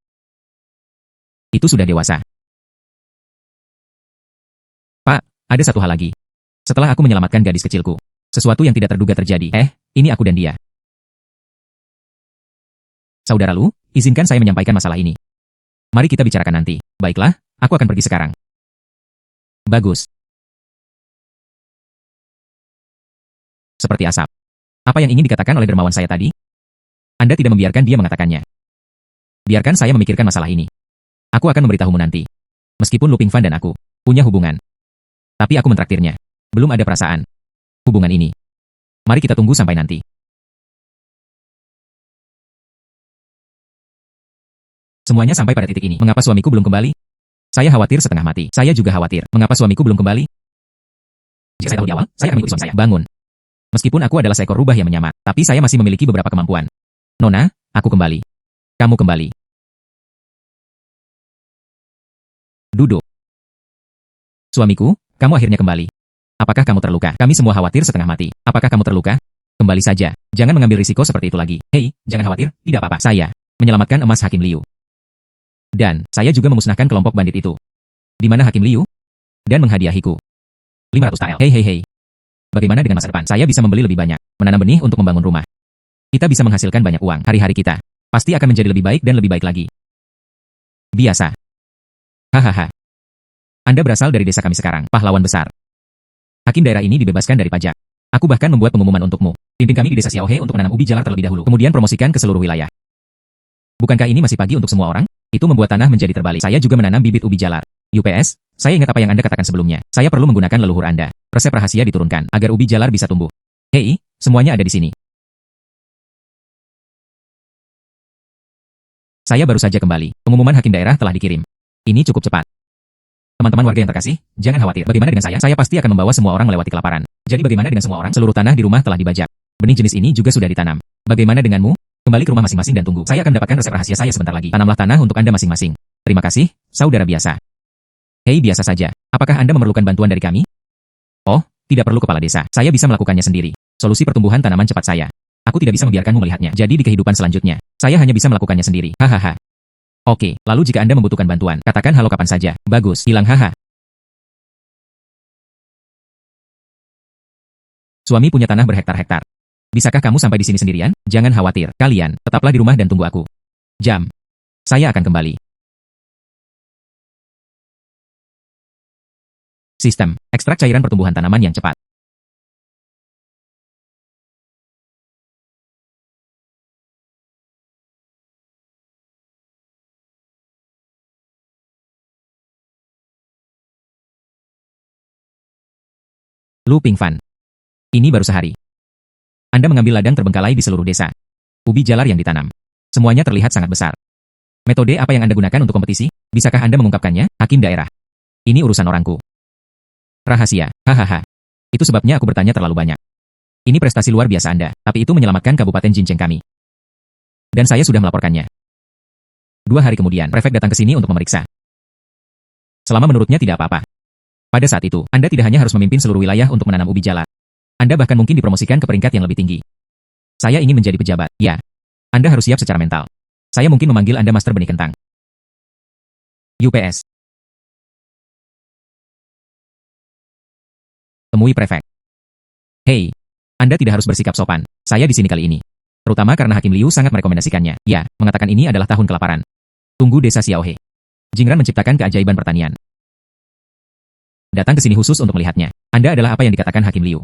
Itu sudah dewasa. Pak, ada satu hal lagi. Setelah aku menyelamatkan gadis kecilku, sesuatu yang tidak terduga terjadi. Ini aku dan dia. Saudara Lu, izinkan saya menyampaikan masalah ini. Mari kita bicarakan nanti. Baiklah, aku akan pergi sekarang. Bagus. Seperti asap. Apa yang ingin dikatakan oleh dermawan saya tadi? Anda tidak membiarkan dia mengatakannya. Biarkan saya memikirkan masalah ini. Aku akan memberitahumu nanti. Meskipun Lu Pingfan dan aku punya hubungan. Tapi aku mentraktirnya. Belum ada perasaan. Hubungan ini. Mari kita tunggu sampai nanti. Semuanya sampai pada titik ini. Mengapa suamiku belum kembali? Saya khawatir setengah mati. Saya juga khawatir. Mengapa suamiku belum kembali? Jika saya tahu di awal, saya akan mengikuti suami saya. Bangun. Meskipun aku adalah seekor rubah yang menyamar, tapi saya masih memiliki beberapa kemampuan. Nona, aku kembali. Kamu kembali. Duduk. Suamiku, kamu akhirnya kembali. Apakah kamu terluka? Kami semua khawatir setengah mati. Apakah kamu terluka? Kembali saja. Jangan mengambil risiko seperti itu lagi. Hei, jangan khawatir, tidak apa-apa. Saya menyelamatkan emas Hakim Liu. Dan saya juga memusnahkan kelompok bandit itu. Di mana Hakim Liu? Dan menghadiahiku 500 TL. Hei. Bagaimana dengan masa depan? Saya bisa membeli lebih banyak, menanam benih untuk membangun rumah. Kita bisa menghasilkan banyak uang. Hari-hari kita pasti akan menjadi lebih baik dan lebih baik lagi. Biasa. Hahaha. Anda berasal dari desa kami sekarang, pahlawan besar. Hakim daerah ini dibebaskan dari pajak. Aku bahkan membuat pengumuman untukmu. Pimpin kami di desa Xiaohe untuk menanam ubi jalar terlebih dahulu. Kemudian promosikan ke seluruh wilayah. Bukankah ini masih pagi untuk semua orang? Itu membuat tanah menjadi terbalik. Saya juga menanam bibit ubi jalar. UPS, saya ingat apa yang Anda katakan sebelumnya. Saya perlu menggunakan leluhur Anda. Resep rahasia diturunkan agar ubi jalar bisa tumbuh. Hei, semuanya ada di sini. Saya baru saja kembali. Pengumuman hakim daerah telah dikirim. Ini cukup cepat. Teman-teman warga yang terkasih, jangan khawatir. Bagaimana dengan saya? Saya pasti akan membawa semua orang melewati kelaparan. Jadi bagaimana dengan semua orang? Seluruh tanah di rumah telah dibajak. Benih jenis ini juga sudah ditanam. Bagaimana denganmu? Kembali ke rumah masing-masing dan tunggu. Saya akan mendapatkan resep rahasia saya sebentar lagi. Tanamlah tanah untuk Anda masing-masing. Terima kasih, saudara biasa. Hei, biasa saja. Apakah Anda memerlukan bantuan dari kami? Oh, tidak perlu kepala desa. Saya bisa melakukannya sendiri. Solusi pertumbuhan tanaman cepat saya. Aku tidak bisa membiarkanmu melihatnya. Jadi di kehidupan selanjutnya, saya hanya bisa melakukannya sendiri. Hahaha. Oke, lalu jika Anda membutuhkan bantuan, katakan halo kapan saja. Bagus, bilang haha. Suami punya tanah berhektar-hektar. Bisakah kamu sampai di sini sendirian? Jangan khawatir. Kalian, tetaplah di rumah dan tunggu aku. Jam. Saya akan kembali. Sistem. Ekstrak cairan pertumbuhan tanaman yang cepat. Lu Pingfan. Ini baru sehari. Anda mengambil ladang terbengkalai di seluruh desa. Ubi jalar yang ditanam. Semuanya terlihat sangat besar. Metode apa yang Anda gunakan untuk kompetisi? Bisakah Anda mengungkapkannya, hakim daerah? Ini urusan orangku. Rahasia. Hahaha. Itu sebabnya aku bertanya terlalu banyak. Ini prestasi luar biasa Anda, tapi itu menyelamatkan Kabupaten Jinceng kami. Dan saya sudah melaporkannya. 2 hari kemudian, prefek datang ke sini untuk memeriksa. Selama menurutnya tidak apa-apa. Pada saat itu, Anda tidak hanya harus memimpin seluruh wilayah untuk menanam ubi jalar. Anda bahkan mungkin dipromosikan ke peringkat yang lebih tinggi. Saya ingin menjadi pejabat. Ya. Anda harus siap secara mental. Saya mungkin memanggil Anda Master Benih Kentang. UPS. Temui prefek. Hei, Anda tidak harus bersikap sopan. Saya di sini kali ini. Terutama karena Hakim Liu sangat merekomendasikannya. Ya, mengatakan ini adalah tahun kelaparan. Tunggu desa Xiaohe. Jingran menciptakan keajaiban pertanian. Datang ke sini khusus untuk melihatnya. Anda adalah apa yang dikatakan Hakim Liu.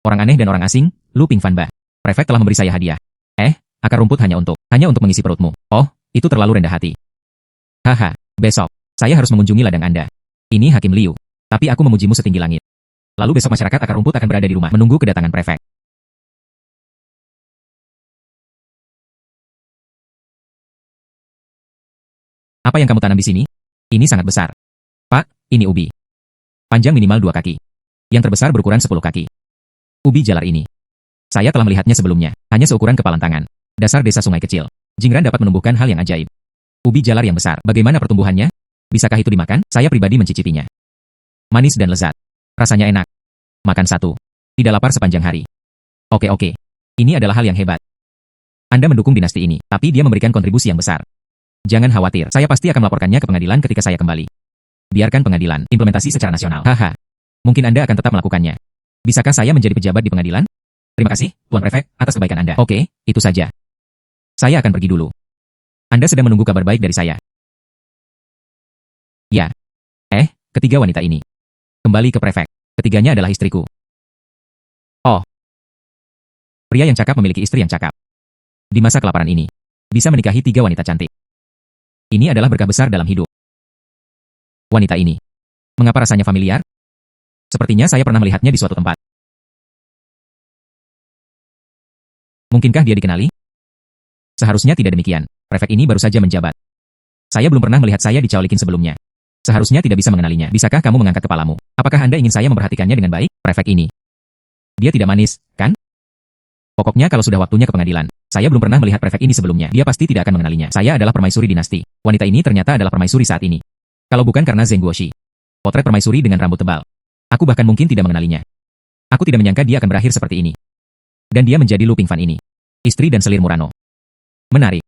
Orang aneh dan orang asing, Lu Pingfanba. Prefek telah memberi saya hadiah. Akar rumput hanya untuk mengisi perutmu. Oh, itu terlalu rendah hati. Haha, besok, saya harus mengunjungi ladang Anda. Ini Hakim Liu. Tapi aku memujimu setinggi langit. Lalu besok masyarakat akar rumput akan berada di rumah menunggu kedatangan prefek. Apa yang kamu tanam di sini? Ini sangat besar. Pak, ini ubi. Panjang minimal 2 kaki. Yang terbesar berukuran 10 kaki. Ubi jalar ini. Saya telah melihatnya sebelumnya, hanya seukuran kepalan tangan. Dasar desa sungai kecil. Jingran dapat menumbuhkan hal yang ajaib. Ubi jalar yang besar. Bagaimana pertumbuhannya? Bisakah itu dimakan? Saya pribadi mencicipinya. Manis dan lezat. Rasanya enak. Makan satu. Tidak lapar sepanjang hari. Oke. Ini adalah hal yang hebat. Anda mendukung dinasti ini, tapi dia memberikan kontribusi yang besar. Jangan khawatir, saya pasti akan melaporkannya ke pengadilan ketika saya kembali. Biarkan pengadilan implementasi secara nasional. Haha. Mungkin Anda akan tetap melakukannya. Bisakah saya menjadi pejabat di pengadilan? Terima kasih, Tuan Prefek, atas kebaikan Anda. Oke, itu saja. Saya akan pergi dulu. Anda sedang menunggu kabar baik dari saya. Ya. Ketiga wanita ini. Kembali ke prefek. Ketiganya adalah istriku. Oh. Pria yang cakap memiliki istri yang cakap. Di masa kelaparan ini, bisa menikahi 3 wanita cantik. Ini adalah berkah besar dalam hidup. Wanita ini. Mengapa rasanya familiar? Sepertinya saya pernah melihatnya di suatu tempat. Mungkinkah dia dikenali? Seharusnya tidak demikian. Prefek ini baru saja menjabat. Saya belum pernah melihat saya dicaulikin sebelumnya. Seharusnya tidak bisa mengenalinya. Bisakah kamu mengangkat kepalamu? Apakah Anda ingin saya memperhatikannya dengan baik? Prefek ini. Dia tidak manis, kan? Pokoknya kalau sudah waktunya ke pengadilan. Saya belum pernah melihat prefek ini sebelumnya. Dia pasti tidak akan mengenalinya. Saya adalah permaisuri dinasti. Wanita ini ternyata adalah permaisuri saat ini. Kalau bukan karena Zheng Guoxi. Potret permaisuri dengan rambut tebal. Aku bahkan mungkin tidak mengenalinya. Aku tidak menyangka dia akan berakhir seperti ini. Dan dia menjadi Lu Pingfan ini. Istri dan selir Murano. Menarik.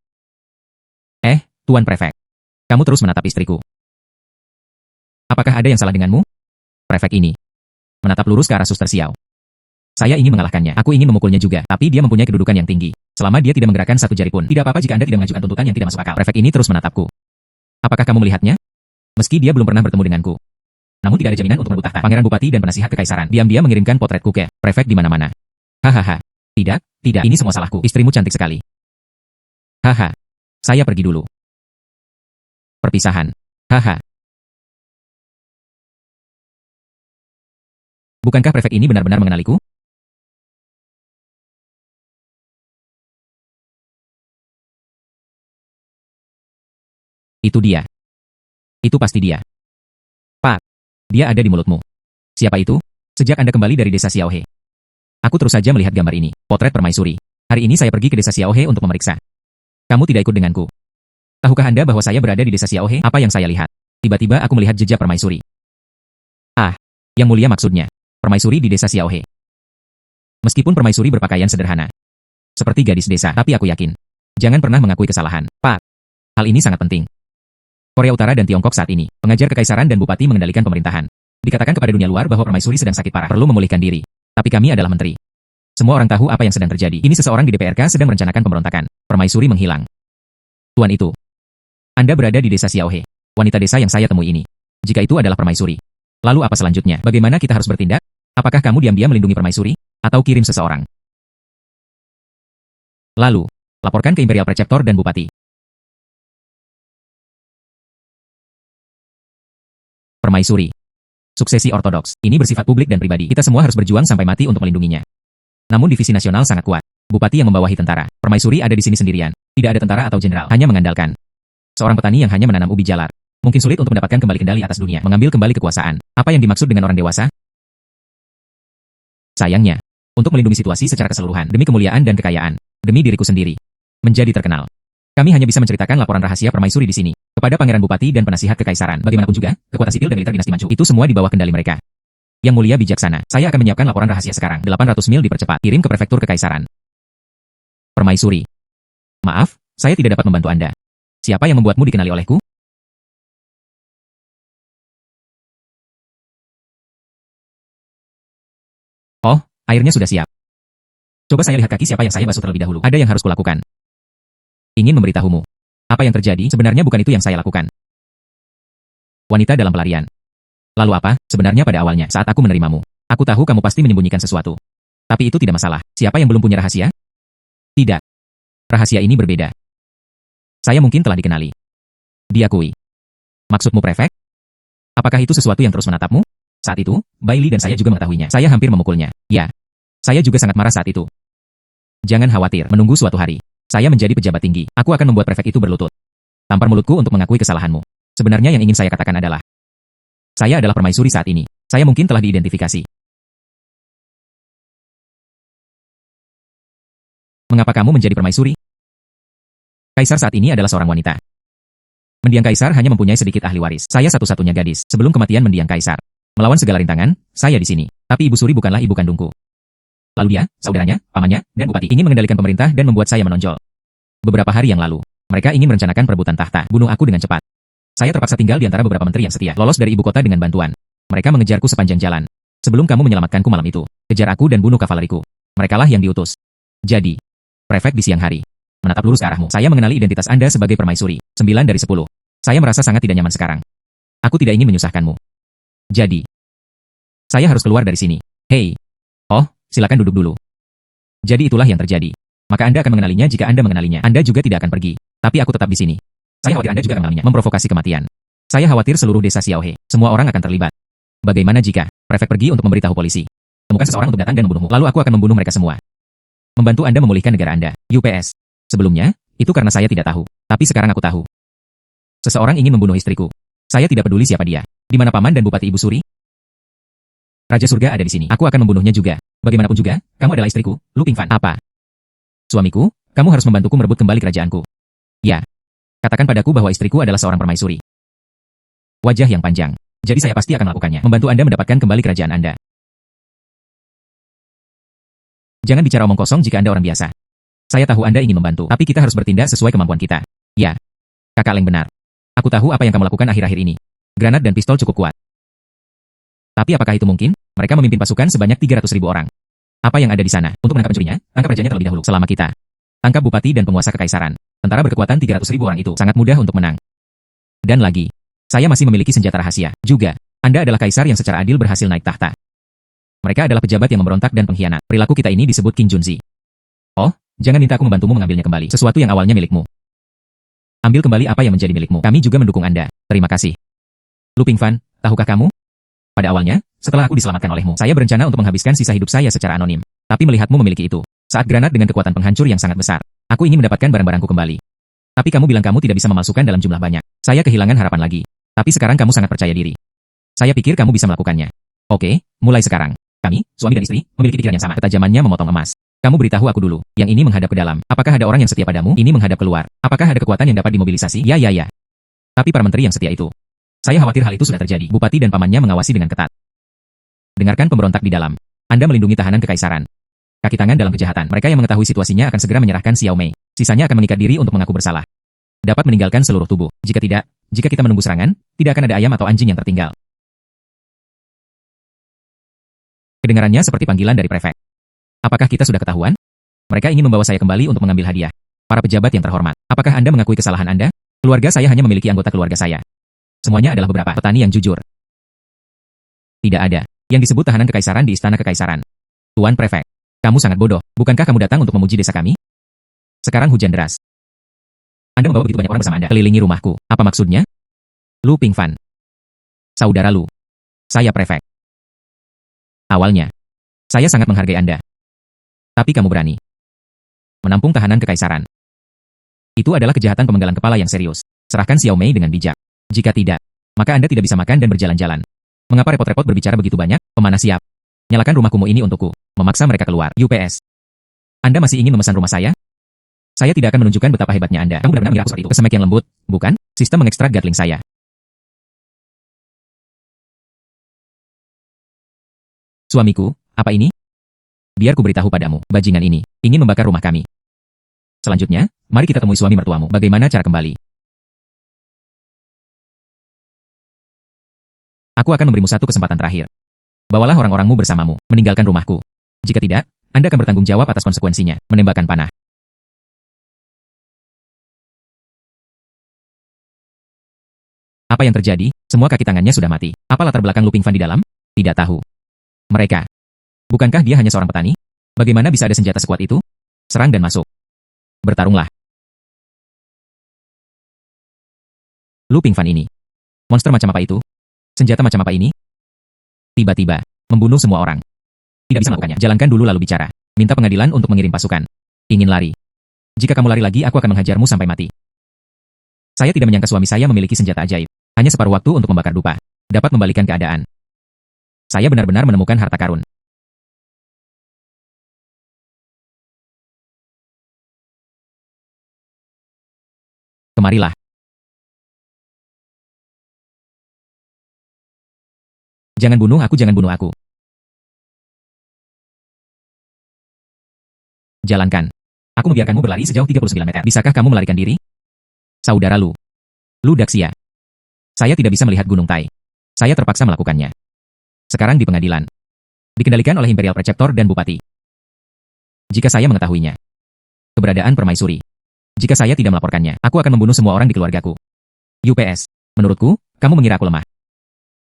Tuan Prefek. Kamu terus menatap istriku. Apakah ada yang salah denganmu? Prefek ini menatap lurus ke arah Suster Xiao. Saya ingin mengalahkannya. Aku ingin memukulnya juga. Tapi dia mempunyai kedudukan yang tinggi. Selama dia tidak menggerakkan satu jari pun. Tidak apa-apa jika Anda tidak mengajukan tuntutan yang tidak masuk akal. Prefek ini terus menatapku. Apakah kamu melihatnya? Meski dia belum pernah bertemu denganku. Namun tidak ada jaminan untuk merebut tahta. Pangeran Bupati dan penasihat kekaisaran. Diam-diam mengirimkan potretku ke prefek di mana-mana. Hahaha. Tidak. Ini semua salahku. Istrimu cantik sekali. Haha. Saya pergi dulu. Perpisahan. Haha. Bukankah prefek ini benar-benar mengenaliku? Itu dia. Itu pasti dia. Pak, dia ada di mulutmu. Siapa itu? Sejak Anda kembali dari desa Xiaohe. Aku terus saja melihat gambar ini, potret permaisuri. Hari ini saya pergi ke desa Xiaohe untuk memeriksa. Kamu tidak ikut denganku. Tahukah Anda bahwa saya berada di desa Xiaohe? Apa yang saya lihat? Tiba-tiba aku melihat jejak permaisuri. Yang mulia maksudnya. Permaisuri di desa Xiaohe. Meskipun permaisuri berpakaian sederhana. Seperti gadis desa, tapi aku yakin. Jangan pernah mengakui kesalahan. Pak, hal ini sangat penting. Korea Utara dan Tiongkok saat ini, pengajar kekaisaran dan bupati mengendalikan pemerintahan. Dikatakan kepada dunia luar bahwa permaisuri sedang sakit parah, perlu memulihkan diri. Tapi kami adalah menteri. Semua orang tahu apa yang sedang terjadi. Ini seseorang di DPRK sedang merencanakan pemberontakan. Permaisuri menghilang. Tuan itu. Anda berada di desa Xiaohe. Wanita desa yang saya temui ini. Jika itu adalah permaisuri. Lalu apa selanjutnya? Bagaimana kita harus bertindak? Apakah kamu diam-diam melindungi permaisuri? Atau kirim seseorang? Lalu, laporkan ke Imperial Preceptor dan Bupati. Permaisuri. Suksesi ortodoks. Ini bersifat publik dan pribadi. Kita semua harus berjuang sampai mati untuk melindunginya. Namun divisi nasional sangat kuat. Bupati yang membawahi tentara. Permaisuri ada di sini sendirian. Tidak ada tentara atau jenderal. Hanya mengandalkan seorang petani yang hanya menanam ubi jalar. Mungkin sulit untuk mendapatkan kembali kendali atas dunia. Mengambil kembali kekuasaan. Apa yang dimaksud dengan orang dewasa? Sayangnya, untuk melindungi situasi secara keseluruhan, demi kemuliaan dan kekayaan, demi diriku sendiri, menjadi terkenal. Kami hanya bisa menceritakan laporan rahasia permaisuri di sini, kepada Pangeran Bupati dan penasihat kekaisaran. Bagaimanapun juga, kekuatan sipil dan militer dinasti Manchu, itu semua di bawah kendali mereka. Yang mulia bijaksana, saya akan menyiapkan laporan rahasia sekarang. 800 mil dipercepat, kirim ke prefektur kekaisaran. Permaisuri. Maaf, Saya tidak dapat membantu Anda. Siapa yang membuatmu dikenali olehku? Oh, airnya sudah siap. Coba saya lihat kaki siapa yang saya basuh terlebih dahulu. Ada yang harus kulakukan. Ingin memberitahumu. Apa yang terjadi sebenarnya bukan itu yang saya lakukan. Wanita dalam pelarian. Lalu apa, sebenarnya pada awalnya saat aku menerimamu. Aku tahu kamu pasti menyembunyikan sesuatu. Tapi itu tidak masalah. Siapa yang belum punya rahasia? Tidak. Rahasia ini berbeda. Saya mungkin telah dikenali. Diakui. Maksudmu prefek? Apakah itu sesuatu yang terus menatapmu? Saat itu, Bailey dan saya juga mengetahuinya. Saya hampir memukulnya. Ya. Saya juga sangat marah saat itu. Jangan khawatir, menunggu suatu hari. Saya menjadi pejabat tinggi. Aku akan membuat prefek itu berlutut. Tampar mulutku untuk mengakui kesalahanmu. Sebenarnya yang ingin saya katakan adalah, saya adalah permaisuri saat ini. Saya mungkin telah diidentifikasi. Mengapa kamu menjadi permaisuri? Kaisar saat ini adalah seorang wanita. Mendiang kaisar hanya mempunyai sedikit ahli waris. Saya satu-satunya gadis. Sebelum kematian mendiang kaisar. Melawan segala rintangan, saya di sini. Tapi Ibu Suri bukanlah ibu kandungku. Lalu dia, saudaranya, pamannya, dan bupati ingin mengendalikan pemerintah dan membuat saya menonjol. Beberapa hari yang lalu, mereka ingin merencanakan perebutan tahta, bunuh aku dengan cepat. Saya terpaksa tinggal di antara beberapa menteri yang setia, lolos dari ibu kota dengan bantuan. Mereka mengejarku sepanjang jalan. Sebelum kamu menyelamatkanku malam itu, kejar aku dan bunuh kavaleriku. Merekalah yang diutus. Jadi, prefek di siang hari menatap lurus ke arahmu. Saya mengenali identitas Anda sebagai permaisuri. 9 dari 10. Saya merasa sangat tidak nyaman sekarang. Aku tidak ingin menyusahkanmu. Jadi, saya harus keluar dari sini. Hei. Oh, silakan duduk dulu. Jadi itulah yang terjadi. Maka Anda akan mengenalinya jika Anda mengenalinya. Anda juga tidak akan pergi. Tapi aku tetap di sini. Saya khawatir Anda juga akan mengenalinya. Memprovokasi kematian. Saya khawatir seluruh desa Xiaohe. Semua orang akan terlibat. Bagaimana jika prefek pergi untuk memberitahu polisi? Temukan seseorang untuk datang dan membunuhmu. Lalu aku akan membunuh mereka semua. Membantu Anda memulihkan negara Anda. UPS. Sebelumnya, itu karena saya tidak tahu. Tapi sekarang aku tahu. Seseorang ingin membunuh istriku. Saya tidak peduli siapa dia. Di mana paman dan bupati Ibu Suri? Raja surga ada di sini. Aku akan membunuhnya juga. Bagaimanapun juga, kamu adalah istriku, Lu Pingfan. Apa? Suamiku, kamu harus membantuku merebut kembali kerajaanku. Ya. Katakan padaku bahwa istriku adalah seorang permaisuri. Wajah yang panjang. Jadi saya pasti akan melakukannya. Membantu Anda mendapatkan kembali kerajaan Anda. Jangan bicara omong kosong jika Anda orang biasa. Saya tahu Anda ingin membantu, tapi kita harus bertindak sesuai kemampuan kita. Ya. Kakak Leng benar. Aku tahu apa yang kamu lakukan akhir-akhir ini. Granat dan pistol cukup kuat. Tapi apakah itu mungkin? Mereka memimpin pasukan sebanyak 300.000 orang. Apa yang ada di sana? Untuk menangkap pencurinya, tangkap rajanya terlebih dahulu. Selama kita tangkap bupati dan penguasa kekaisaran, tentara berkekuatan 300.000 orang itu sangat mudah untuk menang. Dan lagi, saya masih memiliki senjata rahasia. Juga, Anda adalah kaisar yang secara adil berhasil naik tahta. Mereka adalah pejabat yang memberontak dan pengkhianat. Perilaku kita ini disebut King Junzi. Oh, jangan minta aku membantumu mengambilnya kembali. Sesuatu yang awalnya milikmu. Ambil kembali apa yang menjadi milikmu. Kami juga mendukung Anda. Terima kasih. Lu Pingfan, tahukah kamu? Pada awalnya, setelah aku diselamatkan olehmu, saya berencana untuk menghabiskan sisa hidup saya secara anonim. Tapi melihatmu memiliki itu, saat granat dengan kekuatan penghancur yang sangat besar, aku ingin mendapatkan barang-barangku kembali. Tapi kamu bilang kamu tidak bisa memalsukan dalam jumlah banyak. Saya kehilangan harapan lagi. Tapi sekarang kamu sangat percaya diri. Saya pikir kamu bisa melakukannya. Oke, mulai sekarang. Kami, suami dan istri, memiliki pikiran yang sama. Ketajamannya memotong emas. Kamu beritahu aku dulu. Yang ini menghadap ke dalam. Apakah ada orang yang setia padamu? Ini menghadap keluar. Apakah ada kekuatan yang dapat dimobilisasi? Ya. Tapi para menteri yang setia itu. Saya khawatir hal itu sudah terjadi. Bupati dan pamannya mengawasi dengan ketat. Dengarkan pemberontak di dalam. Anda melindungi tahanan kekaisaran. Kaki tangan dalam kejahatan. Mereka yang mengetahui situasinya akan segera menyerahkan Xiao Mei. Sisanya akan mengikat diri untuk mengaku bersalah. Dapat meninggalkan seluruh tubuh. Jika tidak, jika kita menunggu serangan, tidak akan ada ayam atau anjing yang tertinggal. Kedengarannya seperti panggilan dari prefek. Apakah kita sudah ketahuan? Mereka ingin membawa saya kembali untuk mengambil hadiah. Para pejabat yang terhormat, apakah Anda mengakui kesalahan Anda? Keluarga saya hanya memiliki anggota keluarga saya. Semuanya adalah beberapa petani yang jujur. Tidak ada yang disebut tahanan kekaisaran di istana kekaisaran. Tuan Prefek, kamu sangat bodoh. Bukankah kamu datang untuk memuji desa kami? Sekarang hujan deras. Anda membawa begitu banyak orang bersama Anda kelilingi rumahku. Apa maksudnya? Lu Pingfan. Saudara Lu. Saya Prefek. Awalnya, saya sangat menghargai Anda. Tapi kamu berani menampung tahanan kekaisaran. Itu adalah kejahatan pemenggalan kepala yang serius. Serahkan Xiao Mei dengan bijak. Jika tidak, maka Anda tidak bisa makan dan berjalan-jalan. Mengapa repot-repot berbicara begitu banyak? Pemanah siap. Nyalakan rumah kumuh ini untukku. Memaksa mereka keluar. UPS. Anda masih ingin memesan rumah saya? Saya tidak akan menunjukkan betapa hebatnya Anda. Kamu benar-benar mengira aku seperti itu. Kesemek yang lembut, bukan? Sistem mengekstrak Gatling saya. Suamiku, apa ini? Biar ku beritahu padamu, bajingan ini ingin membakar rumah kami. Selanjutnya, mari kita temui suami mertuamu. Bagaimana cara kembali? Aku akan memberimu satu kesempatan terakhir. Bawalah orang-orangmu bersamamu, meninggalkan rumahku. Jika tidak, Anda akan bertanggung jawab atas konsekuensinya, menembakkan panah. Apa yang terjadi? Semua kaki tangannya sudah mati. Apa latar belakang Lu Pingfan di dalam? Tidak tahu. Mereka. Bukankah dia hanya seorang petani? Bagaimana bisa ada senjata sekuat itu? Serang dan masuk. Bertarunglah. Lu Pingfan ini. Monster macam apa itu? Senjata macam apa ini? Tiba-tiba, membunuh semua orang. Tidak bisa melakukannya. Jalankan dulu lalu bicara. Minta pengadilan untuk mengirim pasukan. Ingin lari. Jika kamu lari lagi aku akan menghajarmu sampai mati. Saya tidak menyangka suami saya memiliki senjata ajaib. Hanya separuh waktu untuk membakar dupa. Dapat membalikan keadaan. Saya benar-benar menemukan harta karun. Kemarilah. Jangan bunuh aku, jangan bunuh aku. Jalankan. Aku membiarkanmu berlari sejauh 39 meter. Bisakah kamu melarikan diri? Saudara Lu. Lu Daxia. Saya tidak bisa melihat Gunung Tai. Saya terpaksa melakukannya. Sekarang di pengadilan. Dikendalikan oleh Imperial Preceptor dan Bupati. Jika saya mengetahuinya. Keberadaan permaisuri. Jika saya tidak melaporkannya, aku akan membunuh semua orang di keluargaku. UPS. Menurutku, kamu mengira aku lemah.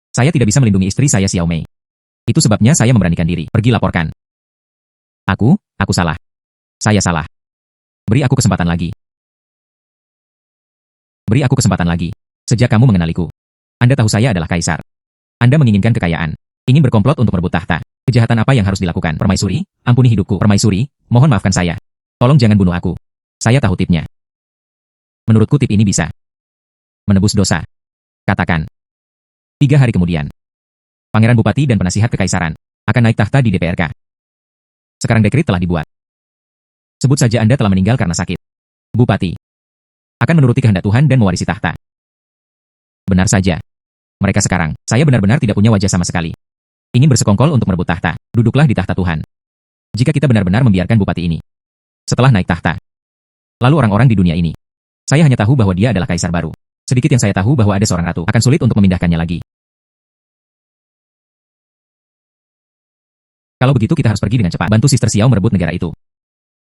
Saya tidak bisa melindungi istri saya Xiao Mei. Itu sebabnya saya memberanikan diri. Pergi laporkan. Aku salah. Saya salah. Beri aku kesempatan lagi. Beri aku kesempatan lagi. Sejak kamu mengenaliku. Anda tahu saya adalah kaisar. Anda menginginkan kekayaan. Ingin berkomplot untuk merebut tahta. Kejahatan apa yang harus dilakukan? Permaisuri, ampuni hidupku. Permaisuri, mohon maafkan saya. Tolong jangan bunuh aku. Saya tahu tipnya. Menurutku tip ini bisa menebus dosa. Katakan. 3 hari kemudian. Pangeran Bupati dan Penasihat Kekaisaran akan naik tahta di DPRK. Sekarang dekret telah dibuat. Sebut saja Anda telah meninggal karena sakit. Bupati akan menuruti kehendak Tuhan dan mewarisi tahta. Benar saja. Mereka sekarang, saya benar-benar tidak punya wajah sama sekali. Ingin bersekongkol untuk merebut tahta. Duduklah di tahta Tuhan. Jika kita benar-benar membiarkan Bupati ini. Setelah naik tahta. Lalu orang-orang di dunia ini. Saya hanya tahu bahwa dia adalah kaisar baru. Sedikit yang saya tahu bahwa ada seorang ratu. Akan sulit untuk memindahkannya lagi. Kalau begitu kita harus pergi dengan cepat. Bantu Sister Xiao merebut negara itu.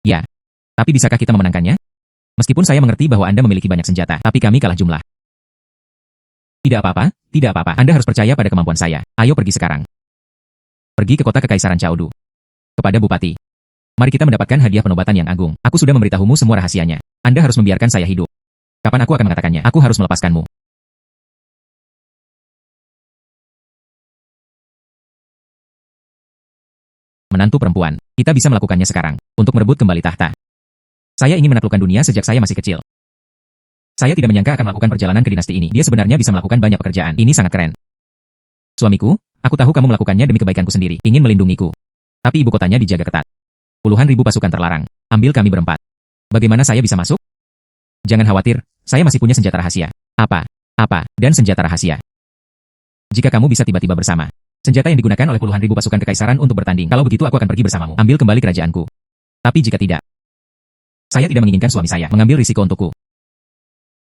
Ya. Tapi bisakah kita memenangkannya? Meskipun saya mengerti bahwa Anda memiliki banyak senjata, tapi kami kalah jumlah. Tidak apa-apa, tidak apa-apa. Anda harus percaya pada kemampuan saya. Ayo pergi sekarang. Pergi ke kota Kekaisaran Chaodu. Kepada Bupati. Mari kita mendapatkan hadiah penobatan yang agung. Aku sudah memberitahumu semua rahasianya. Anda harus membiarkan saya hidup. Kapan aku akan mengatakannya? Aku harus melepaskanmu. Menantu perempuan. Kita bisa melakukannya sekarang. Untuk merebut kembali tahta. Saya ingin menaklukkan dunia sejak saya masih kecil. Saya tidak menyangka akan melakukan perjalanan ke dinasti ini. Dia sebenarnya bisa melakukan banyak pekerjaan. Ini sangat keren. Suamiku, aku tahu kamu melakukannya demi kebaikanku sendiri. Ingin melindungiku. Tapi ibu kotanya dijaga ketat. Puluhan ribu pasukan terlarang. Ambil kami berempat. Bagaimana saya bisa masuk? Jangan khawatir, saya masih punya senjata rahasia. Apa? Dan senjata rahasia. Jika kamu bisa tiba-tiba bersama. Senjata yang digunakan oleh puluhan ribu pasukan kekaisaran untuk bertanding. Kalau begitu aku akan pergi bersamamu. Ambil kembali kerajaanku. Tapi jika tidak. Saya tidak menginginkan suami saya mengambil risiko untukku.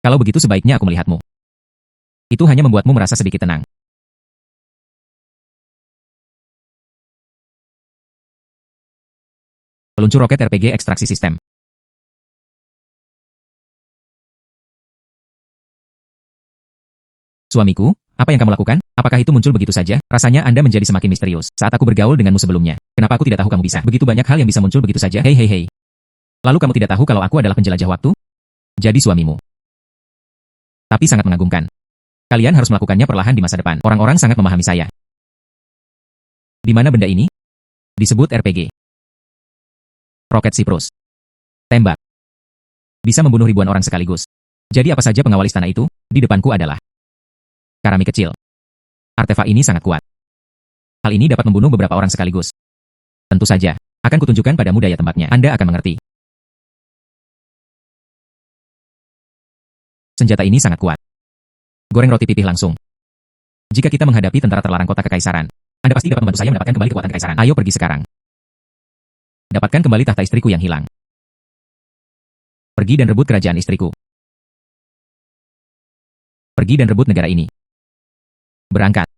Kalau begitu sebaiknya aku melihatmu. Itu hanya membuatmu merasa sedikit tenang. Peluncur roket RPG ekstraksi sistem. Suamiku, apa yang kamu lakukan? Apakah itu muncul begitu saja? Rasanya Anda menjadi semakin misterius saat aku bergaul denganmu sebelumnya. Kenapa aku tidak tahu kamu bisa? Begitu banyak hal yang bisa muncul begitu saja. Hei. Lalu kamu tidak tahu kalau aku adalah penjelajah waktu? Jadi suamimu. Tapi sangat mengagumkan. Kalian harus melakukannya perlahan di masa depan. Orang-orang sangat memahami saya. Di mana benda ini? Disebut RPG. Roket Siprus. Tembak. Bisa membunuh ribuan orang sekaligus. Jadi apa saja pengawal istana itu? Di depanku adalah keramik kecil. Artefak ini sangat kuat. Hal ini dapat membunuh beberapa orang sekaligus. Tentu saja, akan kutunjukkan padamu daya tembaknya. Anda akan mengerti. Senjata ini sangat kuat. Goreng roti pipih langsung. Jika kita menghadapi tentara terlarang kota kekaisaran, Anda pasti dapat membantu saya mendapatkan kembali kekuatan kekaisaran. Ayo pergi sekarang. Dapatkan kembali tahta istriku yang hilang. Pergi dan rebut kerajaan istriku. Pergi dan rebut negara ini. Berangkat.